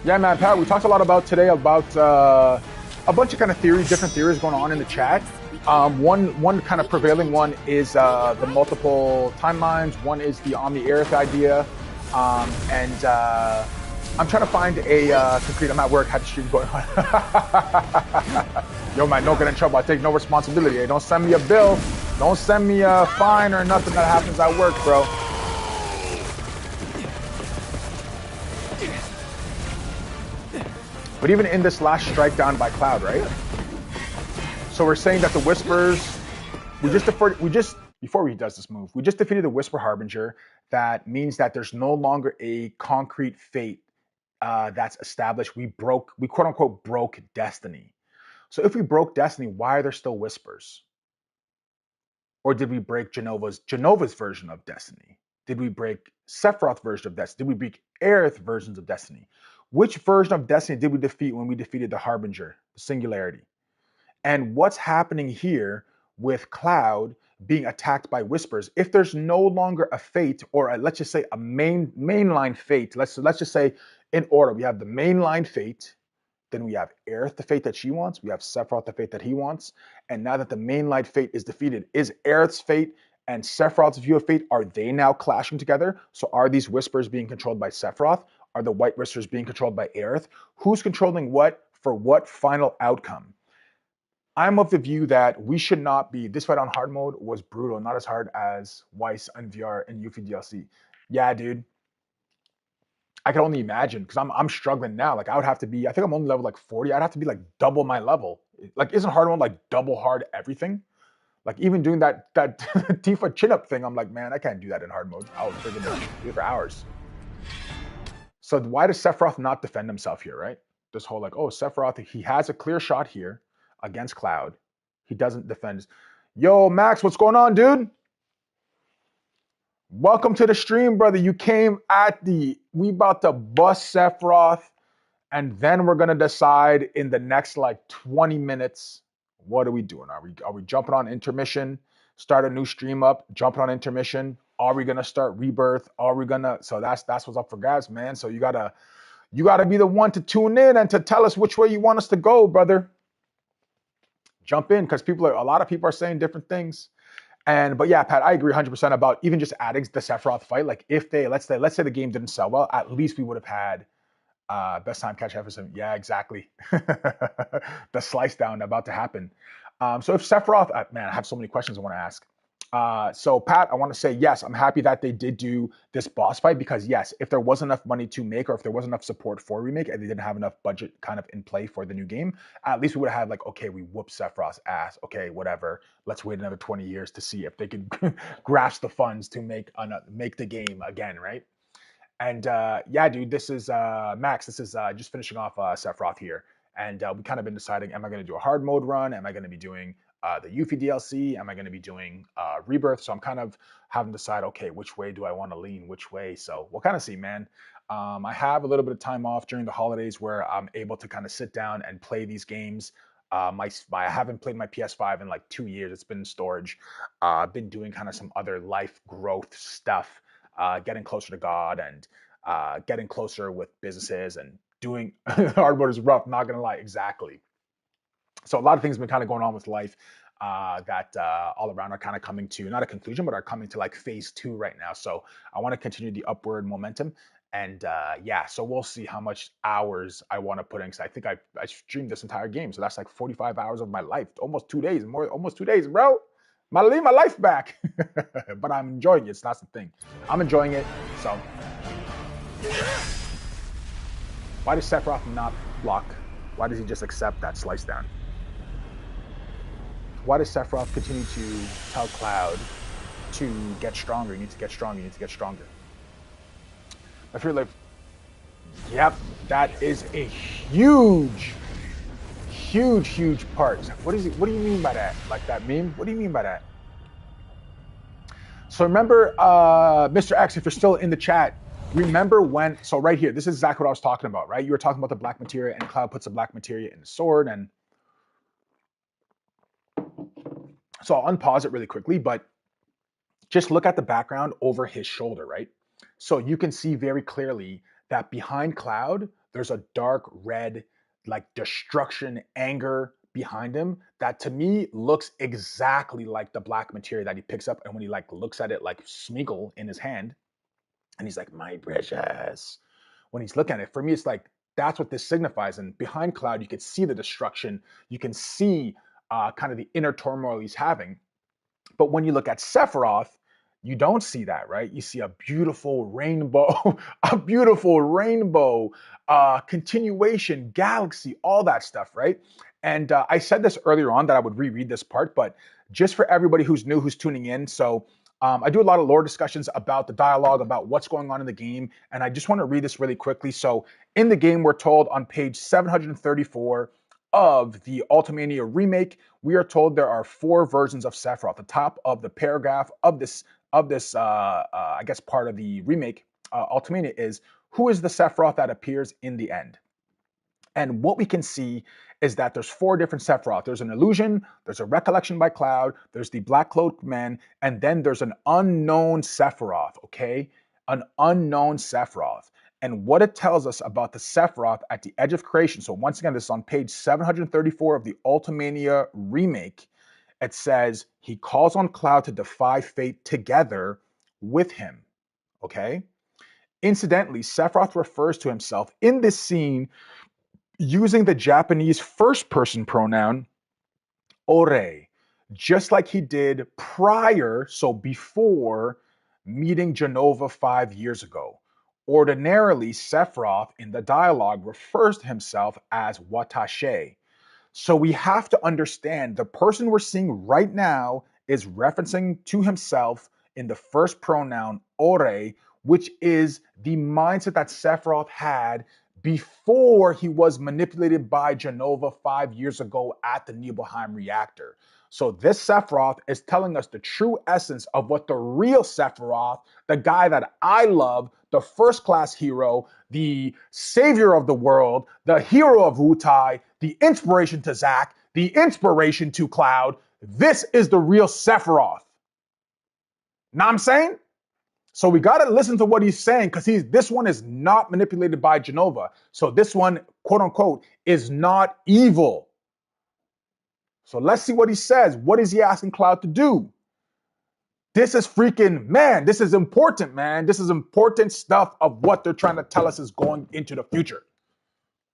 Yeah, man, Pat, we talked a lot about today about a bunch of kind of theories, different theories going on in the chat. One kind of prevailing one is the multiple timelines. One is the Omni Aerith idea. And I'm trying to find a concrete. I'm at work, had the stream going on. Yo, man, don't get in trouble. I take no responsibility. Hey, don't send me a bill. Don't send me a fine or nothing that happens at work, bro. But even in this last strike down by Cloud, right? So we're saying that the Whispers, before he does this move, we just defeated the Whisper Harbinger. That means that there's no longer a concrete fate that's established. We quote unquote broke Destiny. So if we broke Destiny, why are there still Whispers? Or did we break Jenova's version of Destiny? Did we break Sephiroth's version of Destiny? Did we break Aerith versions of Destiny? Which version of Destiny did we defeat when we defeated the Harbinger, the Singularity? And what's happening here with Cloud being attacked by Whispers? If there's no longer a fate, or let's just say a mainline fate, let's just say in order, we have the mainline fate, then we have Aerith, the fate that she wants, we have Sephiroth, the fate that he wants, and now that the mainline fate is defeated, is Aerith's fate and Sephiroth's view of fate, are they now clashing together? So are these Whispers being controlled by Sephiroth? Are the White Whispers being controlled by Aerith? Who's controlling what for what final outcome? I'm of the view that we should not be. This fight on hard mode was brutal, not as hard as Weiss and VR and Yuffie DLC. Yeah, dude. I can only imagine because I'm struggling now. Like I would have to be. I think I'm only level like 40. I'd have to be like double my level. Like isn't hard mode like double hard everything? Like even doing that Tifa chin up thing, I'm like, man, I can't do that in hard mode. I would freaking do it for hours. So why does Sephiroth not defend himself here, right? This whole like, oh, Sephiroth, he has a clear shot here against Cloud. He doesn't defend. Yo, Max, what's going on, dude? Welcome to the stream, brother. You came at we about to bust Sephiroth, and then we're gonna decide in the next like 20 minutes, what are we doing? Are we jumping on intermission, start a new stream up, jumping on intermission? Are we gonna start Rebirth? Are we gonna? So that's what's up for grabs, man. So you gotta be the one to tune in and to tell us which way you want us to go, brother. Jump in because a lot of people are saying different things. But yeah, Pat, I agree 100% about even just adding the Sephiroth fight. Like if they, let's say the game didn't sell well, at least we would have had best time catch FF7. Yeah, exactly. The slice down about to happen. So if Sephiroth, man, I have so many questions I want to ask. So Pat, I want to say, yes, I'm happy that they did do this boss fight because yes, if there wasn't enough money to make or if there wasn't enough support for remake and they didn't have enough budget kind of in play for the new game, at least we would have had like, okay, we whooped Sephiroth's ass. Okay, whatever. Let's wait another 20 years to see if they could grasp the funds to make the game again, right? And yeah, dude, this is Max. This is just finishing off Sephiroth here. And we kind of been deciding, am I going to do a hard mode run? Am I going to be doing the Yuffie DLC? Am I going to be doing Rebirth? So I'm kind of having to decide, okay, which way do I want to lean, which way? So we'll kind of see, man. I have a little bit of time off during the holidays where I'm able to kind of sit down and play these games. I haven't played my PS5 in like 2 years. It's been in storage. I've been doing kind of some other life growth stuff, getting closer to God and getting closer with businesses and doing hard mode is rough, not gonna lie, exactly. So a lot of things have been kind of going on with life that all around are kind of coming to not a conclusion, but are coming to like phase 2 right now. So I want to continue the upward momentum. And yeah, so we'll see how much hours I want to put in. Because I think I streamed this entire game, so that's like 45 hours of my life, almost 2 days, almost 2 days, bro. I leave my life back, but I'm enjoying it. So that's the thing. I'm enjoying it. So why does Sephiroth not block? Why does he just accept that slice down? Why does Sephiroth continue to tell Cloud to get stronger? You need to get stronger. You need to get stronger. I feel like, yep, that is a huge part. What is it? What do you mean by that? Like that meme? What do you mean by that? So remember, Mr. X, if you're still in the chat, remember when, so right here, this is exactly what I was talking about, right? You were talking about the black materia and Cloud puts the black materia in the sword. And so I'll unpause it really quickly, but just look at the background over his shoulder, right? So you can see very clearly that behind Cloud, there's a dark red, like destruction, anger behind him that to me looks exactly like the black materia that he picks up. And when he like looks at it like Smeagol in his hand, and he's like, my precious. When he's looking at it, for me, it's like, that's what this signifies. And behind Cloud, you can see the destruction. You can see kind of the inner turmoil he's having. But when you look at Sephiroth, you don't see that, right? You see a beautiful rainbow, continuation, galaxy, all that stuff, right? And I said this earlier on that I would reread this part, but just for everybody who's new, who's tuning in. So I do a lot of lore discussions about the dialogue, about what's going on in the game. And I just want to read this really quickly. So in the game, we're told on page 734 of the Ultimania remake, we are told there are 4 versions of Sephiroth. The top of the paragraph of this I guess part of the remake, Ultimania, is who is the Sephiroth that appears in the end? And what we can see is that there's 4 different Sephiroth. There's an illusion, there's a recollection by Cloud, there's the Black Cloaked Man, and then there's an unknown Sephiroth, okay? An unknown Sephiroth. And what it tells us about the Sephiroth at the edge of creation. So once again, this is on page 734 of the Ultimania remake. It says he calls on Cloud to defy fate together with him, okay? Incidentally, Sephiroth refers to himself in this scene using the Japanese first-person pronoun, ore, just like he did prior, so before meeting Jenova 5 years ago. Ordinarily, Sephiroth in the dialogue refers to himself as Watashi. So we have to understand the person we're seeing right now is referencing to himself in the first pronoun, ore, which is the mindset that Sephiroth had before he was manipulated by Jenova 5 years ago at the Nibelheim reactor. So this Sephiroth is telling us the true essence of what the real Sephiroth, the guy that I love, the first-class hero, the savior of the world, the hero of Wutai, the inspiration to Zack, the inspiration to Cloud. This is the real Sephiroth. Know what I'm saying? So we got to listen to what he's saying because this one is not manipulated by Jenova. So this one, quote unquote, is not evil. So let's see what he says. What is he asking Cloud to do? This is freaking, man, this is important, man. This is important stuff of what they're trying to tell us is going into the future.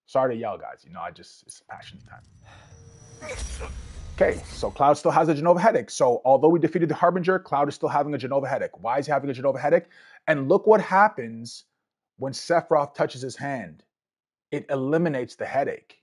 Sorry to yell, guys. You know, it's passion time. Okay, so Cloud still has a Jenova headache. So although we defeated the Harbinger, Cloud is still having a Jenova headache. Why is he having a Jenova headache? And look what happens when Sephiroth touches his hand. It eliminates the headache.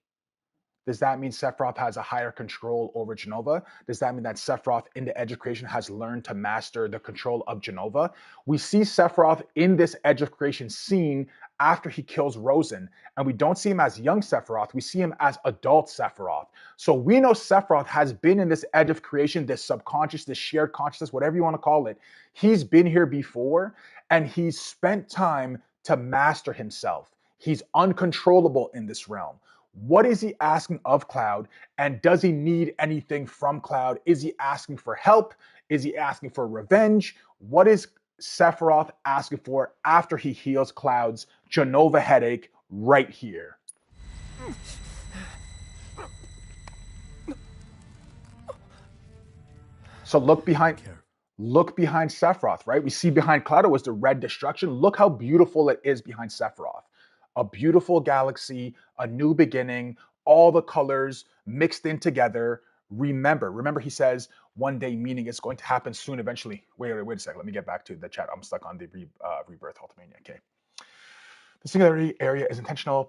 Does that mean Sephiroth has a higher control over Jenova? Does that mean that Sephiroth in the Edge of Creation has learned to master the control of Jenova? We see Sephiroth in this Edge of Creation scene after he kills Rosen, and we don't see him as young Sephiroth, we see him as adult Sephiroth. So we know Sephiroth has been in this Edge of Creation, this subconscious, this shared consciousness, whatever you want to call it. He's been here before, and he's spent time to master himself. He's uncontrollable in this realm. What is he asking of Cloud? And does he need anything from Cloud? Is he asking for help? Is he asking for revenge? What is Sephiroth asking for after he heals Cloud's Jenova headache right here? So look behind Sephiroth, right? We see behind Cloud it was the red destruction. Look how beautiful it is behind Sephiroth. A beautiful galaxy, a new beginning, all the colors mixed in together. Remember, he says one day, meaning it's going to happen soon, eventually. Wait a second. Let me get back to the chat. I'm stuck on the Rebirth Ultimania. Okay. The singularity area is intentional.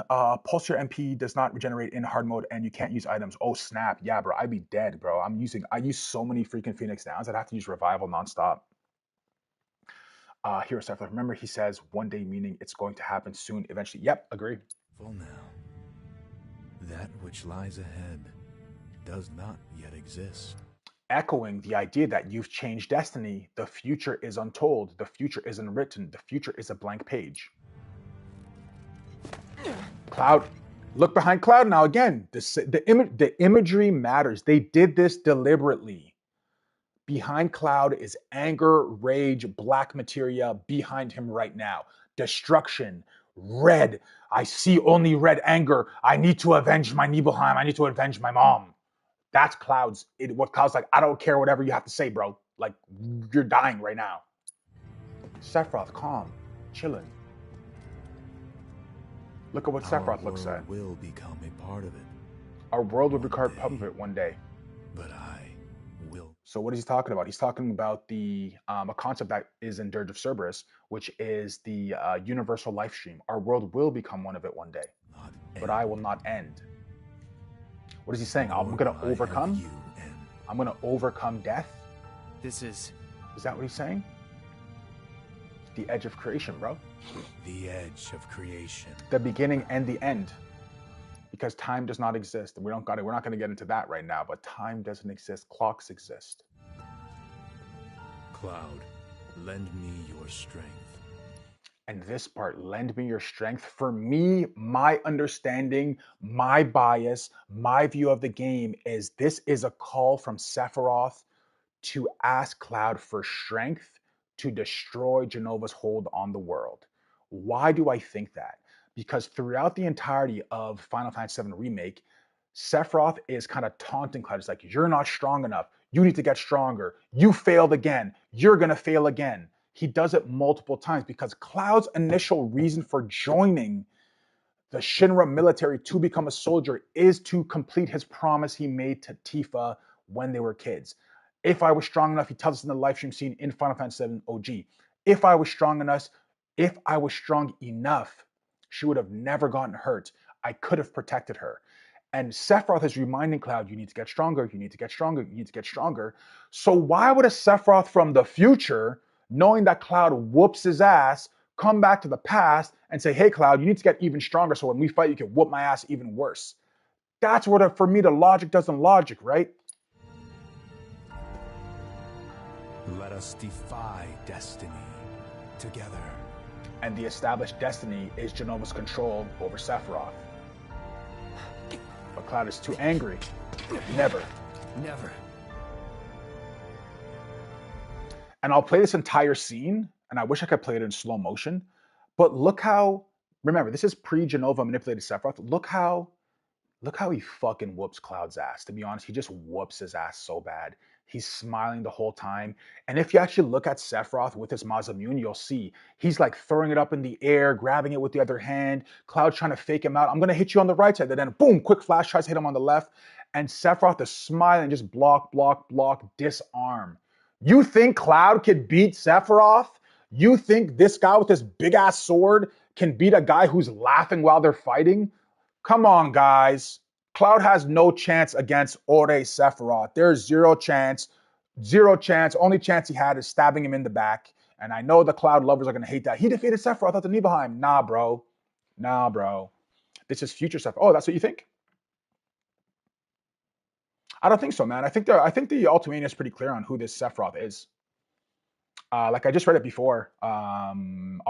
Pulse your MP does not regenerate in hard mode, and you can't use items. Oh snap! Yeah, bro, I'd be dead, bro. I use so many freaking Phoenix Downs. I'd have to use revival nonstop. Hero Sephiroth. Remember, he says one day, meaning it's going to happen soon, eventually. Yep, agree. Full now. That which lies ahead does not yet exist. Echoing the idea that you've changed destiny. The future is untold. The future isn't written. The future is a blank page. Cloud, look behind Cloud now again. The imagery matters. They did this deliberately. Behind Cloud is anger, rage, black materia behind him right now. Destruction, red. I see only red anger. I need to avenge my Nibelheim. I need to avenge my mom. That's Cloud's. What Cloud's like, I don't care whatever you have to say, bro. Like, you're dying right now. Sephiroth, calm, chilling. Look at what Sephiroth looks at. Our world will become a part of it. Our world will become part of it one day. But I will. So what is he talking about? He's talking about the a concept that is in Dirge of Cerberus, which is the universal life stream. Our world will become one of it one day, but I will not end. What is he saying? I'm going to overcome? I'm going to overcome death? Is that what he's saying? The edge of creation, bro. The edge of creation. The beginning and the end. Because time does not exist. We're not going to get into that right now, but time doesn't exist. Clocks exist. Cloud, lend me your strength. And this part, lend me your strength. For me, my understanding, my bias, my view of the game is this is a call from Sephiroth to ask Cloud for strength to destroy Jenova's hold on the world. Why do I think that? Because throughout the entirety of Final Fantasy VII Remake, Sephiroth is kind of taunting Cloud. It's like, you're not strong enough. You need to get stronger. You failed again. You're going to fail again. He does it multiple times because Cloud's initial reason for joining the Shinra military to become a soldier is to complete his promise he made to Tifa when they were kids. If I was strong enough, he tells us in the live stream scene in Final Fantasy VII OG, if I was strong enough, she would have never gotten hurt. I could have protected her. And Sephiroth is reminding Cloud, you need to get stronger, you need to get stronger, you need to get stronger. So why would a Sephiroth from the future, knowing that Cloud whoops his ass, come back to the past and say, hey, Cloud, you need to get even stronger so when we fight, you can whoop my ass even worse? That's what, for me, the logic doesn't logic, right? Let us defy destiny together. And the established destiny is Jenova's control over Sephiroth. But Cloud is too angry. Never. And I'll play this entire scene, and I wish I could play it in slow motion. But look how, remember, this is pre-Jenova manipulated Sephiroth. Look how he fucking whoops Cloud's ass. To be honest, he just whoops his ass so bad. He's smiling the whole time. And if you actually look at Sephiroth with his Masamune, you'll see he's like throwing it up in the air, grabbing it with the other hand. Cloud's trying to fake him out. I'm going to hit you on the right side. And then boom, quick flash, tries to hit him on the left. And Sephiroth is smiling, just block, disarm. You think Cloud could beat Sephiroth? You think this guy with this big ass sword can beat a guy who's laughing while they're fighting? Come on, guys. Cloud has no chance against Ore Sephiroth. There's zero chance. Zero chance. Only chance he had is stabbing him in the back. And I know the Cloud lovers are going to hate that. He defeated Sephiroth at the Nibelheim. Nah, bro. Nah, bro. This is future Sephiroth. Oh, that's what you think? I don't think so, man. I think the Ultimania is pretty clear on who this Sephiroth is. Like I just read it before. I'll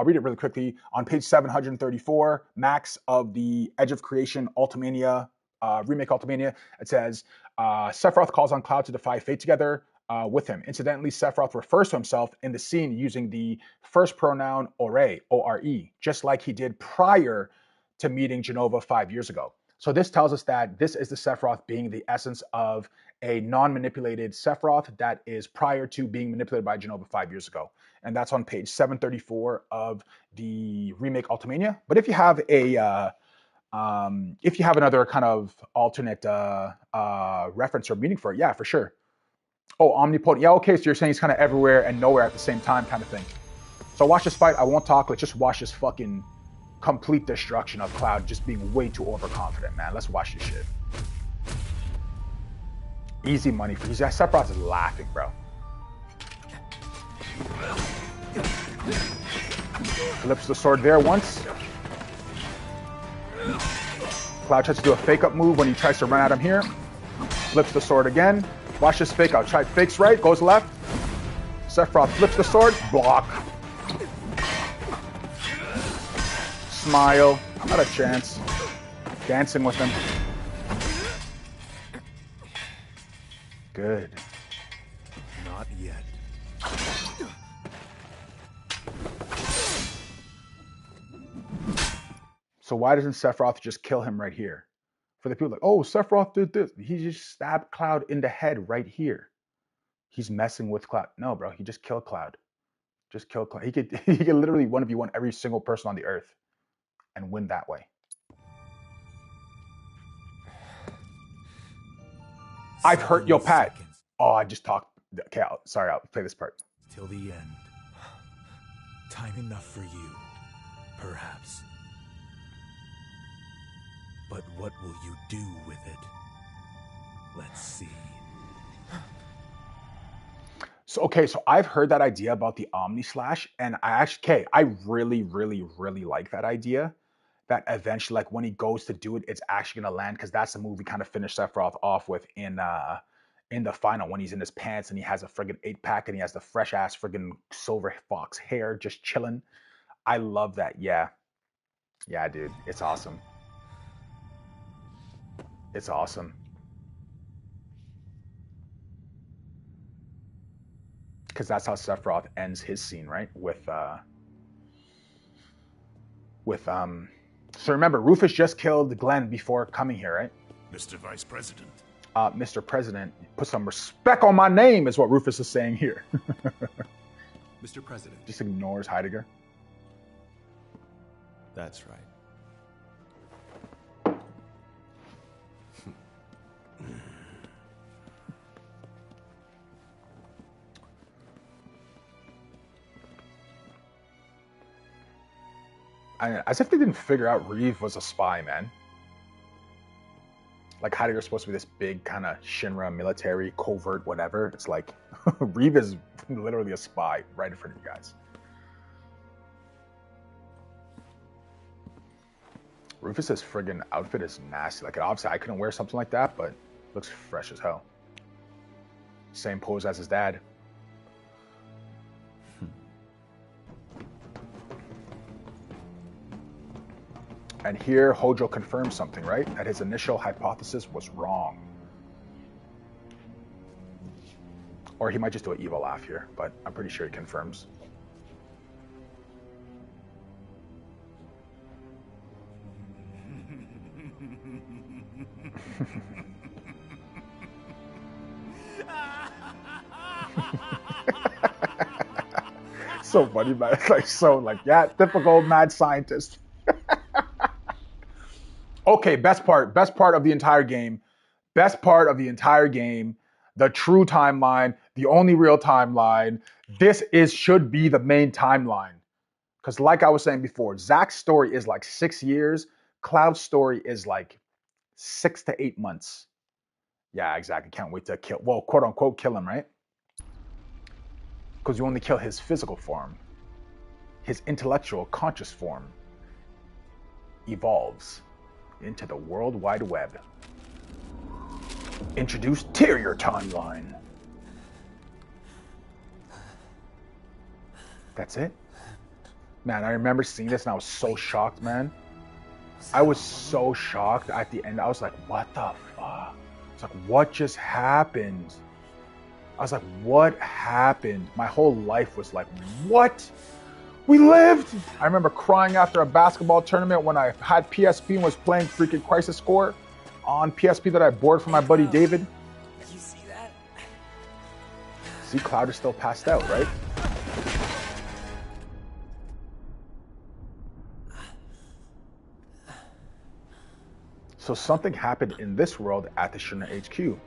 read it really quickly. On page 734, Max of the Edge of Creation Ultimania, Remake Ultimania, it says, Sephiroth calls on Cloud to defy fate together with him. Incidentally, Sephiroth refers to himself in the scene using the first pronoun Ore, O-R-E, just like he did prior to meeting Jenova 5 years ago. So this tells us that this is the Sephiroth being the essence of a non-manipulated Sephiroth that is prior to being manipulated by Jenova 5 years ago. And that's on page 734 of the Remake Ultimania. But if you have another kind of alternate reference or meaning for it, yeah, for sure. Oh, omnipotent. Yeah, okay, so you're saying he's kind of everywhere and nowhere at the same time kind of thing. So watch this fight. I won't talk. Let's just watch this fucking complete destruction of Cloud just being way too overconfident, man. Let's watch this shit. Easy money for these guys. Sephiroth is laughing, bro. Flips the sword there once. Cloud tries to do a fake up move when he tries to run at him here. Flips the sword again. Watch this fake out. Try fakes right, goes left. Sephiroth flips the sword, block. Smile, not a chance. Dancing with him. Good. Not yet. So why doesn't Sephiroth just kill him right here? For the people like, oh, Sephiroth did this. He just stabbed Cloud in the head right here. He's messing with Cloud. No, bro, he just killed Cloud. Just kill Cloud. He could literally 1v1 every single person on the earth and win that way. I've heard, yo, Pat. Oh, I just talked. Okay, sorry, I'll play this part. Till the end. Time enough for you, perhaps. But what will you do with it? Let's see. So, okay, so I've heard that idea about the Omni Slash, and I really, really, really like that idea. That eventually, like when he goes to do it, it's actually gonna land, because that's the move we kind of finished Sephiroth off with in the final, when he's in his pants and he has a friggin' 8-pack and he has the fresh ass friggin' silver fox hair just chilling. I love that. Yeah, dude, it's awesome. It's awesome. Because that's how Sephiroth ends his scene, right? So remember, Rufus just killed Glenn before coming here, right? Mr. Vice President. Mr. President, put some respect on my name, is what Rufus is saying here. Mr. President. Just ignores Heidegger. That's right. As if they didn't figure out Reeve was a spy, man. Like Heidegger's supposed to be this big kind of Shinra military covert whatever. It's like Reeve is literally a spy right in front of you guys. Rufus's friggin' outfit is nasty. Like obviously I couldn't wear something like that, but looks fresh as hell. Same pose as his dad. And here, Hojo confirms something, right? That his initial hypothesis was wrong. Or he might just do an evil laugh here, but I'm pretty sure he confirms. So funny, man. It's like, yeah, typical mad scientist. Okay, best part of the entire game. Best part of the entire game. The true timeline, the only real timeline. This should be the main timeline. Because like I was saying before, Zack's story is like 6 years. Cloud's story is like 6 to 8 months. Yeah, exactly. Can't wait to kill, well, quote unquote, kill him, right? Because you only kill his physical form. His intellectual, conscious form evolves into the World Wide Web. Introduce Terrier Timeline. That's it? Man, I remember seeing this and I was so shocked, man. I was so shocked at the end. I was like, what the fuck? It's like, what just happened? I was like, what happened? My whole life was like, what? We lived! I remember crying after a basketball tournament when I had PSP and was playing freaking Crisis Core on PSP that I borrowed from my buddy David. You see that? See, Cloud is still passed out, right? So something happened in this world at the Shinra HQ.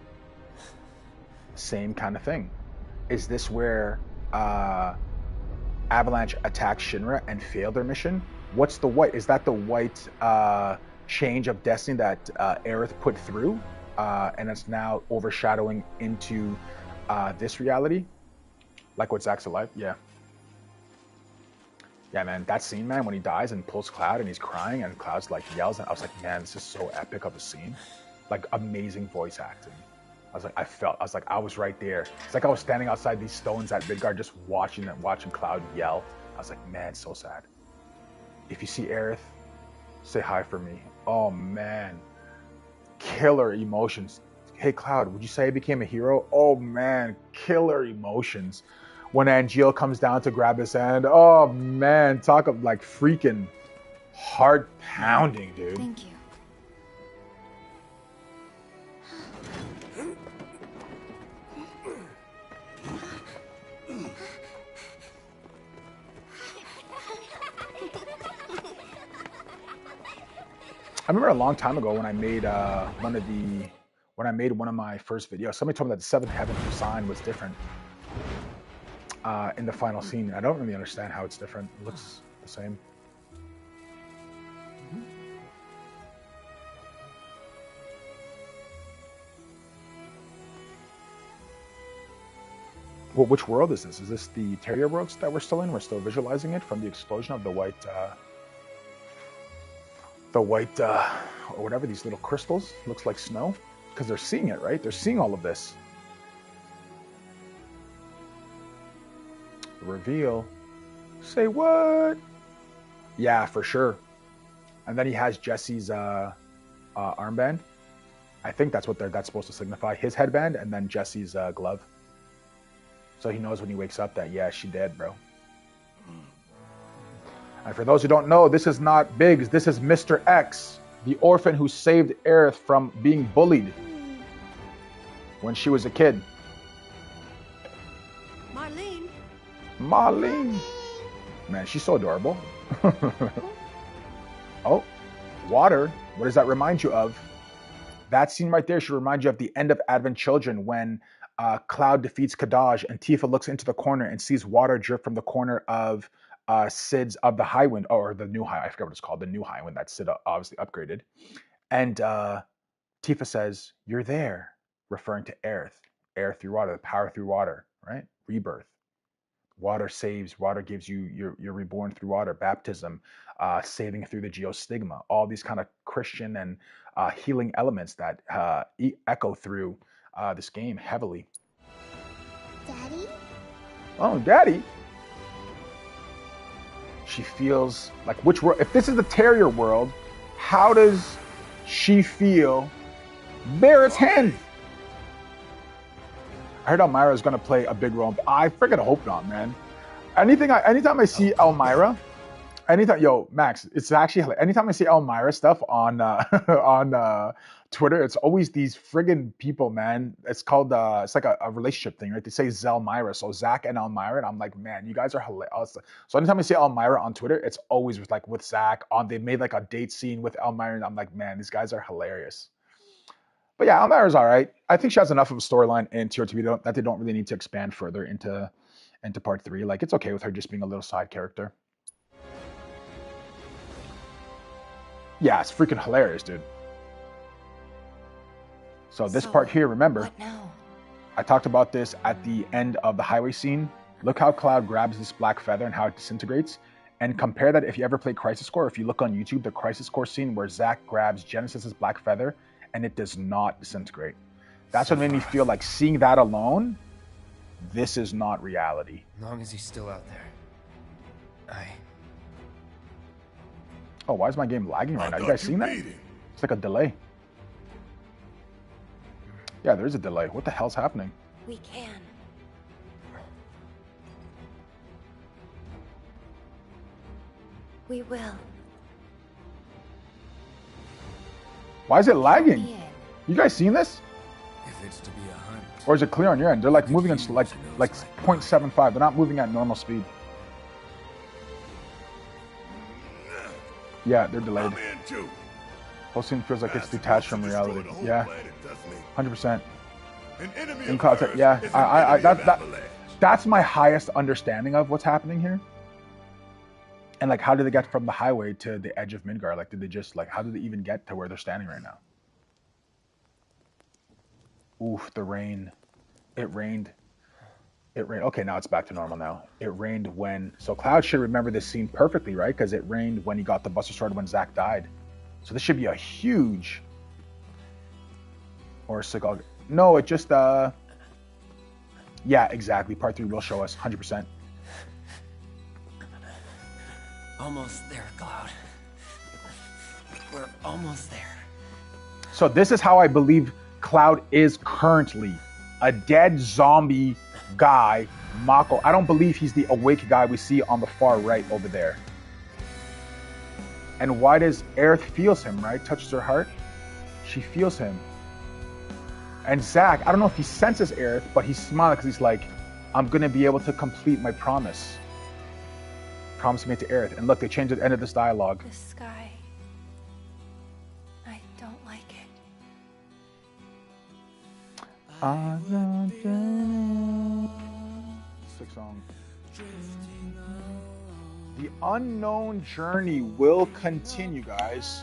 Same kind of thing. Is this where Avalanche attacked Shinra and failed their mission? What's the white? Is that the white change of destiny that Aerith put through? And it's now overshadowing into this reality? Like what Zack's alive? Yeah. Yeah, man, that scene, man, when he dies and pulls Cloud and he's crying and Cloud's like yells, and I was like, man, this is so epic of a scene. Like amazing voice acting. I was like, I was right there. It's like I was standing outside these stones at Midgard just watching Cloud yell. I was like, man, so sad. If you see Aerith, say hi for me. Oh man, killer emotions. Hey Cloud, would you say I became a hero? Oh man, killer emotions. When ANGEAL comes down to grab his hand, oh man, talk of like freaking heart pounding, dude. Thank you. I remember a long time ago when I made one of my first videos, somebody told me that the seventh heaven sign was different in the final scene. I don't really understand how it's different. It looks the same. Well, which world is this? Is this the Terrier worlds that we're still in? We're still visualizing it from the explosion of the white, or whatever, these little crystals. Looks like snow. Because they're seeing it, right? They're seeing all of this. Reveal. Say what? Yeah, for sure. And then he has Jesse's armband. I think that's what that's supposed to signify. His headband and then Jesse's glove. So he knows when he wakes up that, yeah, she dead, bro. And for those who don't know, this is not Biggs. This is Mr. X, the orphan who saved Aerith from being bullied when she was a kid. Marlene. Man, she's so adorable. Oh, water. What does that remind you of? That scene right there should remind you of the end of Advent Children when Cloud defeats Kadaj and Tifa looks into the corner and sees water drip from the corner of Sid's of the Highwind, or the new High. I forget what it's called. The new Highwind that Sid obviously upgraded. And Tifa says, "You're there," referring to Aerith. Air through water, the power through water, right? Rebirth. Water saves, water gives you, you're reborn through water, baptism, saving through the geostigma, all these kind of Christian and healing elements that echo through this game heavily. Daddy? Oh, Daddy. She feels like, which world, if this is the Terrier world, how does she feel Barrett's hand? I heard Elmira is going to play a big role. I freaking hope not, man. Anytime I see Elmira, yo, Max, it's actually hilarious. Anytime I see Elmira stuff on on Twitter, it's always these friggin' people, man. It's called it's like a relationship thing, right? They say Zelmira, so Zack and Elmira, and I'm like, man, you guys are hilarious. So anytime I see Elmira on Twitter, it's always with Zack on. They made like a date scene with Elmira, and I'm like, man, these guys are hilarious. But yeah, Elmira's all right. I think she has enough of a storyline in TRTV that they don't really need to expand further into part 3. Like, it's okay with her just being a little side character. Yeah, it's freaking hilarious, dude. So this part here, remember, What now? I talked about this at the end of the highway scene. Look how Cloud grabs this black feather and how it disintegrates. And compare that if you ever play Crisis Core, if you look on YouTube, the Crisis Core scene where Zack grabs Genesis's black feather and it does not disintegrate. That's what made me feel like seeing that alone, this is not reality. As long as he's still out there. Oh, why is my game lagging right now? You guys seen that? It's like a delay. Yeah, there is a delay. What the hell's happening? We can. We will. Why is it lagging? You guys seen this? If it's to be a hunt. Or is it clear on your end? They're like moving in like 0.75. They're not moving at normal speed. Yeah, they're delayed. Whole scene feels like it's detached from reality. Yeah, 100%. In context, yeah. That's my highest understanding of what's happening here. And like, how did they get from the highway to the edge of Midgar? Like, did they just like, how did they even get to where they're standing right now? Oof, the rain. It rained. It rained. Okay, now it's back to normal now. It rained when... So Cloud should remember this scene perfectly, right? Because it rained when he got the Buster Sword when Zack died. So this should be a huge... Or Sigog... No, it just... Yeah, exactly. Part 3 will show us. 100%. Almost there, Cloud. We're almost there. So this is how I believe Cloud is currently. A dead zombie guy, Mako. I don't believe he's the awake guy we see on the far right over there. And why does Aerith feels him, right? Touches her heart. She feels him. And Zack, I don't know if he senses Aerith, but he's smiling because he's like, I'm going to be able to complete my promise. Promise made to Aerith. And look, they changed the end of this dialogue. The sky. I don't like it. Sick song. The unknown journey will continue, guys.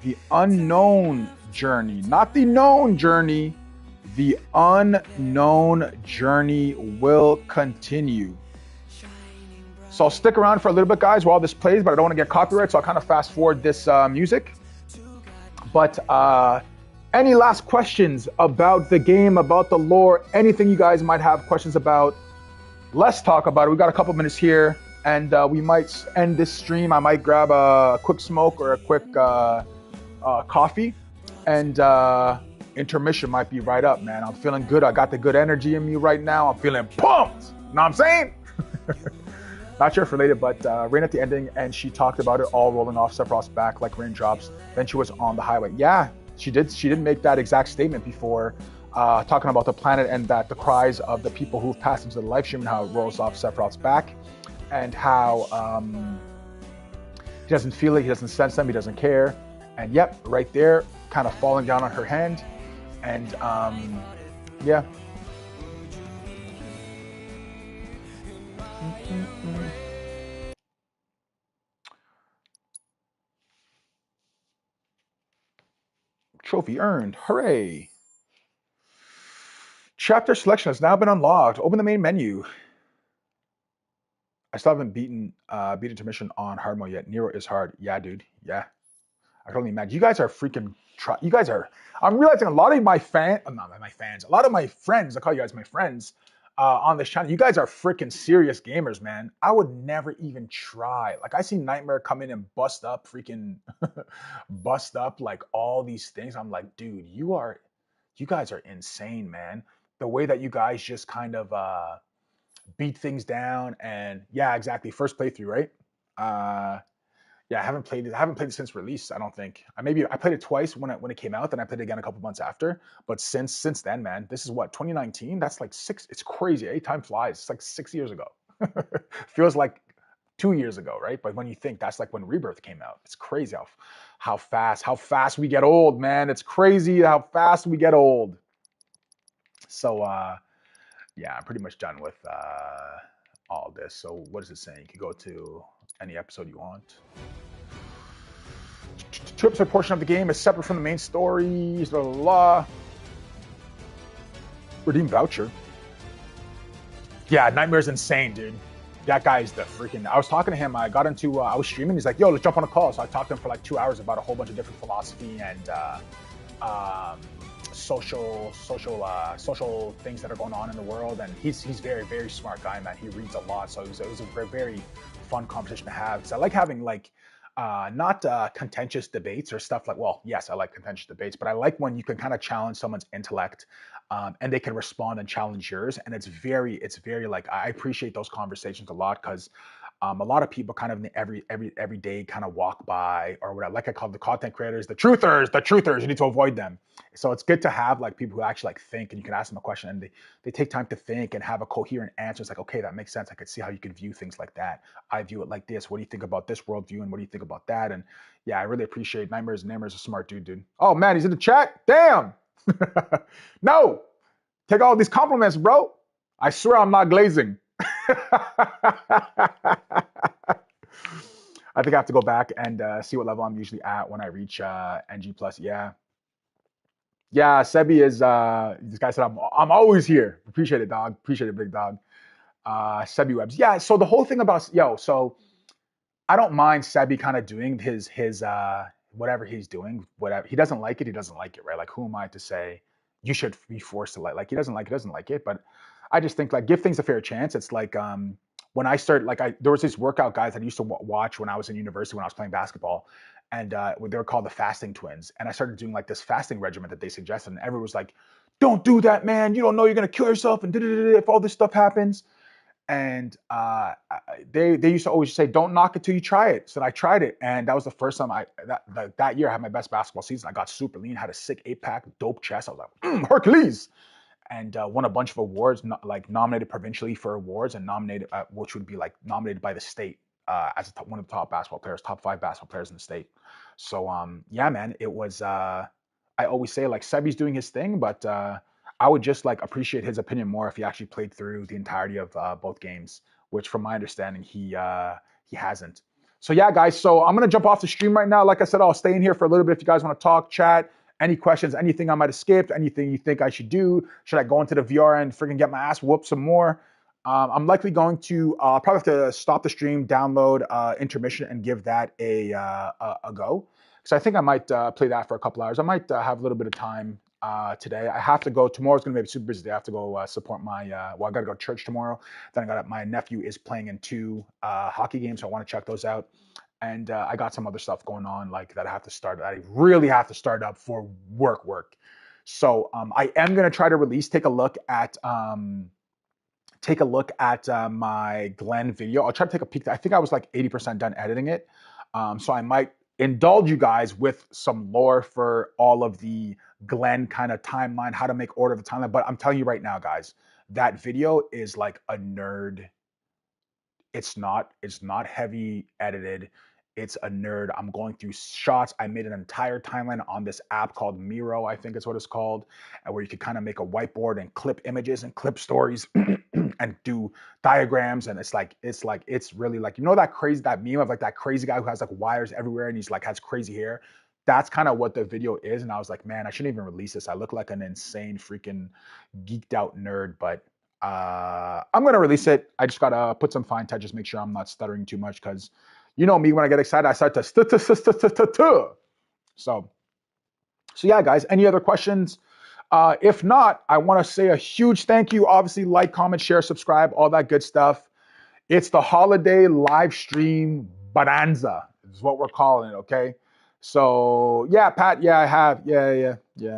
The unknown journey, not the known journey. The unknown journey will continue. So stick around for a little bit, guys, while this plays, but I don't want to get copyright, so I'll kind of fast forward this music. But any last questions about the game, about the lore, anything you guys might have questions about, let's talk about it. We've got a couple minutes here, and we might end this stream. I might grab a quick smoke or a quick coffee, and intermission might be right up, man. I'm feeling good. I got the good energy in me right now. I'm feeling pumped. Know what I'm saying? Not sure if related, but rain at the ending, and she talked about it all rolling off Sephiroth's back like raindrops. Then she was on the highway. Yeah, she did. She did make that exact statement before, talking about the planet and that the cries of the people who've passed into the life stream and how it rolls off Sephiroth's back, and how he doesn't feel it, he doesn't sense them, he doesn't care. And yep, right there, kind of falling down on her hand, and yeah. Trophy earned. Hooray. Chapter selection has now been unlocked. Open the main menu. I still haven't beaten intermission on hard mode yet. Nero is hard. Yeah, dude. Yeah. I can only imagine. You guys are freaking... You guys are... I'm realizing a lot of my fans... Not my fans. A lot of my friends, I call you guys my friends, on this channel, you guys are freaking serious gamers, man. I would never even try. Like, I see Nightmare come in and bust up like all these things. I'm like, dude, you guys are insane, man. The way that you guys just kind of beat things down, and yeah, exactly. First playthrough, right? Yeah, I haven't played it since release. I don't think. I played it twice when it came out, then I played it again a couple months after. But since then, man, this is what, 2019. That's like it's crazy. Eh? Time flies. It's like 6 years ago. Feels like 2 years ago, right? But when you think that's like when Rebirth came out, it's crazy how fast we get old, man. It's crazy how fast we get old. So yeah, I'm pretty much done with all this. So what is it saying? You can go to any episode you want. 2-episode portion of the game is separate from the main story. Blah, blah, blah. Redeem voucher. Yeah, Nightmare's insane, dude. That guy's the freaking... I was talking to him. I got into... I was streaming. He's like, yo, let's jump on a call. So I talked to him for like 2 hours about a whole bunch of different philosophy and social things that are going on in the world. And he's very, very smart guy, man. He reads a lot. So it was a very, very fun conversation to have. Because I like having like... not contentious debates or stuff like, well, yes, I like contentious debates, but I like when you can kind of challenge someone's intellect and they can respond and challenge yours. And it's very like, I appreciate those conversations a lot because a lot of people kind of in the every day kind of walk by or what I like I call the content creators, the truthers, you need to avoid them. So it's good to have like people who actually like think and you can ask them a question and they take time to think and have a coherent answer. It's like, okay, that makes sense. I could see how you could view things like that. I view it like this. What do you think about this worldview and what do you think about that? And yeah, I really appreciate Nightmare's a smart dude. Oh man, he's in the chat. Damn. No, take all these compliments, bro. I swear I'm not glazing. I think I have to go back and see what level I'm usually at when I reach NG+. Yeah, Sebi is, this guy said, I'm always here. Appreciate it, dog. Appreciate it, big dog. Sebi Webs. Yeah, so the whole thing about, so I don't mind Sebi kind of doing his whatever he's doing, whatever. He doesn't like it, right? Like, who am I to say you should be forced to like he doesn't like it, but I just think like give things a fair chance. It's like when I started, like there was these workout guys that I used to watch when I was in university when I was playing basketball, and they were called the fasting twins. And I started doing like this fasting regimen that they suggested, and everyone was like, "Don't do that, man. You don't know you're gonna kill yourself, and if all this stuff happens." And they used to always say, "Don't knock it till you try it." So I tried it, and that was the first time that year I had my best basketball season. I got super lean, had a sick 8-pack, dope chest. I was like, Hercules. And won a bunch of awards, like nominated provincially for awards and nominated, which would be like nominated by the state as one of the top 5 basketball players in the state. So yeah, man, it was, I always say like Sebi's doing his thing, but I would just like appreciate his opinion more if he actually played through the entirety of both games, which from my understanding, he hasn't. So yeah, guys, so I'm going to jump off the stream right now. Like I said, I'll stay in here for a little bit if you guys want to talk, chat. Any questions, anything I might have skipped, anything you think I should do? Should I go into the VR and freaking get my ass whooped some more? I'm likely going to probably have to stop the stream, download Intermission, and give that a go. Because I think I might play that for a couple hours. I might have a little bit of time today. I have to go. Tomorrow's going to be a super busy day. I have to go support my, I got to go to church tomorrow. Then my nephew is playing in 2 hockey games, so I want to check those out. And I got some other stuff going on like that I have to start. I really have to start up for work. So I am gonna try to release. Take a look at my Glenn video. I'll try to take a peek. I think I was like 80% done editing it. So I might indulge you guys with some lore for all of the Glenn kind of timeline, how to make order of the timeline. But I'm telling you right now, guys, that video is like a nerd. It's not heavy edited. It's a nerd. I'm going through shots. I made an entire timeline on this app called Miro, I think is what it's called, and where you can kind of make a whiteboard and clip images and clip stories and do diagrams. And it's really like, you know, that meme of like that crazy guy who has like wires everywhere and he's like has crazy hair. That's kind of what the video is. And I was like, man, I shouldn't even release this. I look like an insane freaking geeked out nerd, but I'm going to release it. I just got to put some fine touches, make sure I'm not stuttering too much because you know me, when I get excited, I start to So yeah, guys, any other questions? If not, I want to say a huge thank you. Obviously, like, comment, share, subscribe, all that good stuff. It's the holiday live stream bonanza is what we're calling it, okay? So, yeah, Pat, yeah, I have. Yeah.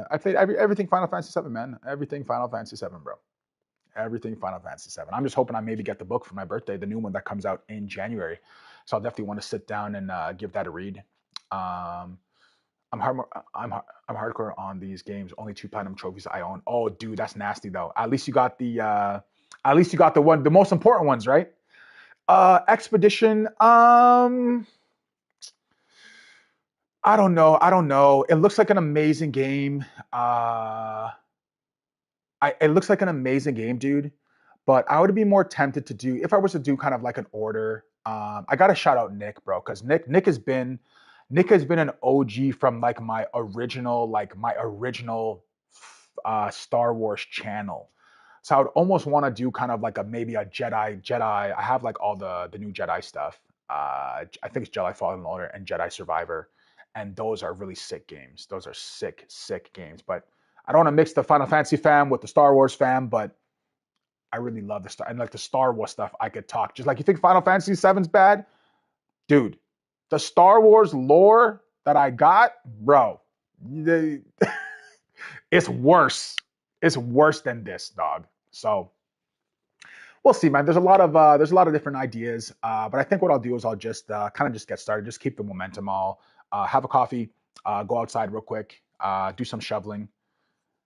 I played everything Final Fantasy VII, man. Everything Final Fantasy VII, bro. Everything Final Fantasy VII. I'm just hoping I maybe get the book for my birthday, the new one that comes out in January. So I'll definitely want to sit down and give that a read. I'm hardcore on these games. Only 2 platinum trophies I own. Oh, dude, that's nasty though. At least you got the the most important ones, right? Expedition. I don't know. It looks like an amazing game. It looks like an amazing game, dude. But I would be more tempted to do, if I was to do kind of like an order. I gotta shout out Nick, bro, because Nick has been Nick has been an OG from like my original Star Wars channel. So I would almost want to do kind of like maybe a Jedi. I have like all the new Jedi stuff. I think it's Jedi Fallen Order and Jedi Survivor, and those are really sick games. Those are sick games. But I don't want to mix the Final Fantasy fam with the Star Wars fam. But I really love the Star and like the Star Wars stuff. I could talk just like you think Final Fantasy VII's bad, dude. The Star Wars lore that I got, bro, it's worse. It's worse than this, dog. So we'll see, man. There's a lot of different ideas, but I think what I'll do is I'll just kind of just get started, just keep the momentum. I'll have a coffee, go outside real quick, do some shoveling.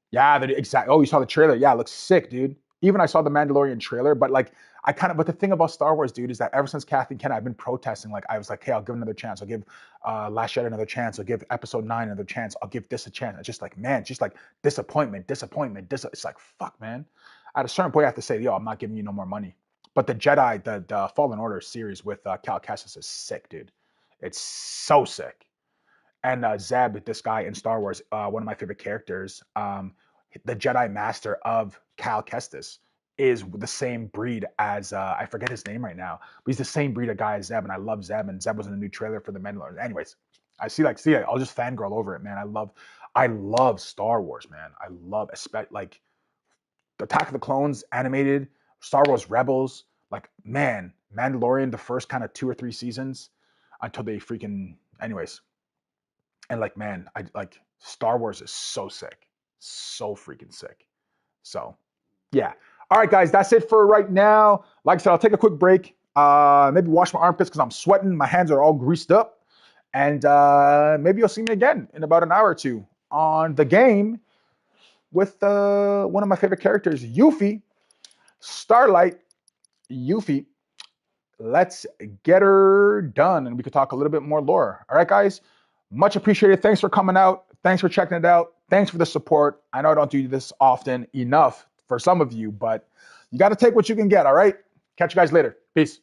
Yeah, exactly. Oh, you saw the trailer? Yeah, it looks sick, dude. Even I saw the Mandalorian trailer, but like but the thing about Star Wars, dude, is that ever since Kathleen Kennedy, I've been protesting. Like I was like, hey, I'll give another chance. I'll give Last Jedi another chance. I'll give Episode 9 another chance. I'll give this a chance. It's just like, man, just like disappointment. It's like, fuck, man. At a certain point, I have to say, yo, I'm not giving you no more money. But the Jedi, the Fallen Order series with Cal Kestis is sick, dude. It's so sick. And Zeb, this guy in Star Wars, one of my favorite characters, the Jedi Master of Cal Kestis is the same breed as, I forget his name right now, but he's the same breed of guy as Zeb, and I love Zeb, and Zeb was in a new trailer for The Mandalorian. Anyways, I'll just fangirl over it, man. I love Star Wars, man. I love, like, Attack of the Clones, animated, Star Wars Rebels, like, man, Mandalorian, the first kind of 2 or 3 seasons, until they freaking, anyways. And like, man, Star Wars is so sick. So freaking sick. So, yeah. All right, guys, that's it for right now. Like I said, I'll take a quick break. Maybe wash my armpits because I'm sweating. My hands are all greased up. And maybe you'll see me again in about an hour or two on the game with one of my favorite characters, Yuffie, Starlight, Yuffie. Let's get her done, and we could talk a little bit more lore. All right, guys? Much appreciated. Thanks for coming out. Thanks for checking it out. Thanks for the support. I know I don't do this often enough for some of you, but you got to take what you can get, all right? Catch you guys later. Peace.